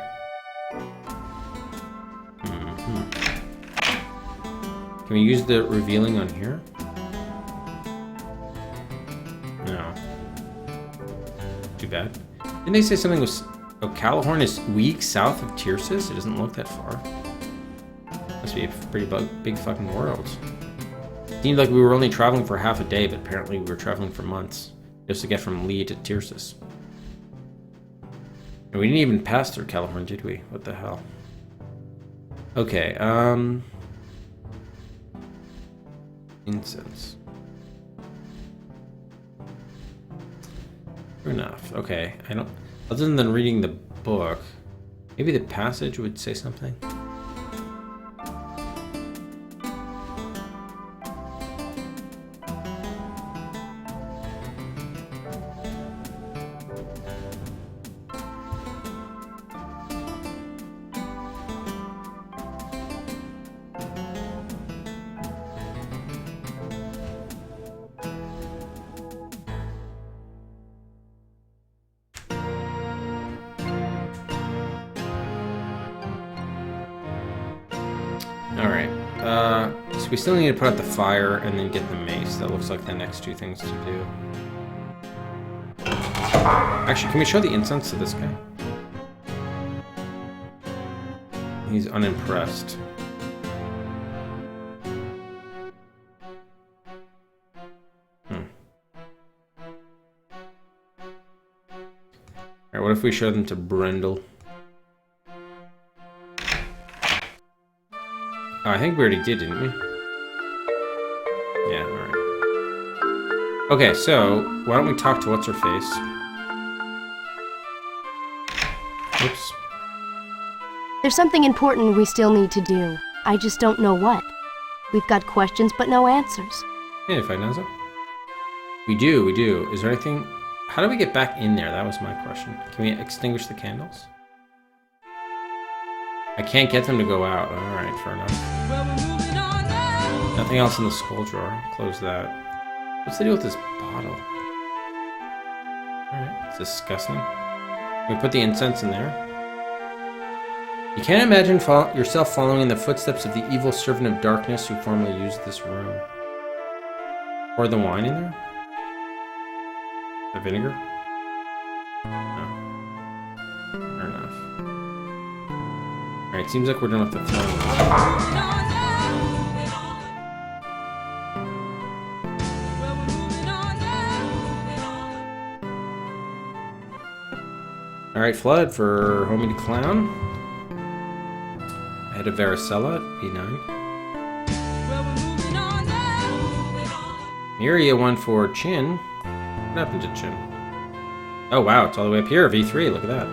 Can we use the revealing on here? No. Too bad. Didn't they say something was... Oh, Calahorn is weak south of Tyrsis? It doesn't look that far. Must be a pretty big fucking world. Seemed like we were only traveling for half a day, but apparently we were traveling for months. Just to get from Lee to Tyrsis. And we didn't even pass through Calahorn, did we? What the hell? Okay, incense. Fair enough. Okay, I don't... Other than reading the book, maybe the passage would say something? Alright, so we still need to put out the fire and then get the mace. That looks like the next two things to do. Actually, can we show the incense to this guy? He's unimpressed. Alright, what if we show them to Brendel? Oh, I think we already did, didn't we? Yeah, alright. Okay, so, why don't we talk to What's-Her-Face? Oops. There's something important we still need to do. I just don't know what. We've got questions, but no answers. Hey, Finaza. We do. Is there anything... How do we get back in there? That was my question. Can we extinguish the candles? I can't get them to go out. Alright, fair enough. Nothing else in the skull drawer. Close that. What's the deal with this bottle? Alright, it's disgusting. Can we put the incense in there? You can't imagine yourself following in the footsteps of the evil servant of darkness who formerly used this room. Pour the wine in there? The vinegar? No. Fair enough. Alright, seems like we're done with the throne. Alright, Flood for Homie Clown. Ahead of Varicella at B9. Miria one for Chin. What happened to Chin? Oh wow, it's all the way up here, V3, look at that.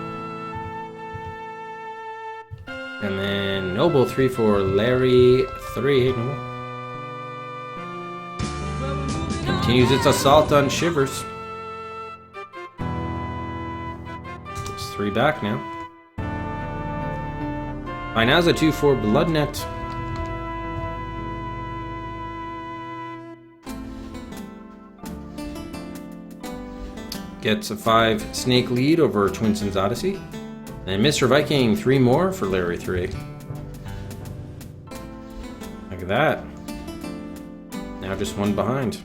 And then Noble 3 for Larry 3. Hey, Noble. Continues its assault on Shivers. It's 3 back now. Finaza 2 for Bloodnet. Gets a 5 snake lead over Twinson's Odyssey. And Mr. Viking 3 more for Larry 3. Look at that. Now just 1 behind.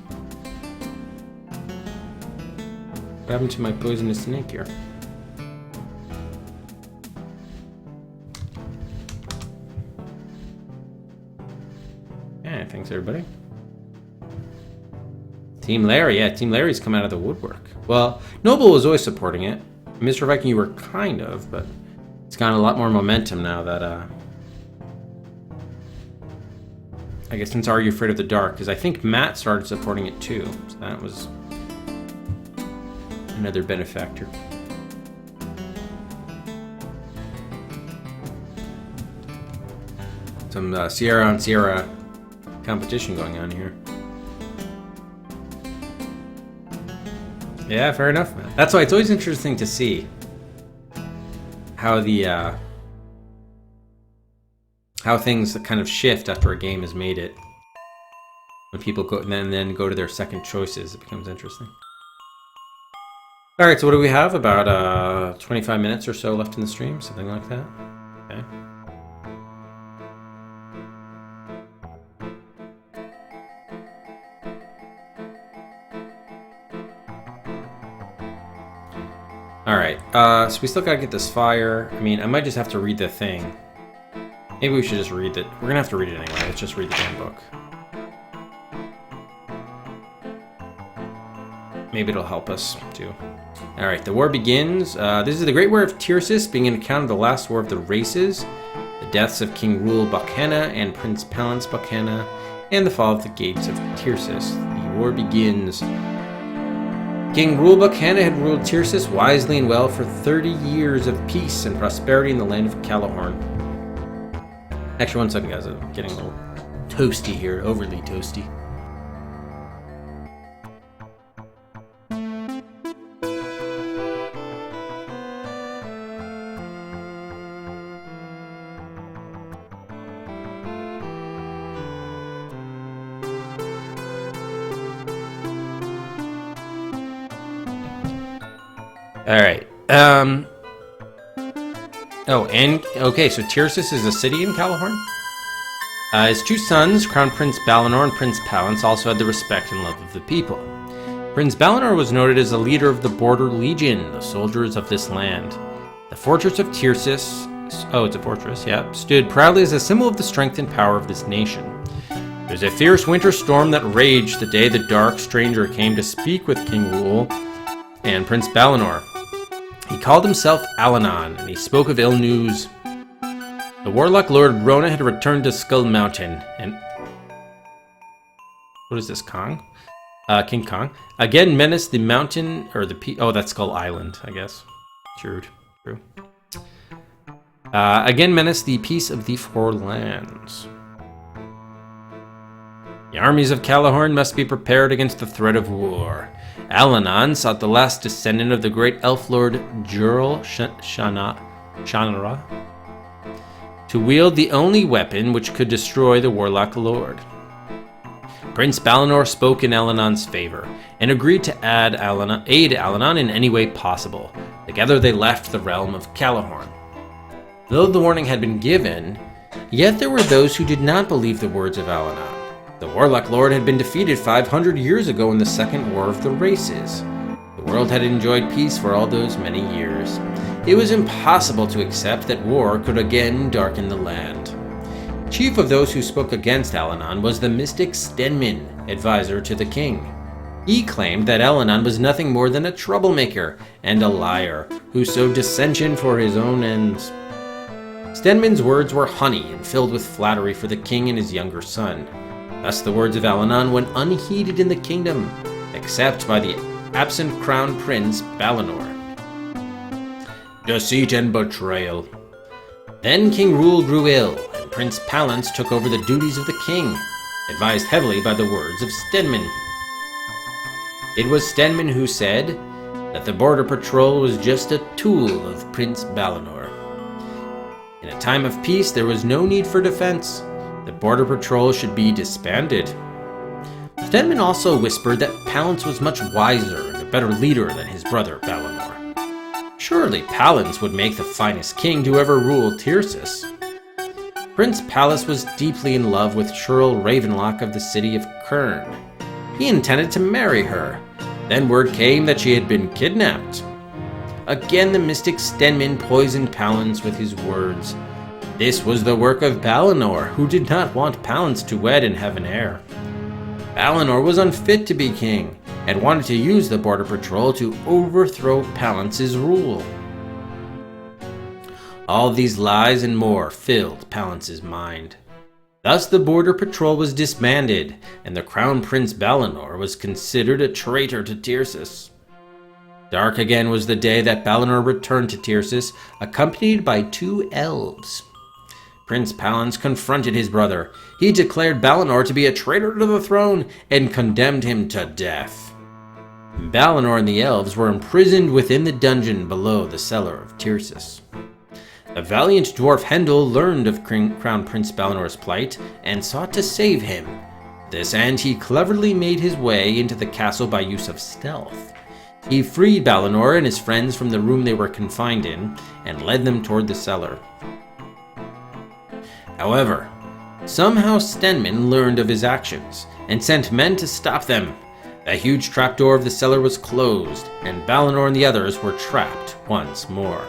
What happened to my poisonous snake here? Yeah, thanks everybody. Team Larry, yeah, Team Larry's come out of the woodwork. Well, Noble was always supporting it. Mr. Viking, you were kind of, but it's got a lot more momentum now that, I guess since Are You Afraid of the Dark? Because I think Matt started supporting it too. So that was another benefactor. Some Sierra on Sierra competition going on here. Yeah, fair enough, man. That's why it's always interesting to see how the how things kind of shift after a game has made it. When people go and then go to their second choices, it becomes interesting. All right, so what do we have? About 25 minutes or so left in the stream, something like that. Okay. Alright, so we still gotta get this fire. I mean, I might just have to read the thing. Maybe we should just read it. We're gonna have to read it anyway. Let's just read the damn book. Maybe it'll help us, too. Alright, the war begins. This is the Great War of Tircis, being an account of the last war of the races, the deaths of King Rul Bakana and Prince Palance Bakana, and the fall of the gates of Tircis. The war begins. King Rul Bakana had ruled Tircis wisely and well for 30 years of peace and prosperity in the land of Calahorn. Actually, one second, guys. I'm getting a little toasty here. Overly toasty. Alright, oh, and, okay, so Tircis is a city in Calahorn? His two sons, Crown Prince Balinor and Prince Palance, also had the respect and love of the people. Prince Balinor was noted as a leader of the Border Legion, the soldiers of this land. The fortress of Tircis, oh, it's a fortress, yeah, stood proudly as a symbol of the strength and power of this nation. There was a fierce winter storm that raged the day the dark stranger came to speak with King Rul and Prince Balinor. He called himself Alanon, and he spoke of ill news. The warlock Lord Rona had returned to Skull Mountain, and... What is this, Kong? King Kong. Again menaced the mountain, or the... Oh, that's Skull Island, I guess. True. Again menaced the peace of the Four Lands. The armies of Calahorn must be prepared against the threat of war. Alanon sought the last descendant of the great elf lord Jurl Shannara to wield the only weapon which could destroy the warlock lord. Prince Balinor spoke in Alanon's favor and agreed to aid Alanon in any way possible. Together they left the realm of Calahorn. Though the warning had been given, yet there were those who did not believe the words of Alanon. The Warlock Lord had been defeated 500 years ago in the Second War of the Races. The world had enjoyed peace for all those many years. It was impossible to accept that war could again darken the land. Chief of those who spoke against Alanon was the mystic Stenmin, advisor to the king. He claimed that Alanon was nothing more than a troublemaker and a liar who sowed dissension for his own ends. Stenmin's words were honey and filled with flattery for the king and his younger son. Thus the words of Alanon went unheeded in the kingdom, except by the absent crown prince Balinor. Deceit and betrayal. Then King Rul grew ill, and Prince Palance took over the duties of the king, advised heavily by the words of Stenmin. It was Stenmin who said that the border patrol was just a tool of Prince Balinor. In a time of peace, there was no need for defense. The border patrol should be disbanded. Stenmin also whispered that Palance was much wiser and a better leader than his brother Balinor. Surely Palance would make the finest king to ever rule Tircis. Prince Palance was deeply in love with Churl Ravenlock of the city of Kern. He intended to marry her. Then word came that she had been kidnapped. Again the mystic Stenmin poisoned Palance with his words. This was the work of Balinor, who did not want Palance to wed and have an heir. Balinor was unfit to be king, and wanted to use the border patrol to overthrow Palance's rule. All these lies and more filled Palance's mind. Thus the border patrol was disbanded, and the Crown Prince Balinor was considered a traitor to Tircis. Dark again was the day that Balinor returned to Tircis, accompanied by 2 elves. Prince Palance confronted his brother. He declared Balinor to be a traitor to the throne and condemned him to death. Balinor and the elves were imprisoned within the dungeon below the cellar of Tircis. The valiant dwarf Hendel learned of Crown Prince Balinor's plight and sought to save him. To this end, he cleverly made his way into the castle by use of stealth. He freed Balinor and his friends from the room they were confined in and led them toward the cellar. However, somehow Stenman learned of his actions and sent men to stop them. The huge trapdoor of the cellar was closed, and Balinor and the others were trapped once more.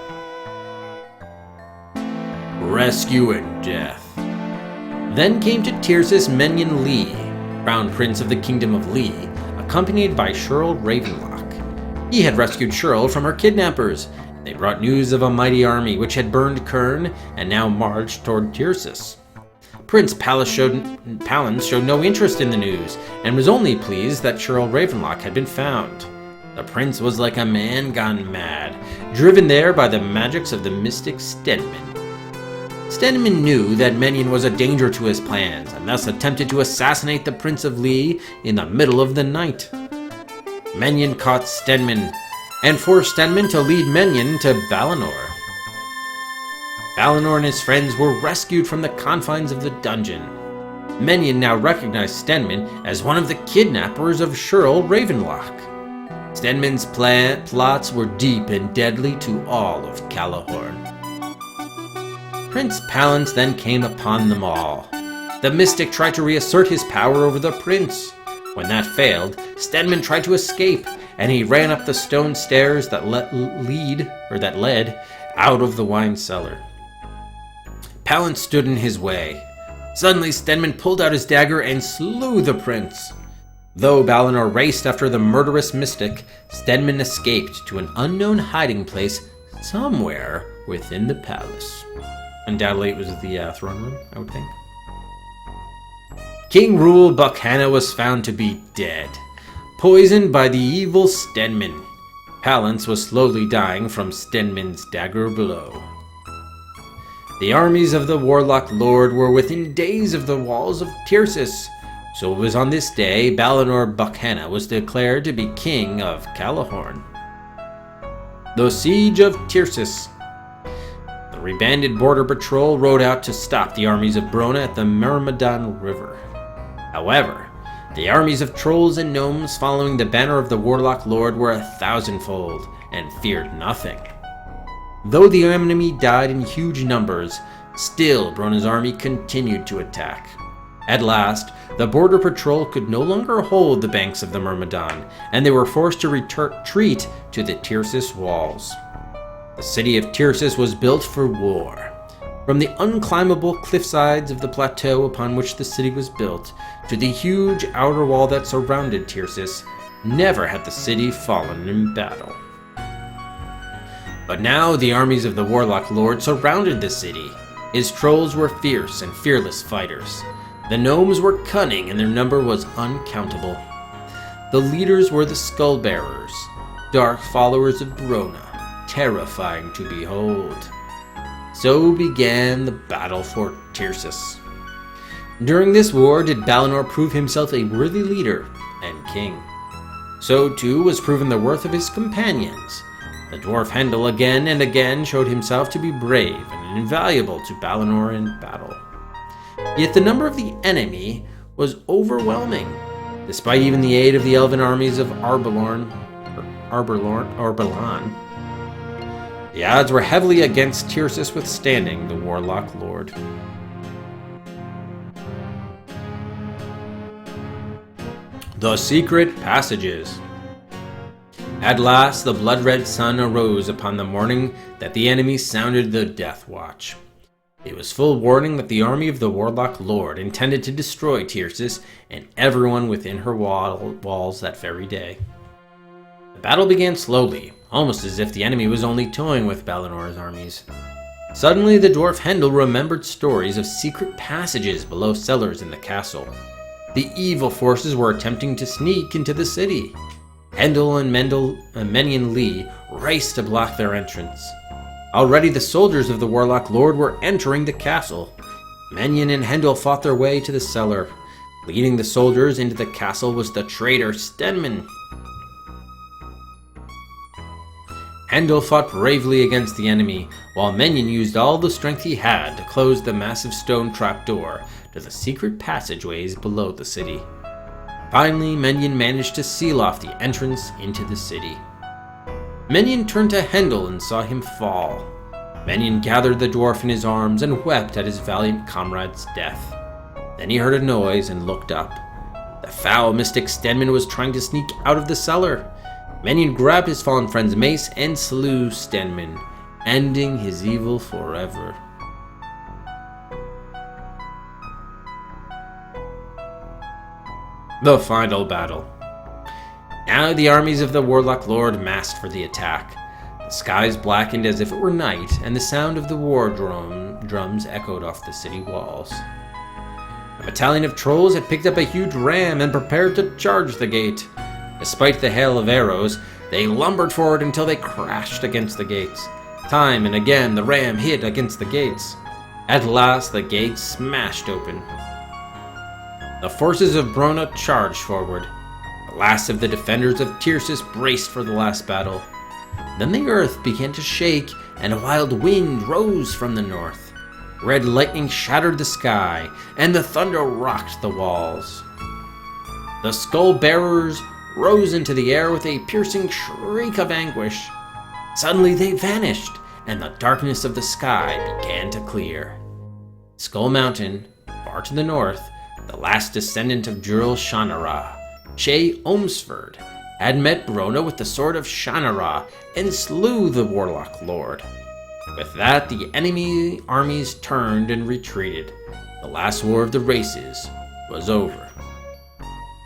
Rescue and death. Then came to Tircis Menyon Lee, Crown Prince of the Kingdom of Lee, accompanied by Shirl Ravenlock. He had rescued Shirl from her kidnappers. They brought news of a mighty army which had burned Kern and now marched toward Tircis. Prince Palance showed no interest in the news and was only pleased that Shirl Ravenlock had been found. The prince was like a man gone mad, driven there by the magics of the mystic Stenman. Stenman knew that Menyon was a danger to his plans, and thus attempted to assassinate the Prince of Lee in the middle of the night. Menyon caught Stenman, and forced Stenman to lead Menyon to Balinor. Balinor and his friends were rescued from the confines of the dungeon. Menyon now recognized Stenman as one of the kidnappers of Shirl Ravenlock. Stenman's plots were deep and deadly to all of Calahorn. Prince Palance then came upon them all. The mystic tried to reassert his power over the prince. When that failed, Stenman tried to escape, and he ran up the stone stairs that led out of the wine cellar. Palance stood in his way. Suddenly, Stenman pulled out his dagger and slew the prince. Though Balinor raced after the murderous mystic, Stenman escaped to an unknown hiding place somewhere within the palace. Undoubtedly, it was the throne room, I would think. King Rule Buckhanna was found to be dead, poisoned by the evil Stenman. Palance was slowly dying from Stenman's dagger blow. The armies of the Warlock Lord were within days of the walls of Tircis, so it was on this day Balinor Buckhanna was declared to be king of Calahorn. The Siege of Tircis. The rebanded border patrol rode out to stop the armies of Brona at the Myrmidon River. However, the armies of trolls and gnomes following the banner of the Warlock Lord were 1,000-fold and feared nothing. Though the enemy died in huge numbers, still Brona's army continued to attack. At last, the border patrol could no longer hold the banks of the Myrmidon, and they were forced to retreat to the Tircis walls. The city of Tircis was built for war. From the unclimbable cliff sides of the plateau upon which the city was built, to the huge outer wall that surrounded Tircis, never had the city fallen in battle. But now the armies of the Warlock Lord surrounded the city. His trolls were fierce and fearless fighters. The gnomes were cunning and their number was uncountable. The leaders were the Skullbearers, dark followers of Brona, terrifying to behold. So began the battle for Tircis. During this war did Balinor prove himself a worthy leader and king. So too was proven the worth of his companions. The dwarf Hendel again and again showed himself to be brave and invaluable to Balinor in battle. Yet the number of the enemy was overwhelming. Despite even the aid of the elven armies of Arbelan, the odds were heavily against Tircis withstanding the Warlock Lord. The Secret Passages. At last the blood-red sun arose upon the morning that the enemy sounded the death watch. It was full warning that the army of the Warlock Lord intended to destroy Tircis and everyone within her walls that very day. The battle began slowly, almost as if the enemy was only toying with Balinor's armies. Suddenly, the dwarf Hendel remembered stories of secret passages below cellars in the castle. The evil forces were attempting to sneak into the city. Hendel and Menyen Lee raced to block their entrance. Already the soldiers of the Warlock Lord were entering the castle. Menyen and Hendel fought their way to the cellar. Leading the soldiers into the castle was the traitor Stenman. Hendel fought bravely against the enemy, while Menyen used all the strength he had to close the massive stone trapdoor to the secret passageways below the city. Finally, Menyen managed to seal off the entrance into the city. Menyen turned to Hendel and saw him fall. Menyen gathered the dwarf in his arms and wept at his valiant comrade's death. Then he heard a noise and looked up. The foul mystic Stenman was trying to sneak out of the cellar. Menyen grabbed his fallen friend's mace and slew Stenman, ending his evil forever. The final battle. Now the armies of the Warlock Lord massed for the attack. The skies blackened as if it were night, and the sound of the war drums echoed off the city walls. A battalion of trolls had picked up a huge ram and prepared to charge the gate. Despite the hail of arrows, they lumbered forward until they crashed against the gates. Time and again, the ram hit against the gates. At last, the gates smashed open. The forces of Brona charged forward. The last of the defenders of Tircis braced for the last battle. Then the earth began to shake, and a wild wind rose from the north. Red lightning shattered the sky, and the thunder rocked the walls. The skull bearers rose into the air with a piercing shriek of anguish. Suddenly they vanished, and the darkness of the sky began to clear. Skull Mountain, far to the north, the last descendant of Juril Shannara, Shay Omsford, had met Brona with the sword of Shannara and slew the Warlock Lord. With that, the enemy armies turned and retreated. The last war of the races was over.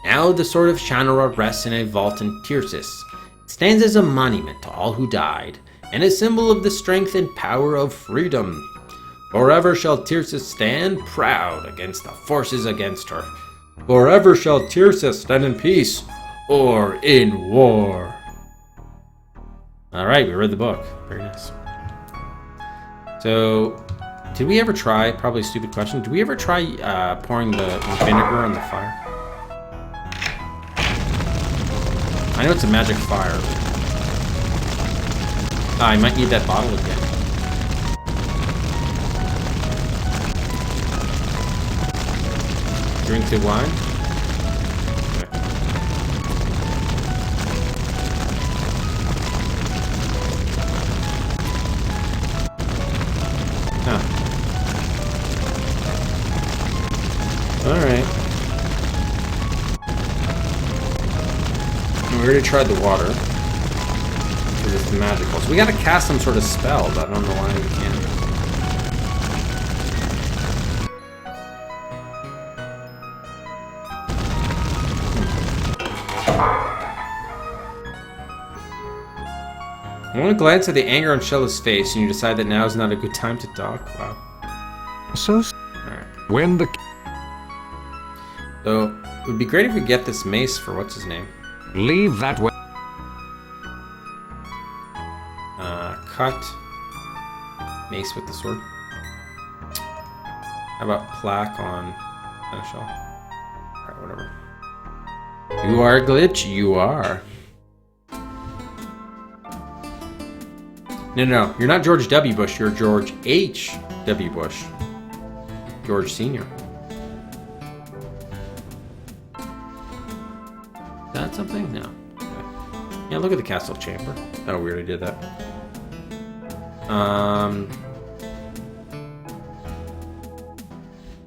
Now the sword of Shannara rests in a vault in Tircis. It stands as a monument to all who died, and a symbol of the strength and power of freedom. Forever shall Tircis stand proud against the forces against her. Forever shall Tircis stand in peace or in war. Alright, we read the book. Very nice. So, did we ever try, probably a stupid question, did we ever try pouring the vinegar on the fire? I know it's a magic fire. I might need that bottle again. Drink the wine? Okay. Huh. Alright. We already tried the water. Because it's magical. So we gotta cast some sort of spell, but I don't know why we can't. I want to glance at the anger on Shella's face, and you decide that now is not a good time to talk. Wow. So, Alright. when the... So, it would be great if we get this mace for what's his name. Leave that way. Cut. Mace with the sword. How about plaque on Seneschal? Alright, whatever. You are a glitch? You are. No, you're not George W. Bush, you're George H. W. Bush. George Sr. Is that something? No. Okay. Yeah, look at the castle chamber. Oh, we already did that.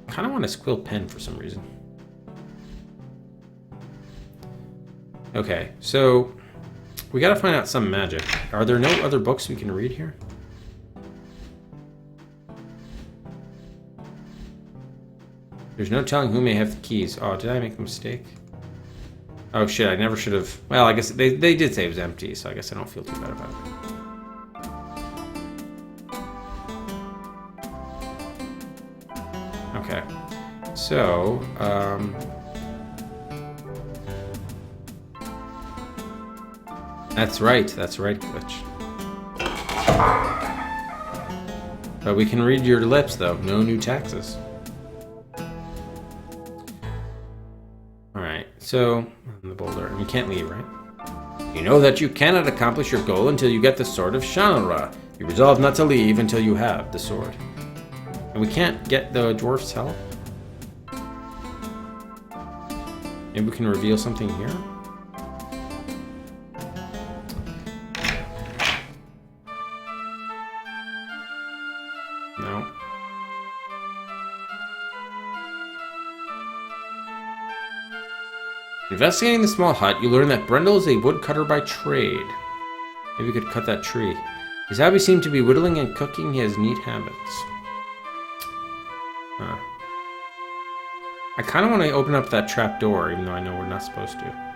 Kind of want a squill pen for some reason. Okay, so we gotta find out some magic. Are there no other books we can read here? There's no telling who may have the keys. Oh, did I make a mistake? Oh shit, I never should have... Well, I guess they did say it was empty, so I guess I don't feel too bad about it. Okay. So, That's right, Glitch. But we can read your lips, though. No new taxes. Alright, so, the boulder. And we can't leave, right? You know that you cannot accomplish your goal until you get the Sword of Shannara. You resolve not to leave until you have the sword. And we can't get the dwarf's help? Maybe we can reveal something here? No. Investigating the small hut, you learn that Brendel is a woodcutter by trade. Maybe we could cut that tree. His hobbies seem to be whittling and cooking. He has neat habits. Huh. I kind of want to open up that trap door, even though I know we're not supposed to.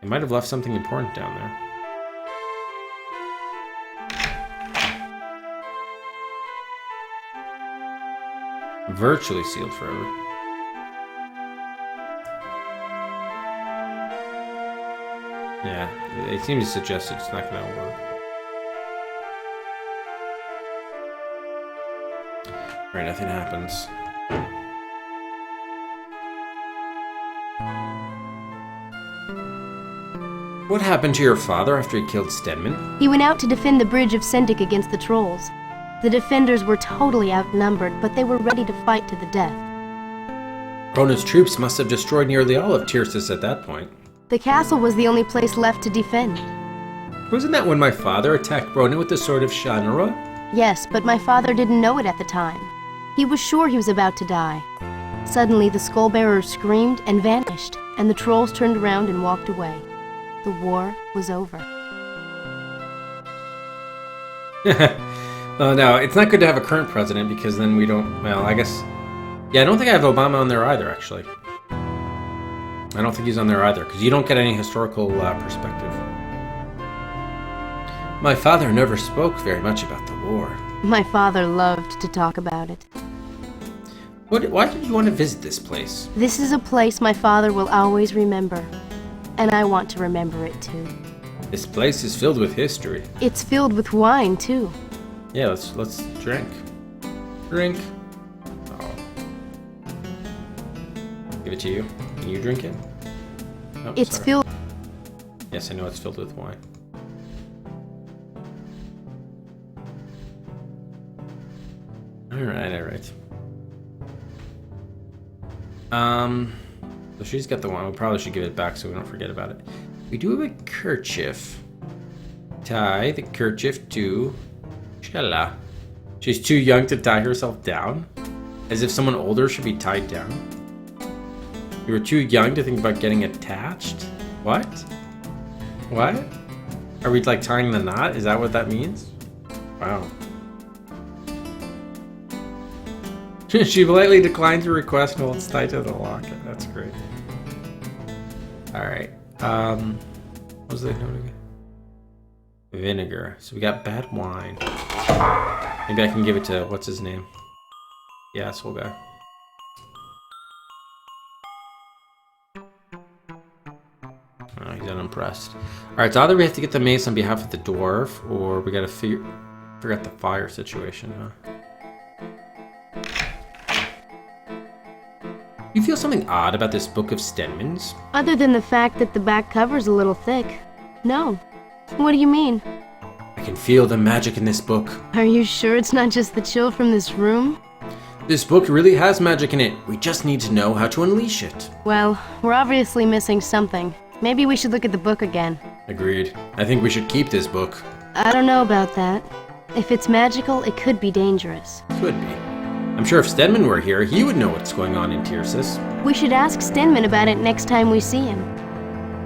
They might have left something important down there. Virtually sealed forever. Yeah, they seem to suggest it's not going to work. Alright, nothing happens. What happened to your father after he killed Stenman? He went out to defend the bridge of Sendik against the trolls. The defenders were totally outnumbered, but they were ready to fight to the death. Brona's troops must have destroyed nearly all of Tircis at that point. The castle was the only place left to defend. Wasn't that when my father attacked Brona with the Sword of Shannara? Yes, but my father didn't know it at the time. He was sure he was about to die. Suddenly, the skullbearer screamed and vanished, and the trolls turned around and walked away. The war was over. Oh no, it's not good to have a current president because then we don't, well, I guess... Yeah, I don't think I have Obama on there either, actually. I don't think he's on there either, because you don't get any historical perspective. My father never spoke very much about the war. My father loved to talk about it. Why did you want to visit this place? This is a place my father will always remember. And I want to remember it too. This place is filled with history. It's filled with wine too. Yeah, let's drink. Drink. Oh. Give it to you. Can you drink it? Oh, it's sorry. filled. Yes, I know it's filled with wine. Alright. So she's got the wine. We probably should give it back so we don't forget about it. We do have a kerchief. Tie the kerchief to Shella. She's too young to tie herself down? As if someone older should be tied down? You were too young to think about getting attached? What? What? Are we like tying the knot? Is that what that means? Wow. She politely declines your request and holds tight to the locket. That's great. Alright. What was that note again? Vinegar. So we got bad wine. Maybe I can give it to, what's his name? The asshole guy. Oh, he's unimpressed. Alright, so either we have to get the mace on behalf of the dwarf, or we gotta figure out the fire situation, huh? You feel something odd about this book of Stenman's? Other than the fact that the back cover's a little thick. No. What do you mean? I can feel the magic in this book. Are you sure it's not just the chill from this room? This book really has magic in it. We just need to know how to unleash it. Well, we're obviously missing something. Maybe we should look at the book again. Agreed. I think we should keep this book. I don't know about that. If it's magical, it could be dangerous. Could be. I'm sure if Stenman were here, he would know what's going on in Tircis. We should ask Stenman about it next time we see him.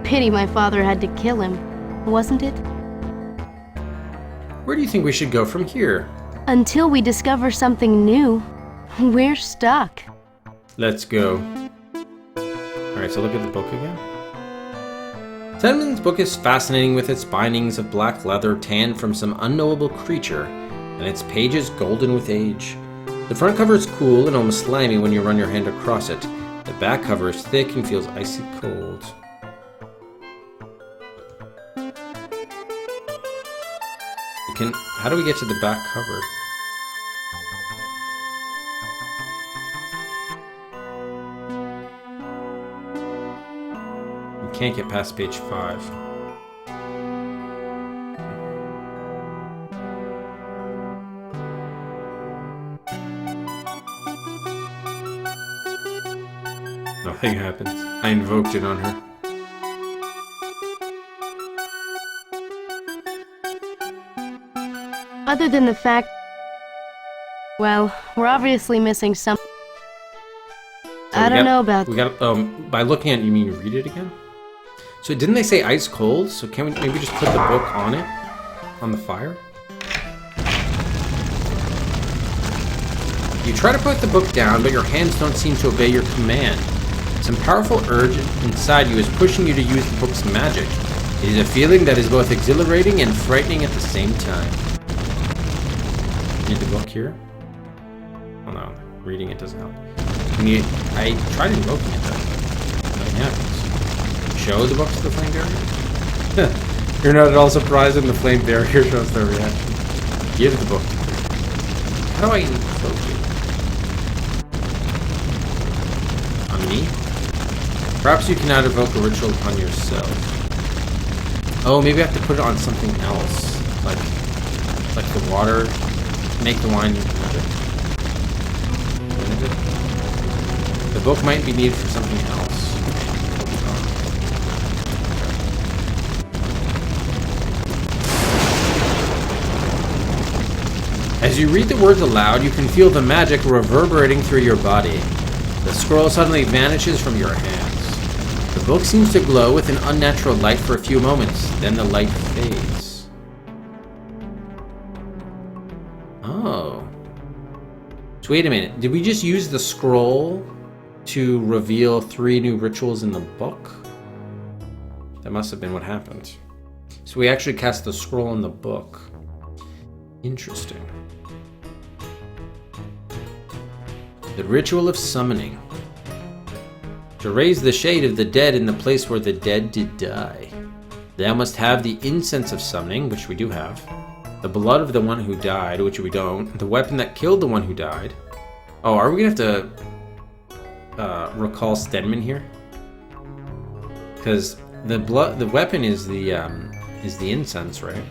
Pity my father had to kill him, wasn't it? Where do you think we should go from here? Until we discover something new, we're stuck. Let's go. Alright, so look at the book again. Stenman's book is fascinating with its bindings of black leather tanned from some unknowable creature, and its pages golden with age. The front cover is cool and almost slimy when you run your hand across it. The back cover is thick and feels icy cold. How do we get to the back cover? We can't get past page 5. Nothing happens. I invoked it on her. Other than the fact... Well, we're obviously missing some... I don't know about... We got, by looking at it, you mean read it again? So didn't they say ice cold? So can we maybe just put the book on it? On the fire? You try to put the book down, but your hands don't seem to obey your command. Some powerful urge inside you is pushing you to use the book's magic. It is a feeling that is both exhilarating and frightening at the same time. Need the book here? Oh no, reading it doesn't help. I tried invoking it though. Nothing happens. Show the book to the flame barrier? You're not at all surprised when the flame barrier shows their reaction. Give the book to me. How do I invoke it? On me? Perhaps you cannot evoke a ritual upon yourself. Oh, maybe I have to put it on something else. Like the water. Make the wine vinegar. The book might be needed for something else. As you read the words aloud, you can feel the magic reverberating through your body. The scroll suddenly vanishes from your hands. The book seems to glow with an unnatural light for a few moments, then the light fades. Oh. So wait a minute, did we just use the scroll to reveal 3 new rituals in the book? That must have been what happened. So we actually cast the scroll in the book. Interesting. The ritual of summoning. To raise the shade of the dead in the place where the dead did die. Thou must have the incense of summoning, which we do have. The blood of the one who died, which we don't. The weapon that killed the one who died. Oh, are we gonna have to recall Stedman here? Because the weapon is the incense, right?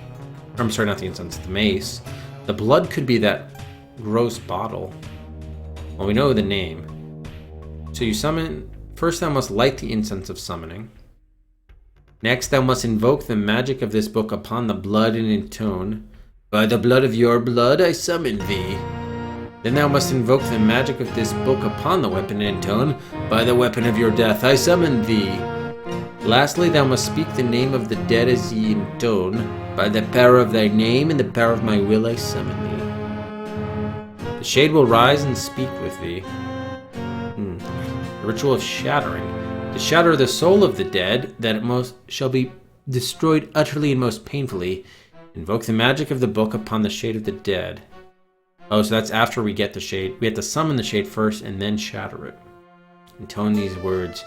I'm sorry, not the incense, the mace. The blood could be that gross bottle. Well, we know the name. So you summon. First, thou must light the incense of summoning. Next, thou must invoke the magic of this book upon the blood and intone. By the blood of your blood I summon thee. Then thou must invoke the magic of this book upon the weapon and intone. By the weapon of your death I summon thee. Lastly, thou must speak the name of the dead as ye intone. By the power of thy name and the power of my will I summon thee. The shade will rise and speak with thee. The ritual of shattering. To shatter the soul of the dead, that it most shall be destroyed utterly and most painfully. Invoke the magic of the book upon the shade of the dead. Oh, so that's after we get the shade. We have to summon the shade first and then shatter it. Intone these words.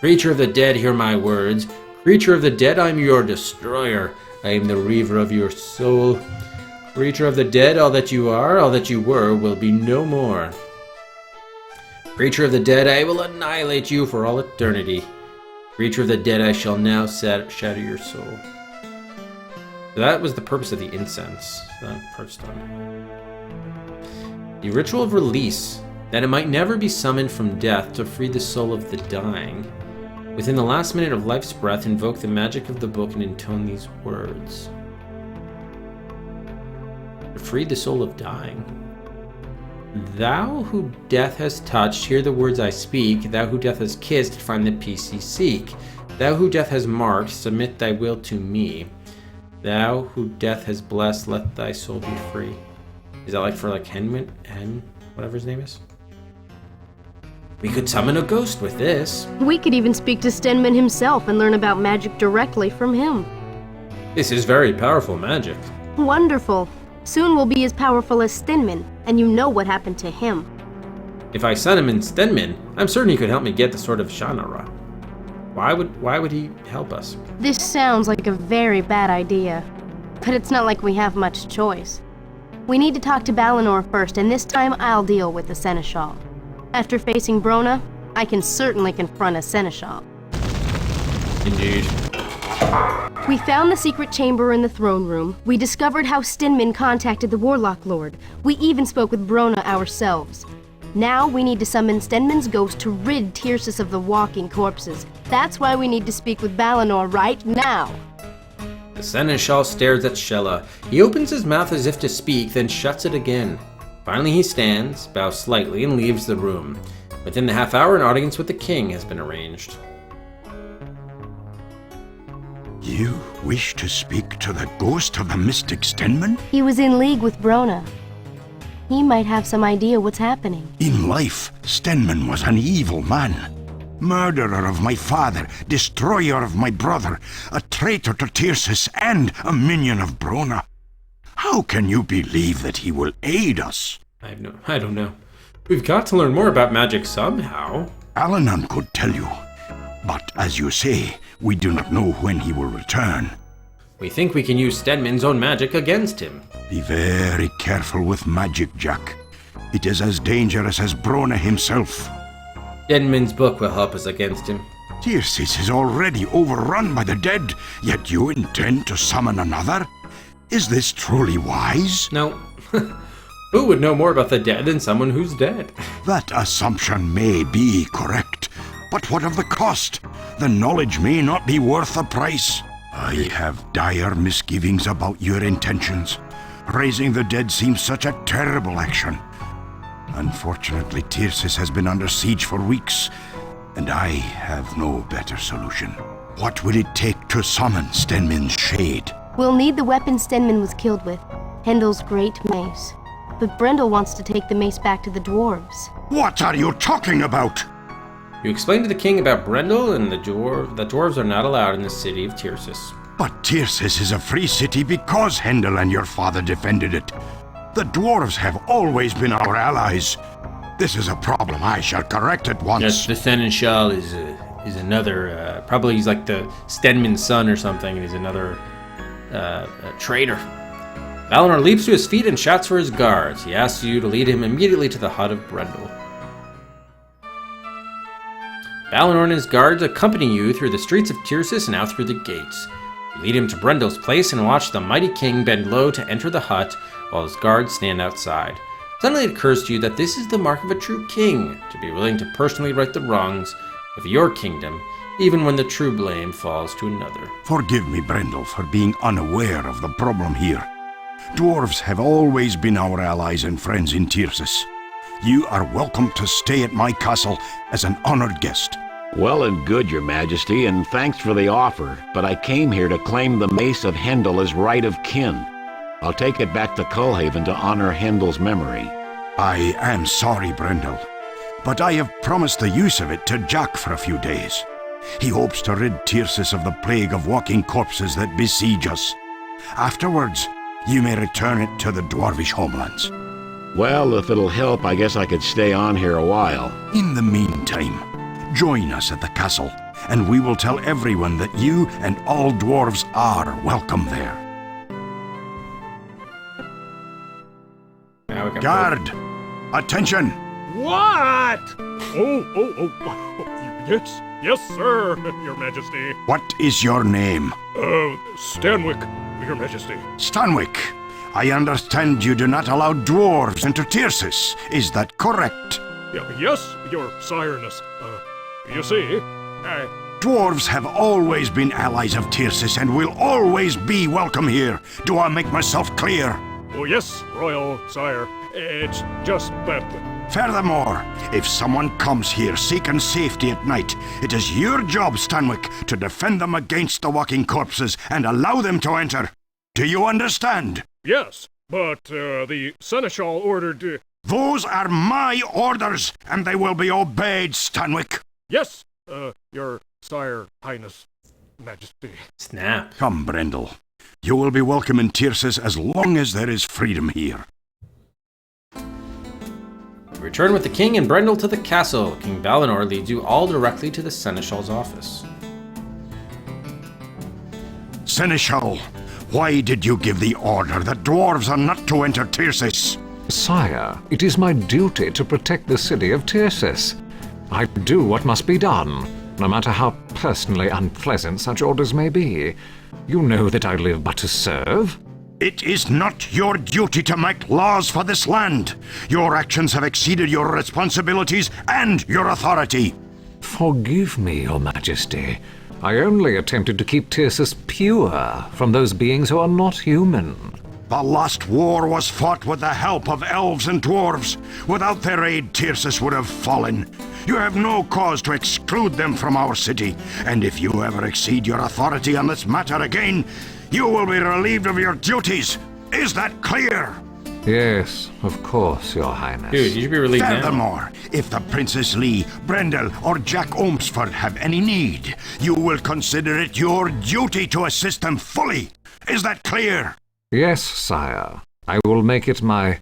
Creature of the dead, hear my words. Creature of the dead, I am your destroyer. I am the reaver of your soul. Creature of the dead, all that you are, all that you were, will be no more. Creature of the dead, I will annihilate you for all eternity. Creature of the dead, I shall now shatter your soul. So that was the purpose of the incense. That part's done. The ritual of release, that it might never be summoned from death to free the soul of the dying. Within the last minute of life's breath, invoke the magic of the book and intone these words. To free the soul of dying. Thou who death has touched, hear the words I speak. Thou who death has kissed, find the peace ye seek. Thou who death has marked, submit thy will to me. Thou who death has blessed, let thy soul be free. Is that like for like Hen, whatever his name is? We could summon a ghost with this. We could even speak to Stedman himself and learn about magic directly from him. This is very powerful magic. Wonderful. Soon we'll be as powerful as Steinman, and you know what happened to him. If I sent him in Steinman, I'm certain he could help me get the sword of Shannara. Why would he help us? This sounds like a very bad idea, but it's not like we have much choice. We need to talk to Balinor first, and this time I'll deal with the Seneschal. After facing Brona, I can certainly confront a Seneschal. Indeed. We found the secret chamber in the throne room. We discovered how Steinman contacted the Warlock Lord. We even spoke with Brona ourselves. Now we need to summon Steinman's ghost to rid Tircis of the walking corpses. That's why we need to speak with Balinor right now. The Seneschal stares at Shella. He opens his mouth as if to speak, then shuts it again. Finally he stands, bows slightly, and leaves the room. Within the half hour, an audience with the king has been arranged. You wish to speak to the ghost of the mystic Steinman? He was in league with Brona. He might have some idea what's happening. In life, Steinman was an evil man. Murderer of my father, destroyer of my brother, a traitor to Tircis, and a minion of Brona. How can you believe that he will aid us? I don't know. We've got to learn more about magic somehow. Alanan could tell you. But as you say, we do not know when he will return. We think we can use Steinman's own magic against him. Be very careful with magic, Jack. It is as dangerous as Brona himself. Steinman's book will help us against him. Tircis is already overrun by the dead, yet you intend to summon another? Is this truly wise? No. Who would know more about the dead than someone who's dead? That assumption may be correct, but what of the cost? The knowledge may not be worth the price. I have dire misgivings about your intentions. Raising the dead seems such a terrible action. Unfortunately, Tircis has been under siege for weeks, and I have no better solution. What would it take to summon Steinman's shade? We'll need the weapon Steinman was killed with, Hendel's great mace. But Brendel wants to take the mace back to the dwarves. What are you talking about? You explained to the king about Brendel and the dwarves are not allowed in the city of Tircis. But Tircis is a free city because Hendel and your father defended it. The dwarves have always been our allies. This is a problem I shall correct at once. Yes, the Seneschal is another, probably he's like the Steinman's son or something, and he's another traitor. Balinor leaps to his feet and shouts for his guards. He asks you to lead him immediately to the hut of Brendel. Balinor and his guards accompany you through the streets of Tircis and out through the gates. You lead him to Brendel's place and watch the mighty king bend low to enter the hut while his guards stand outside. Suddenly it occurs to you that this is the mark of a true king, to be willing to personally right the wrongs of your kingdom, even when the true blame falls to another. Forgive me, Brendel, for being unaware of the problem here. Dwarves have always been our allies and friends in Tircis. You are welcome to stay at my castle as an honored guest. Well and good, your majesty, and thanks for the offer, but I came here to claim the mace of Hendel as right of kin. I'll take it back to Cullhaven to honor Hendel's memory. I am sorry, Brendel, but I have promised the use of it to Jack for a few days. He hopes to rid Tircis of the plague of walking corpses that besiege us. Afterwards, you may return it to the dwarvish homelands. Well, if it'll help, I guess I could stay on here a while. In the meantime, join us at the castle, and we will tell everyone that you and all dwarves are welcome there. Guard! Attention! What? Yes, sir, your majesty. What is your name? Stanwick, your majesty. Stanwick, I understand you do not allow dwarves into Tircis. Is that correct? Yes, your sireness. You see, Dwarves have always been allies of Tircis and will always be welcome here. Do I make myself clear? Oh, yes, royal sire. It's just that... Furthermore, if someone comes here seeking safety at night, it is your job, Stanwick, to defend them against the walking corpses and allow them to enter. Do you understand? Yes, but the Seneschal ordered... Those are my orders, and they will be obeyed, Stanwick. Yes, your sire, highness, majesty. Snap. Come, Brendel. You will be welcome in Tircis as long as there is freedom here. We return with the king and Brendel to the castle. King Balinor leads you all directly to the Seneschal's office. Seneschal, why did you give the order that dwarves are not to enter Tircis? Sire, it is my duty to protect the city of Tircis. I do what must be done, no matter how personally unpleasant such orders may be. You know that I live but to serve. It is not your duty to make laws for this land. Your actions have exceeded your responsibilities and your authority. Forgive me, Your Majesty. I only attempted to keep Tircis pure from those beings who are not human. The last war was fought with the help of elves and dwarves. Without their aid, Tircis would have fallen. You have no cause to exclude them from our city, and if you ever exceed your authority on this matter again, you will be relieved of your duties. Is that clear? Yes, of course, Your Highness. Dude, you should be relieved now. Furthermore, if the Princess Lee, Brendel, or Jack Olmsford have any need, you will consider it your duty to assist them fully. Is that clear? Yes, sire. I will make it my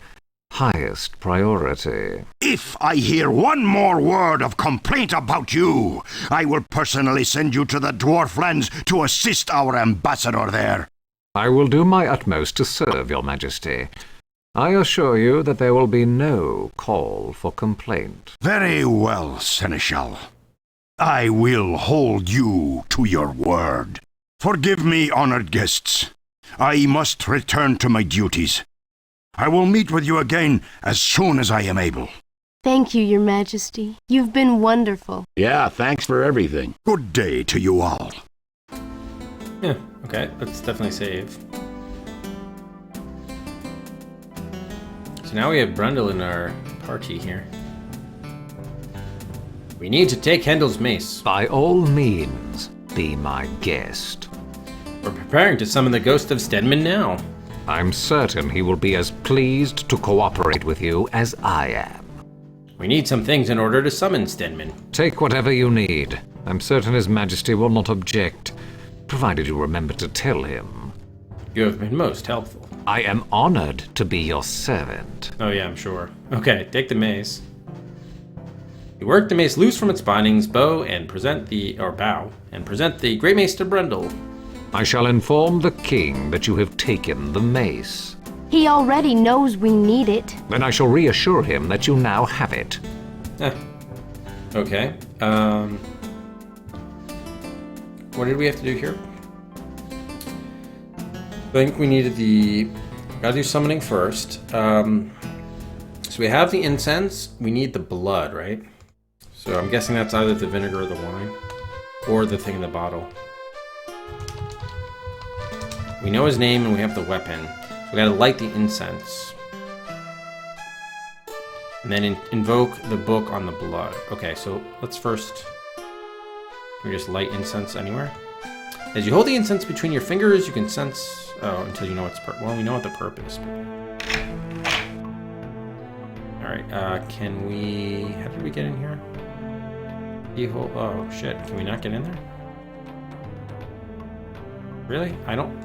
highest priority. If I hear one more word of complaint about you, I will personally send you to the Dwarf Lands to assist our ambassador there. I will do my utmost to serve, Your Majesty. I assure you that there will be no call for complaint. Very well, Seneschal. I will hold you to your word. Forgive me, honored guests. I must return to my duties. I will meet with you again as soon as I am able. Thank you, Your Majesty. You've been wonderful. Yeah, thanks for everything. Good day to you all. Yeah, okay, let's definitely save. So now we have Brendel in our party here. We need to take Hendel's mace. By all means, be my guest. We're preparing to summon the ghost of Stedman now. I'm certain he will be as pleased to cooperate with you as I am. We need some things in order to summon Stedman. Take whatever you need. I'm certain His Majesty will not object, provided you remember to tell him. You have been most helpful. I am honored to be your servant. Oh yeah, I'm sure. Okay, take the mace. You work the mace loose from its bindings, bow, and present the great mace to Brendel. I shall inform the king that you have taken the mace. He already knows we need it. Then I shall reassure him that you now have it. Okay. What did we have to do here? I think we needed gotta do summoning first. So we have the incense, we need the blood, right? So I'm guessing that's either the vinegar or the wine, or the thing in the bottle. We know his name and we have the weapon. So we gotta light the incense. And then invoke the book on the blood. Okay, so let's first... Can we just light incense anywhere? As you hold the incense between your fingers, you can sense... Oh, until you know its purpose. Well, we know what the purpose. But... Alright, can we... How did we get in here? Oh, shit. Can we not get in there? Really? I don't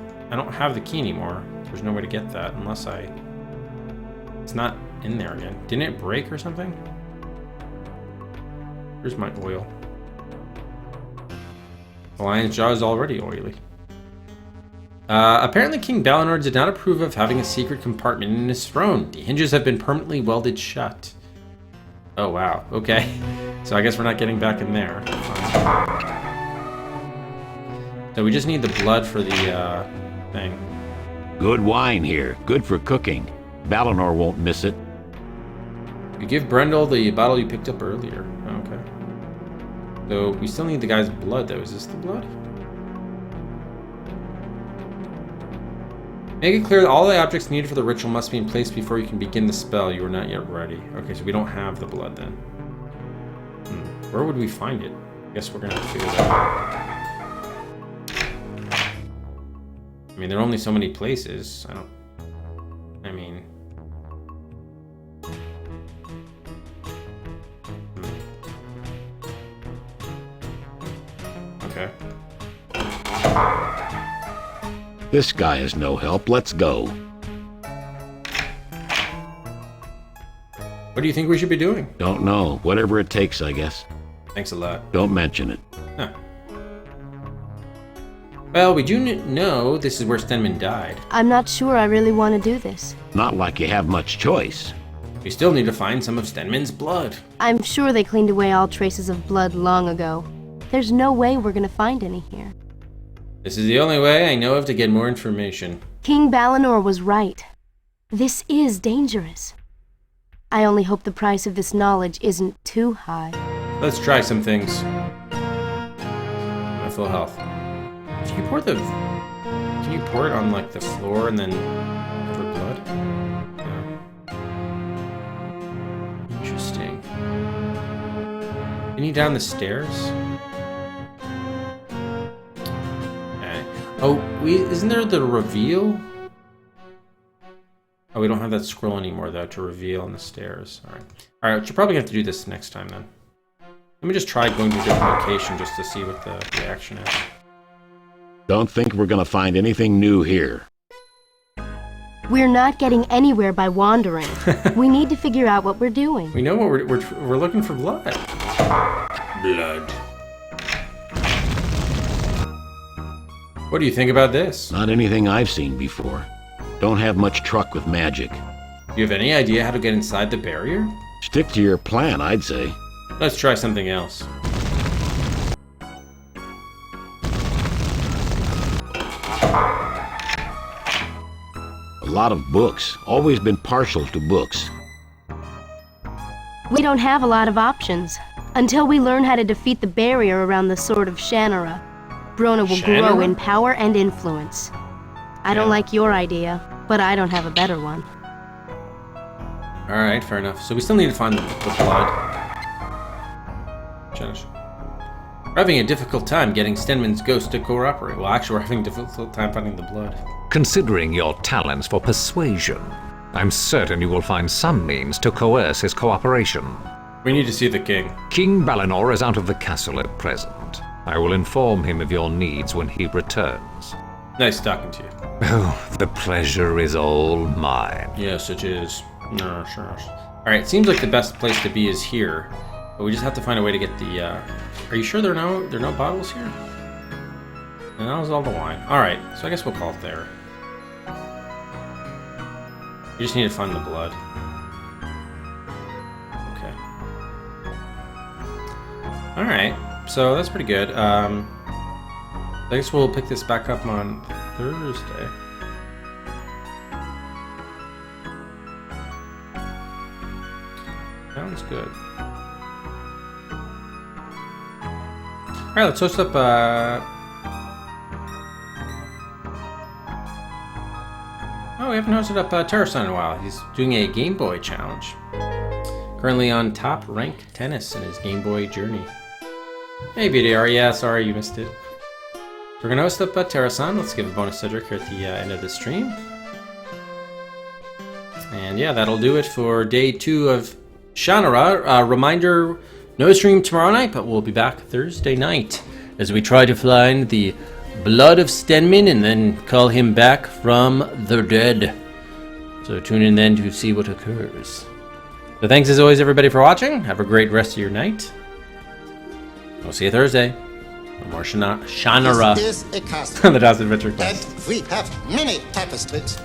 have the key anymore. There's no way to get that unless it's not in there again. Didn't it break or something? Here's my oil. The lion's jaw is already oily. Apparently King Balinor did not approve of having a secret compartment in his throne. The hinges have been permanently welded shut. Oh wow, okay. So I guess we're not getting back in there. So we just need the blood for the thing. Good wine here. Good for cooking. Balinor won't miss it. You give Brendel the bottle you picked up earlier. Oh, okay. So we still need the guy's blood though. Is this the blood? Make it clear that all the objects needed for the ritual must be in place before you can begin the spell. You are not yet ready. Okay, so we don't have the blood then. Where would we find it? I guess we're gonna have to figure that out. I mean, there are only so many places. Okay. This guy is no help. Let's go. What do you think we should be doing? Don't know. Whatever it takes, I guess. Thanks a lot. Don't mention it. Huh. Well, we do know this is where Stenman died. I'm not sure I really want to do this. Not like you have much choice. We still need to find some of Stenman's blood. I'm sure they cleaned away all traces of blood long ago. There's no way we're gonna find any here. This is the only way I know of to get more information. King Balinor was right. This is dangerous. I only hope the price of this knowledge isn't too high. Let's try some things. My full health. Can you pour it on like the floor and then for blood? Yeah. Interesting. Can you down the stairs? Okay. Oh, isn't there the reveal? Oh, we don't have that scroll anymore though to reveal on the stairs. All right, you're probably gonna have to do this next time then. Let me just try going to a different location just to see what the reaction is. Don't think we're gonna find anything new here. We're not getting anywhere by wandering. We need to figure out what we're doing. We know what we're looking for blood. Blood. What do you think about this? Not anything I've seen before. Don't have much truck with magic. Do you have any idea how to get inside the barrier? Stick to your plan, I'd say. Let's try something else. A lot of books. Always been partial to books. We don't have a lot of options. Until we learn how to defeat the barrier around the Sword of Shannara, Brona will grow in power and influence. I don't like your idea, but I don't have a better one. Alright, fair enough. So we still need to find the blood. We're having a difficult time getting Stenman's ghost to cooperate. Well, actually, we're having a difficult time finding the blood. Considering your talents for persuasion, I'm certain you will find some means to coerce his cooperation. We need to see the king. King Balinor is out of the castle at present. I will inform him of your needs when he returns. Nice talking to you. Oh, the pleasure is all mine. Yes, it is. No, sure. Alright, seems like the best place to be is here. But we just have to find a way to get the, Are you sure there are no bottles here? And that was all the wine. Alright, so I guess we'll call it there. You just need to find the blood. Okay. Alright, so that's pretty good. I guess we'll pick this back up on Thursday. Sounds good. Alright, let's host up, Oh, we haven't hosted up Terrason in a while. He's doing a Game Boy challenge. Currently on top rank tennis in his Game Boy journey. Hey, BDR, yeah, sorry you missed it. We're gonna host up Terrason. Let's give a bonus Cedric here at the end of the stream. And yeah, that'll do it for day 2 of Shannara. Reminder, no stream tomorrow night, but we'll be back Thursday night as we try to find the blood of Stenman and then call him back from the dead. So tune in then to see what occurs. So thanks as always everybody for watching. Have a great rest of your night. We'll see you Thursday. For more Shannara. This is a castle. On the DOS Adventure Quest. And we have many tapestries.